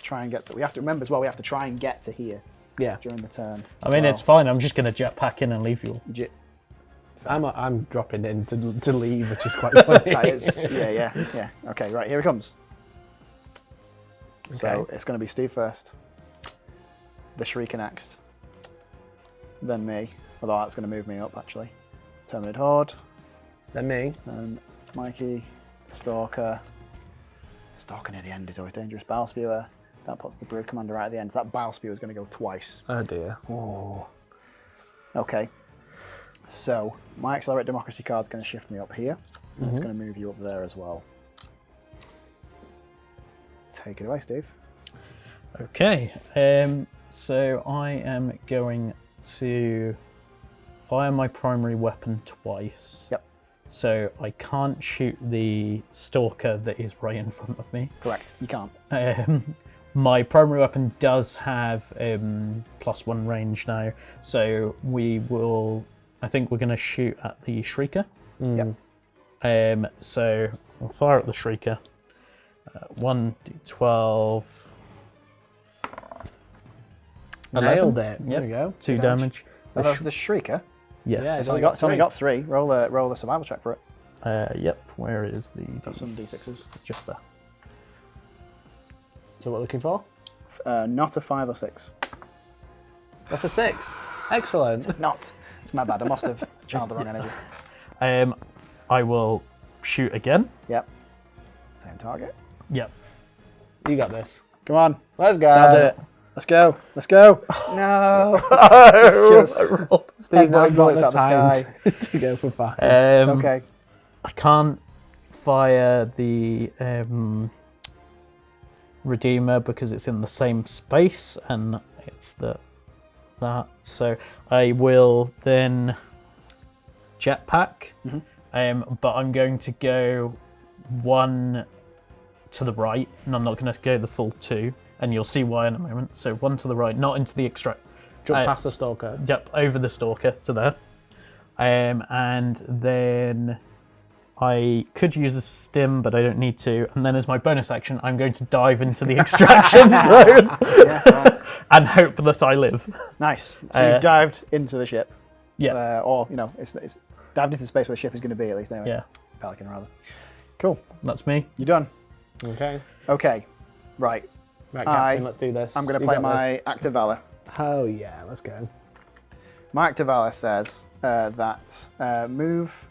S1: try and get to. We have to remember as well. We have to try and get to here
S4: Yeah.
S1: during the turn.
S2: I mean, it's fine. I'm just going to jetpack in and leave you all.
S4: I'm dropping in to leave, which is quite funny.
S1: That is, yeah. Okay, right, here he comes. So
S4: Okay.
S1: it's going to be Steve first, the Shrieker next, then me. Although that's going to move me up, actually. Terminated Horde.
S4: Then me.
S1: And Mikey. Stalker. Stalker near the end is always dangerous. Bow Spewer. That puts the Brood Commander right at the end. So that Bow Spewer is going to go twice.
S4: Oh dear.
S1: Oh. Okay. So my Accelerate Democracy card is going to shift me up here. And it's going to move you up there as well. Take it away, Steve.
S2: Okay, so I am going to fire my primary weapon twice.
S1: Yep.
S2: So I can't shoot the Stalker that is right in front of me.
S1: Correct. You can't.
S2: My primary weapon does have +1 range now, so we will. I think we're going to shoot at the Shrieker.
S1: Yep.
S2: So I'll fire at the Shrieker. 1d12.
S4: Nailed it.
S2: Yep.
S4: There we go.
S2: 2 damage.
S1: Oh, that's the Shrieker.
S2: Yes.
S4: Yeah,
S1: It's only got 3. Roll a survival check for it.
S2: Yep. Where is the?
S1: That's some d6s.
S2: Just there.
S4: So what we're looking for?
S1: Not a 5 or 6.
S4: That's a 6. Excellent.
S1: Not. It's my bad. I must have channeled the wrong energy.
S2: I will shoot again.
S1: Yep. Same target.
S2: Yep.
S4: You got this.
S1: Come on.
S4: Let's go.
S1: I'll do it. Let's go. Let's go. No.
S4: Steve,
S1: now's
S4: now's
S1: not
S4: not
S1: the
S4: the
S1: time
S4: time to go for 5.
S1: Okay.
S2: I can't fire the Redeemer because it's in the same space and it's that. So I will then jetpack, but I'm going to go 1 to the right, and I'm not going to go the full 2, and you'll see why in a moment. So 1 to the right, not into the extract.
S4: Jump past the Stalker.
S2: Yep, over the Stalker to there. And then I could use a stim, but I don't need to. And then as my bonus action, I'm going to dive into the extraction zone and hope that I live.
S1: Nice. So you dived into the ship.
S2: Yeah.
S1: Or, it's dived into the space where the ship is going to be, at least, anyway.
S2: Yeah.
S1: Pelican, rather. Cool.
S2: That's me.
S1: You done?
S4: Okay.
S1: Okay. Right.
S4: Right, Captain, let's do this.
S1: I'm going to
S4: You
S1: play
S4: got
S1: my
S4: this.
S1: Act of Valor.
S4: Oh yeah, let's go.
S1: My Act of Valor says that move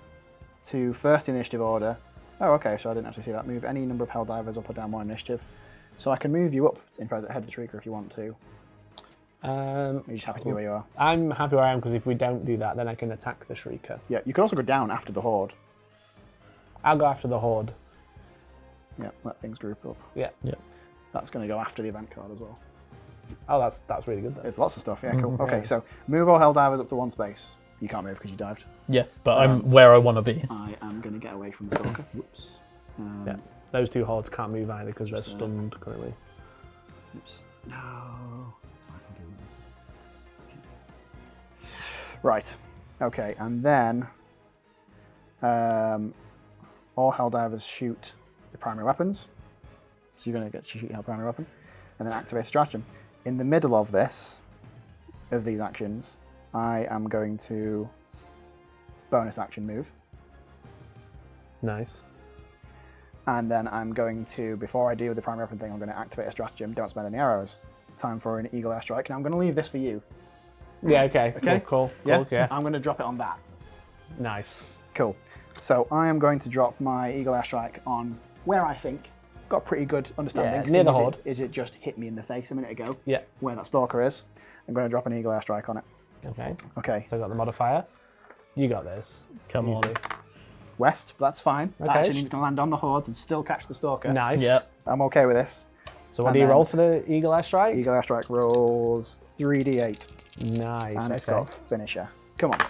S1: to first initiative order. Oh, okay, so I didn't actually see that. Move any number of Helldivers up or down 1 initiative. So I can move you up in front of the head of the Shrieker if you want to. You're just happy to be where you are.
S4: I'm happy where I am because if we don't do that, then I can attack the Shrieker.
S1: Yeah, you can also go down after the Horde.
S4: I'll go after the Horde.
S1: Yeah, let things group up.
S4: Yeah.
S2: Yeah.
S1: That's going to go after the event card as well.
S4: Oh, that's really good then.
S1: There's lots of stuff, yeah, cool. Okay, so move all Helldivers up to 1 space. You can't move because you dived.
S2: Yeah, but I'm where I want to be.
S1: I am going to get away from the Stalker. Whoops.
S4: Yeah. Those 2 Hordes can't move either because they're stunned currently.
S1: Oops. No. That's fine. I'll do it. Okay. Right. Okay, and then all Helldivers shoot the primary weapons. So you're going to get to shoot your primary weapon. And then activate a stratagem. In the middle of these actions, I am going to bonus action move.
S4: Nice.
S1: And then I'm going to, before I do the primary weapon thing, I'm going to activate a stratagem. Don't spend any arrows. Time for an Eagle Airstrike. Now I'm going to leave this for you.
S4: Yeah, okay.
S1: Okay.
S4: Cool.
S1: Yeah? I'm going to drop it on that.
S4: Nice.
S1: Cool. So I am going to drop my Eagle Airstrike on where I think. Got a pretty good understanding.
S4: Yeah, near the
S1: Is it-
S4: Horde.
S1: Is it just hit me in the face a minute ago?
S4: Yeah.
S1: Where that Stalker is. I'm going to drop an Eagle Airstrike on it.
S4: Okay.
S1: Okay.
S4: So I got the modifier. You got this.
S2: Come on.
S4: Easy.
S1: West, but that's fine. That
S4: Okay.
S1: actually means it's going to land on the Hordes and still catch the Stalker.
S4: Nice.
S2: Yep.
S1: I'm okay with this.
S4: So what
S1: And
S4: do you
S1: then-
S4: roll for the Eagle Airstrike?
S1: Eagle Airstrike rolls 3d8.
S4: Nice.
S1: And it's
S4: okay.
S1: got finisher. Come on.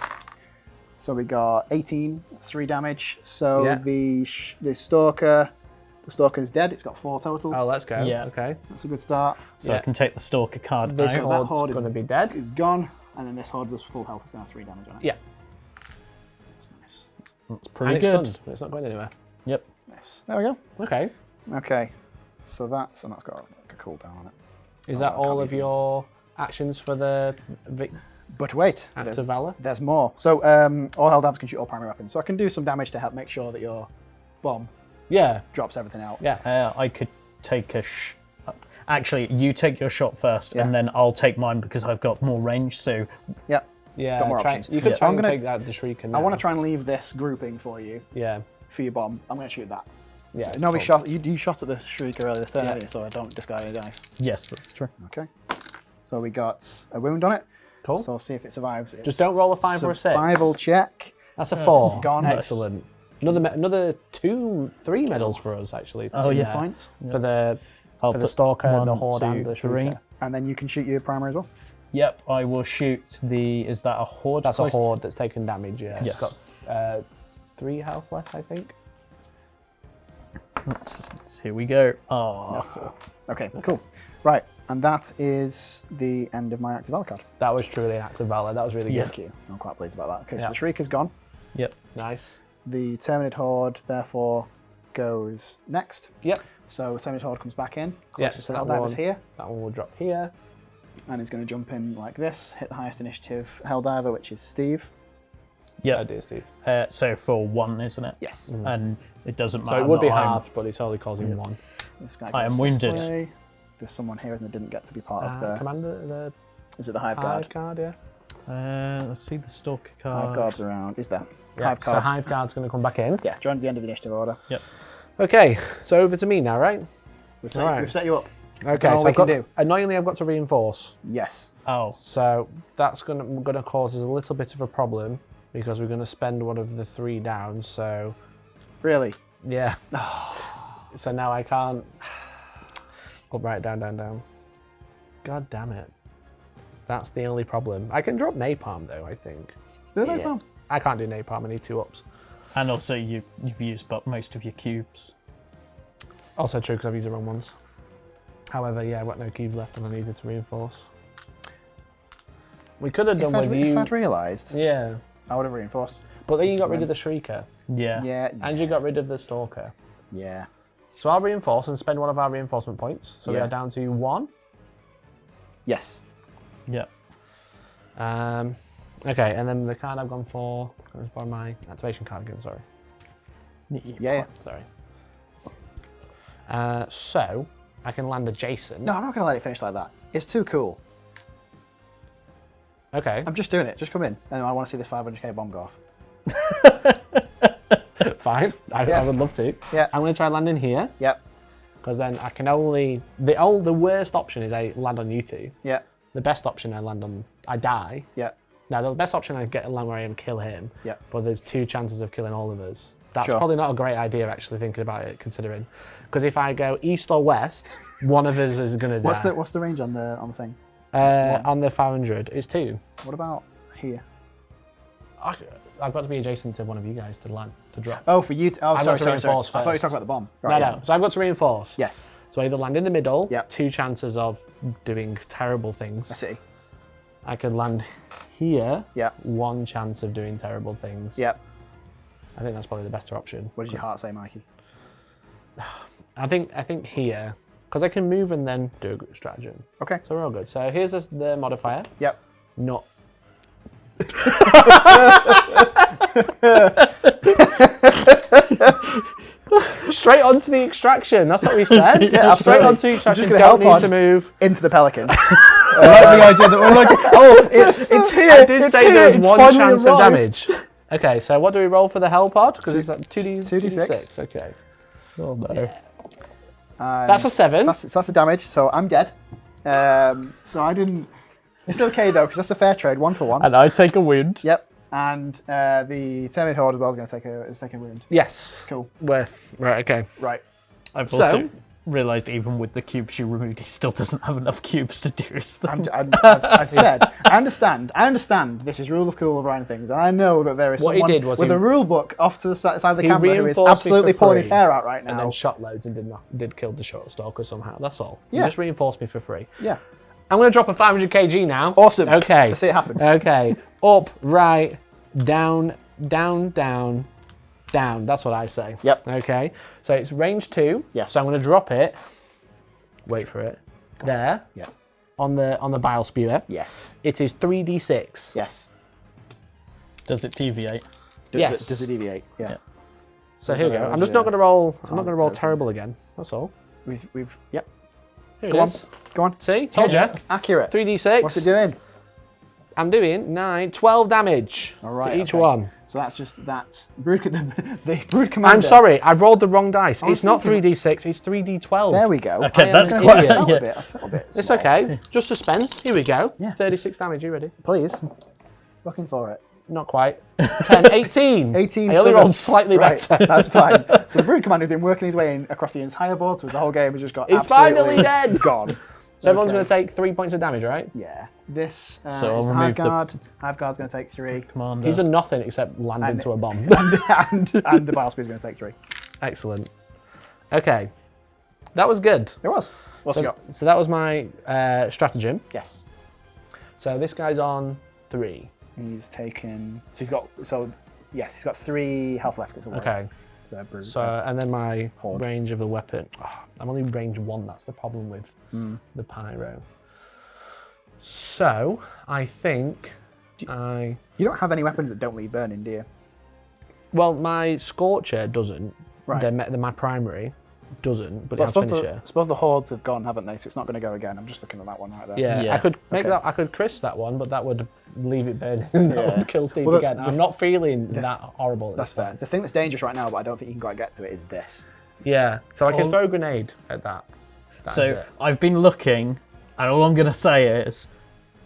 S1: So we got 18, 3 damage. So
S4: Yeah.
S1: the Stalker's dead. It's got 4 total.
S4: Oh, let's go.
S2: Yeah.
S4: Okay.
S1: That's a good start.
S2: So I
S4: Yeah.
S2: can take the Stalker card
S4: This
S2: out.
S1: Horde
S4: Horde's
S1: is-
S4: going to be dead.
S1: It's gone. And then this Horde was full health. It's going to have 3 damage on it.
S4: Yeah.
S1: That's nice.
S2: That's
S4: And
S2: pretty
S4: it's
S2: good.
S4: stunned. It's not going anywhere.
S2: Yep.
S1: Nice. There we go.
S4: Okay.
S1: Okay. So that's got like a cooldown on it.
S4: Is
S1: Oh,
S4: that
S1: I
S4: all
S1: can't
S4: of
S1: use
S4: your actions for the
S1: But wait.
S4: Act of Valor?
S1: There's more. So all Helldivers can shoot all primary weapons. So I can do some damage to help make sure that your bomb
S4: Yeah.
S1: drops everything out.
S4: Yeah.
S2: I could take a Actually, you take your shot first,
S1: Yeah.
S2: and then I'll take mine because I've got more range. So
S1: Yeah.
S4: Yeah,
S1: got more options.
S4: You could
S2: Yeah.
S4: try
S1: I'm
S4: and
S1: gonna-
S4: take that the Shrieker now.
S1: I want to try and leave this grouping for you
S4: Yeah,
S1: for your bomb. I'm going to shoot that.
S4: yeah.
S1: Nobody
S4: cool.
S1: shot. You shot at the Shrieker earlier this turn,
S4: Yeah.
S1: didn't you? So I don't discard any dice.
S2: Yes, that's true.
S1: Okay. So we got a wound on it.
S4: Cool.
S1: So we'll see if it survives.
S4: Just don't roll a 5 or a 6.
S1: Survival check.
S4: That's a 4.
S1: it's gone.
S4: Excellent. Another 3 medals for us actually.
S2: Oh,
S1: Some
S2: yeah.
S1: points.
S4: For the
S2: I'll
S4: for the
S2: put
S4: Stalker, the
S2: 1,
S4: Horde,
S2: 2,
S4: and the
S2: 3.
S4: Shrieker.
S1: And then you can shoot your primer as well.
S2: Yep, I will shoot the. Is that a horde?
S4: That's a
S2: close?
S4: Horde that's taken damage. Yeah.
S2: Yes.
S4: It's got 3 health left, I think.
S2: Here we go. Oh,
S1: Okay, cool. Right, and that is the end of my active valor card.
S4: That was truly an act of valor. That was really
S2: Yeah.
S4: good.
S1: Thank you. I'm quite pleased about that. Okay,
S4: Yeah.
S1: so the Shrieker's gone.
S2: yep.
S4: Nice.
S1: The Terminid Horde, therefore, goes next.
S4: Yep.
S1: So Terminid Horde comes back in.
S4: Yeah,
S1: Closest
S4: so
S1: to
S4: that
S1: Helldiver's
S4: one-
S1: here.
S4: That one will drop here.
S1: And he's going to jump in like this, hit the highest initiative Helldiver, which is Steve.
S2: Yeah.
S4: I do, Steve.
S2: So for 1, isn't it?
S1: Yes.
S2: And it doesn't
S4: So
S2: matter.
S4: it would be
S2: that I'm-
S4: halved, but it's only causing 1.
S1: This guy
S2: I
S1: goes
S2: am
S1: this
S2: wounded.
S1: way. There's someone here that didn't get to be part of the...
S4: Commander, the
S1: Is it the Hive
S4: Hive
S1: Guard?
S4: card, yeah.
S2: Let's see the Stalker card.
S1: Hive Guard's around. Is there?
S4: Yeah,
S1: Hive
S4: so
S1: Guard.
S4: Hive Guard's going to come back in.
S1: Yeah, joins the end of the initiative order.
S2: Yep.
S4: Okay, so over to me now, right?
S1: We've
S4: All right.
S1: we've set you up.
S4: Okay,
S1: all
S4: so
S1: we
S4: I've
S1: can
S4: got,
S1: do.
S4: annoyingly I've got to reinforce.
S1: Yes.
S2: Oh,
S4: So that's going to cause us a little bit of a problem because we're going to spend one of the 3 down. So
S1: Really?
S4: yeah. So now I can't. Up, right, down, down, down. God damn it. That's the only problem. I can drop napalm though, I think.
S1: Do they?
S4: Yeah. I can't do napalm. I need 2 ups.
S2: and also you've used up most of your cubes.
S4: Also true because I've used the wrong ones. However, yeah, I've got no cubes left and I needed to reinforce. We could have done with
S1: If
S4: you.
S1: I'd realised,
S4: Yeah.
S1: I would have reinforced.
S4: But then you got rid of the Shrieker
S2: Yeah.
S1: Yeah.
S4: and you got rid of the Stalker.
S1: Yeah.
S4: So I'll reinforce and spend one of our reinforcement points. So we
S1: Yeah.
S4: are down to 1.
S1: Yes.
S2: Yeah.
S4: Okay, and then the card I've gone for. Let's borrow my activation card again, sorry.
S1: Yeah.
S4: Sorry. So I can land adjacent.
S1: No, I'm not going to let it finish like that. It's too cool.
S4: Okay,
S1: I'm just doing it. Just come in. And I want to see this 500k bomb go off.
S4: fine. I would love to.
S1: Yeah.
S4: I'm going to try landing here
S1: Yep.
S4: because then I can only. The worst option is I land on you 2.
S1: Yep.
S4: The best option I die.
S1: Yep.
S4: Now the best option I get a land where I am kill him.
S1: Yep.
S4: But there's 2 chances of killing all of us. That's
S1: Sure.
S4: probably not a great idea actually thinking about it, considering. Because if I go east or west, one of us is going to die.
S1: What's the range on the thing?
S4: On the 500, it's 2.
S1: What about here?
S4: I've got to be adjacent to one of you guys to land, to drop.
S1: Oh, for you. Oh,
S4: I've
S1: sorry,
S4: got to
S1: sorry.
S4: reinforce
S1: I thought you were
S4: first.
S1: talking about the bomb.
S4: No,
S1: Right,
S4: no. So I've got to reinforce.
S1: Yes.
S4: So I either land in the middle,
S1: Yep.
S4: 2 chances of doing terrible things.
S1: I see.
S4: I could land here,
S1: Yep.
S4: 1 chance of doing terrible things.
S1: Yep.
S4: I think that's probably the better option.
S1: What does your heart say, Mikey?
S4: I think here, because I can move and then do a group stratagem.
S1: Okay.
S4: So we're all good. So here's the modifier.
S1: Yep.
S4: Not. Straight onto the extraction. That's what we said.
S1: Yeah,
S4: Straight
S1: absolutely.
S4: onto the extraction.
S1: gonna
S4: Don't
S1: help
S4: need
S1: on.
S4: to move.
S1: Into the pelican.
S2: I like the idea that we're like, oh, it's here.
S4: I did
S2: it's
S4: say
S2: here,
S4: there's
S2: it's
S4: 1
S2: finally
S4: chance of
S2: arrived.
S4: damage. Okay, so what do we roll for the hell pod? Because it's like
S1: 2d6.
S4: 2d6. Okay.
S2: Oh no.
S4: That's a 7.
S1: That's a damage. So I'm dead. So I didn't. It's okay though, because that's a fair trade. 1 for 1.
S2: And I take a wound.
S1: Yep. And the Terminid Horde as well is going to take a wound.
S4: Yes.
S1: Cool.
S4: Worth. Right, okay.
S1: Right.
S2: I've
S4: So-
S2: also realised even with the cubes you removed, he still doesn't have enough cubes to do his thing.
S1: I've said, I understand this is rule of cool of writing things, and I know that there is
S4: What he
S1: someone
S4: did was
S1: with
S4: he-
S1: a rule book off to the side of the
S4: He
S1: camera who is
S4: reinforced me
S1: absolutely
S4: for
S1: pulling his
S4: free,
S1: hair out right
S4: And
S1: now.
S4: then shot loads and did kill the short stalker somehow. That's all. You
S1: Yeah.
S4: just reinforced me for free.
S1: Yeah.
S4: I'm going to drop a 500 kg now.
S1: Awesome.
S4: Okay.
S1: Let's see it happen.
S4: Okay. Up, right, down, down, down, down. That's what I say.
S1: Yep.
S4: Okay. So it's range 2.
S1: Yes.
S4: So I'm going to drop it. Wait for it. There.
S1: Yeah.
S4: On the bile spewer.
S1: Yes.
S4: It is 3d6.
S1: Yes.
S2: Does it deviate?
S4: Yes.
S1: Does it deviate? Yeah.
S2: Yeah.
S4: So here we go. I'm just not going to roll. I'm not going to roll
S1: Target
S4: terrible again. That's all.
S1: We've. Yep.
S4: Here
S1: Go
S4: it
S1: on.
S4: is.
S1: Go on.
S4: See? Told you.
S1: Yes. Accurate.
S4: 3d6.
S1: What's it doing?
S3: I'm doing 12 damage
S1: All right,
S3: to each
S1: okay.
S3: one.
S1: So that's just that. The brood commander.
S3: I'm sorry, I rolled the wrong dice.
S1: I was
S3: It's not
S1: thinking
S3: 3d6, it's 3d12.
S1: There we go.
S2: Okay,
S3: I am
S2: that's
S3: an
S2: quite.
S3: idiot.
S2: Yeah.
S1: That's a little bit
S3: It's
S1: small.
S3: okay. Just suspense. Here we go.
S1: Yeah.
S3: 36 damage. You ready?
S1: Please. Looking for it.
S3: Not quite. 10, 18.
S1: 18.
S3: I only
S1: still
S3: rolled
S1: good.
S3: slightly
S1: Right,
S3: better.
S1: that's fine. So the brood commander has been working his way in across the entire board, so the whole game has just got
S3: He's
S1: absolutely
S3: finally dead.
S1: gone.
S3: So everyone's
S1: Okay.
S3: going to take 3 points of damage, right?
S1: Yeah. This
S2: So
S1: is
S2: I'll
S1: the
S2: remove
S1: Hive
S2: the-
S1: Guard. Hive Guard's going to take 3.
S2: Commander.
S3: He's done nothing except land
S1: And-
S3: into a bomb.
S1: and the Bilespear's going to take 3.
S3: Excellent. Okay. That was good.
S1: It was. What's he
S3: So,
S1: got?
S3: so that was my stratagem.
S1: Yes.
S3: So this guy's on 3.
S1: He's taken. So he's got. So yes, he's got 3 health left. It's a warrior.
S3: Okay.
S1: So a brood.
S3: So and then my
S1: Horde.
S3: range of the weapon. Oh, I'm only range 1. That's the problem with the pyro. So I think I.
S1: You don't have any weapons that don't leave burning, do you?
S3: Well, my Scorcher doesn't.
S1: Right.
S3: My primary doesn't, but
S1: Well,
S3: it has Finisher.
S1: I suppose the hordes have gone, haven't they? So it's not going to go again. I'm just looking at that one right there.
S3: Yeah,
S2: Yeah.
S3: I could make
S1: Okay.
S3: that. I could crisp that one, but that would leave it burning. That
S1: Yeah.
S3: would kill Steve
S1: Well,
S3: again. I'm not feeling that horrible. At
S1: That's
S3: this
S1: fair.
S3: point.
S1: The thing that's dangerous right now, but I don't think you can quite get to it, is this.
S3: Yeah, so I can
S2: Oh.
S3: throw a grenade at that. That's
S2: So
S3: it.
S2: I've been looking, and all I'm going to say is,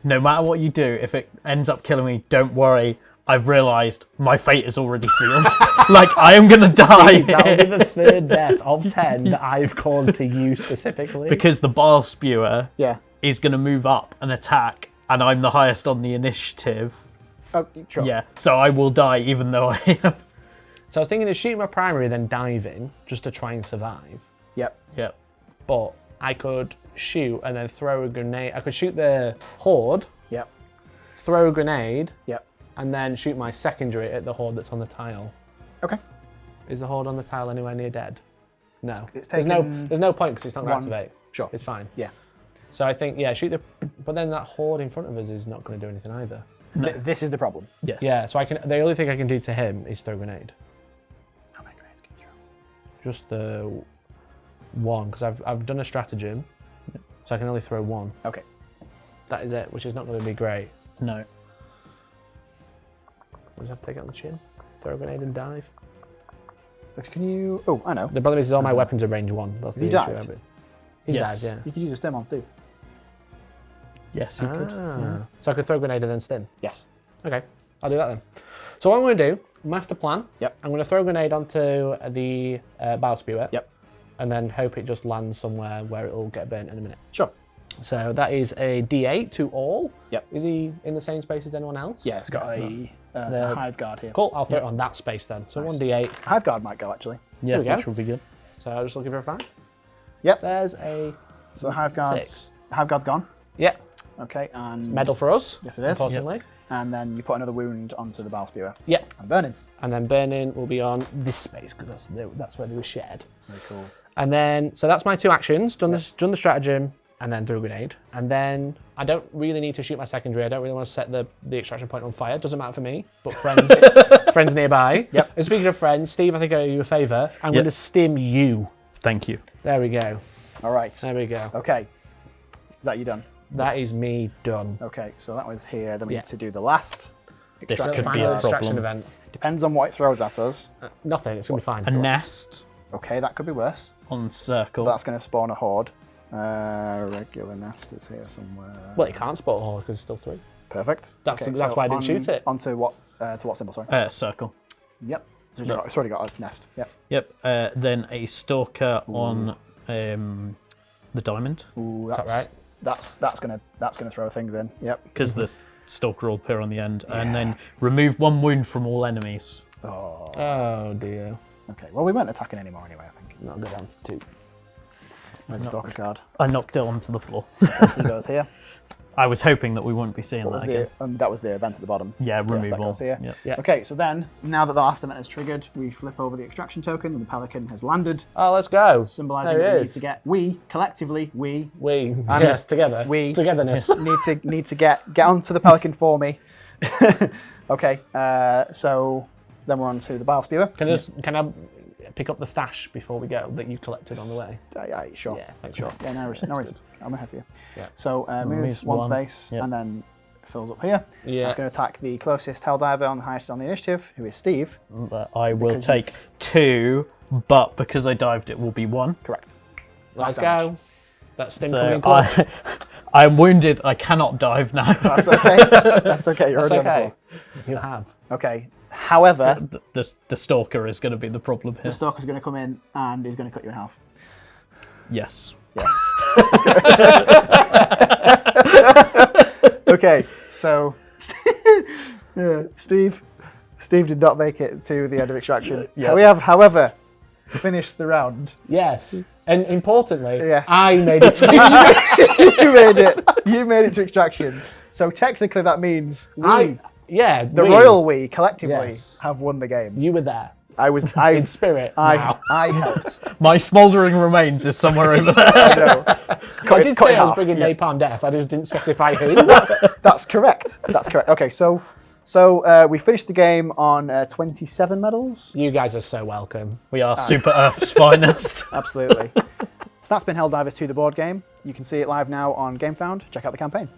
S2: no matter what you do, if it ends up killing me, don't worry. I've realised my fate is already sealed. Like, I am going to die.
S3: That will be the third death of 10 that I've caused to you specifically.
S2: Because the bile spewer
S1: Yeah.
S2: is going to move up and attack, and I'm the highest on the initiative.
S1: Oh, sure.
S2: Yeah, so I will die even though I am.
S3: So I was thinking of shooting my primary, then diving, just to try and survive.
S1: Yep.
S2: Yep.
S3: But I could shoot and then throw a grenade. I could shoot the horde,
S1: Yep.
S3: throw a grenade,
S1: Yep.
S3: and then shoot my secondary at the horde that's on the tile.
S1: Okay.
S3: Is the horde on the tile anywhere near dead? No.
S1: It's
S3: there's
S1: taken
S3: no point because it's not going to
S1: one-
S3: activate.
S1: Sure.
S3: It's fine.
S1: Yeah.
S3: So I think, yeah, shoot the... But then that horde in front of us is not going to do anything either.
S1: This is the problem.
S2: Yes.
S3: Yeah, so I can. The only thing I can do to him is throw a grenade.
S1: How many grenades can you throw?
S3: Just the one, because I've done a stratagem, so I can only throw one.
S1: Okay.
S3: That is it, which is not going to be great.
S2: No.
S3: I just have to take it on the chin, throw a grenade and dive.
S1: But can you? Oh, I know.
S3: The problem is all my weapons are range 1. That's the
S1: You
S3: issue.
S1: dived?
S3: of it. He
S2: Yes.
S3: dived,
S1: You can use a stem on too.
S2: Yes, you
S3: yeah.
S2: could.
S3: So I could throw a grenade and then stim.
S1: Yes.
S3: Okay, I'll do that then. So what I'm going to do, master plan.
S1: Yep.
S3: I'm going to throw a grenade onto the bile spewer.
S1: Yep.
S3: And then hope it just lands somewhere where it'll get burnt in a minute.
S1: Sure.
S3: So that is a D8 to all.
S1: Yep.
S3: Is he in the same space as anyone else?
S1: Yeah, it's got
S3: The-
S1: a hive guard here.
S3: Cool, I'll throw it on that space then. So
S1: Nice.
S3: 1D8.
S1: Hive guard might go actually.
S2: Yeah,
S3: we go.
S2: which would be good.
S3: So I'm just looking for a 5.
S1: Yep.
S3: There's a
S1: So hive guard's gone.
S3: yeah
S1: Okay, and
S3: medal for us.
S1: Yes, it is.
S3: Unfortunately.
S1: And then you put another wound onto the bile spewer.
S3: Yeah.
S1: And burning.
S3: And then burning will be on this space because that's where they were shared.
S1: Very cool.
S3: And then so that's my 2 actions. Done the stratagem and then threw a grenade. And then I don't really need to shoot my secondary. I don't really want to set the extraction point on fire. Doesn't matter for me. But friends friends nearby.
S1: Yep.
S3: And speaking of friends, Steve, I think I owe you a favour. I'm
S2: Yep.
S3: going to stim you.
S2: Thank you.
S3: There we go.
S1: All right.
S3: There we go.
S1: Okay. Is that you done?
S3: That is me done.
S1: Okay, so that was here. Then we
S3: Yeah.
S1: need to do the last
S2: This
S1: extraction.
S2: could be
S3: Final
S2: a
S3: extraction
S2: problem.
S3: event.
S1: Depends on what it throws at us.
S3: Nothing. It's going to be fine.
S2: A nest
S1: Okay, that could be worse.
S2: on circle.
S1: That's going to spawn a horde. Regular nest is here somewhere.
S3: Well, it can't spot all because it's still 3.
S1: Perfect.
S3: That's why I didn't shoot it.
S1: Onto what? To what symbol? Sorry.
S2: Circle.
S1: Yep. So it's already got a nest. Yep.
S2: Yep. Then a stalker on the diamond,
S1: Ooh,
S3: Is that right?
S1: That's gonna throw things in. Yep.
S2: because the stalker will appear on the end, and then remove 1 wound from all enemies.
S1: Oh.
S3: Oh dear.
S1: Okay. Well, we weren't attacking anymore anyway. I think.
S3: Not good on 2.
S1: There's a stalker's card.
S2: I knocked it onto the floor.
S1: So he goes here.
S2: I was hoping that we wouldn't be seeing
S1: What was
S2: that again.
S1: that was the event at the bottom.
S2: Yeah,
S1: Yes, that
S2: removal.
S1: goes here.
S2: Yep.
S3: Yeah.
S1: Okay, so then, now that the last event is triggered, we flip over the extraction token and the pelican has landed,
S3: Oh, let's go.
S1: symbolising
S3: There
S1: that
S3: it
S1: we need
S3: is.
S1: to get, collectively, we
S3: Yes, together.
S1: we-
S3: Togetherness.
S1: need to get onto the pelican for me. Okay, so then we're on to the bile spewer.
S3: Can I pick up the stash before we go that you collected on the way?
S1: Sure.
S3: Yeah, thanks.
S1: Sure. Yeah, no worries. I'm ahead for you.
S3: Yeah.
S1: So move
S2: Moves
S1: one
S2: one.
S1: space
S2: Yep.
S1: and then fills up here.
S3: Yeah.
S1: It's going to attack the closest Helldiver on the highest on the initiative, who is Steve.
S2: But I will
S1: Because
S2: take 2, but because I dived, it will be 1.
S1: Correct.
S4: Let's
S1: damage.
S4: go. That sting
S2: So
S4: coming clutch.
S2: I'm wounded. I cannot dive now.
S1: That's okay. That's okay. You're
S4: That's
S1: already on
S4: okay. You have.
S1: the floor. Okay. However,
S2: The stalker is going to be the problem here.
S1: the Stalker's going to come in and he's going to cut you in half.
S2: Yes.
S1: Yes. Okay, so yeah, Steve did not make it to the end of extraction.
S2: Yeah.
S1: We have, however, finished the round.
S4: Yes. And importantly,
S1: Yes.
S4: I made it to extraction.
S1: You made it to extraction. So technically that means
S4: the
S1: royal we collectively
S4: Yes.
S1: have won the game.
S4: You were there.
S1: I
S4: In spirit.
S1: I
S4: Wow.
S1: helped.
S2: My smouldering remains is somewhere over there.
S1: I know.
S4: I did say I was
S1: half.
S4: bringing napalm death. I just didn't specify who.
S1: That's correct. That's correct. Okay, so we finished the game on 27 medals.
S4: You guys are so welcome.
S2: We are Super Earth's finest.
S1: Absolutely. So that's been Helldivers 2, the board game. You can see it live now on GameFound. Check out the campaign.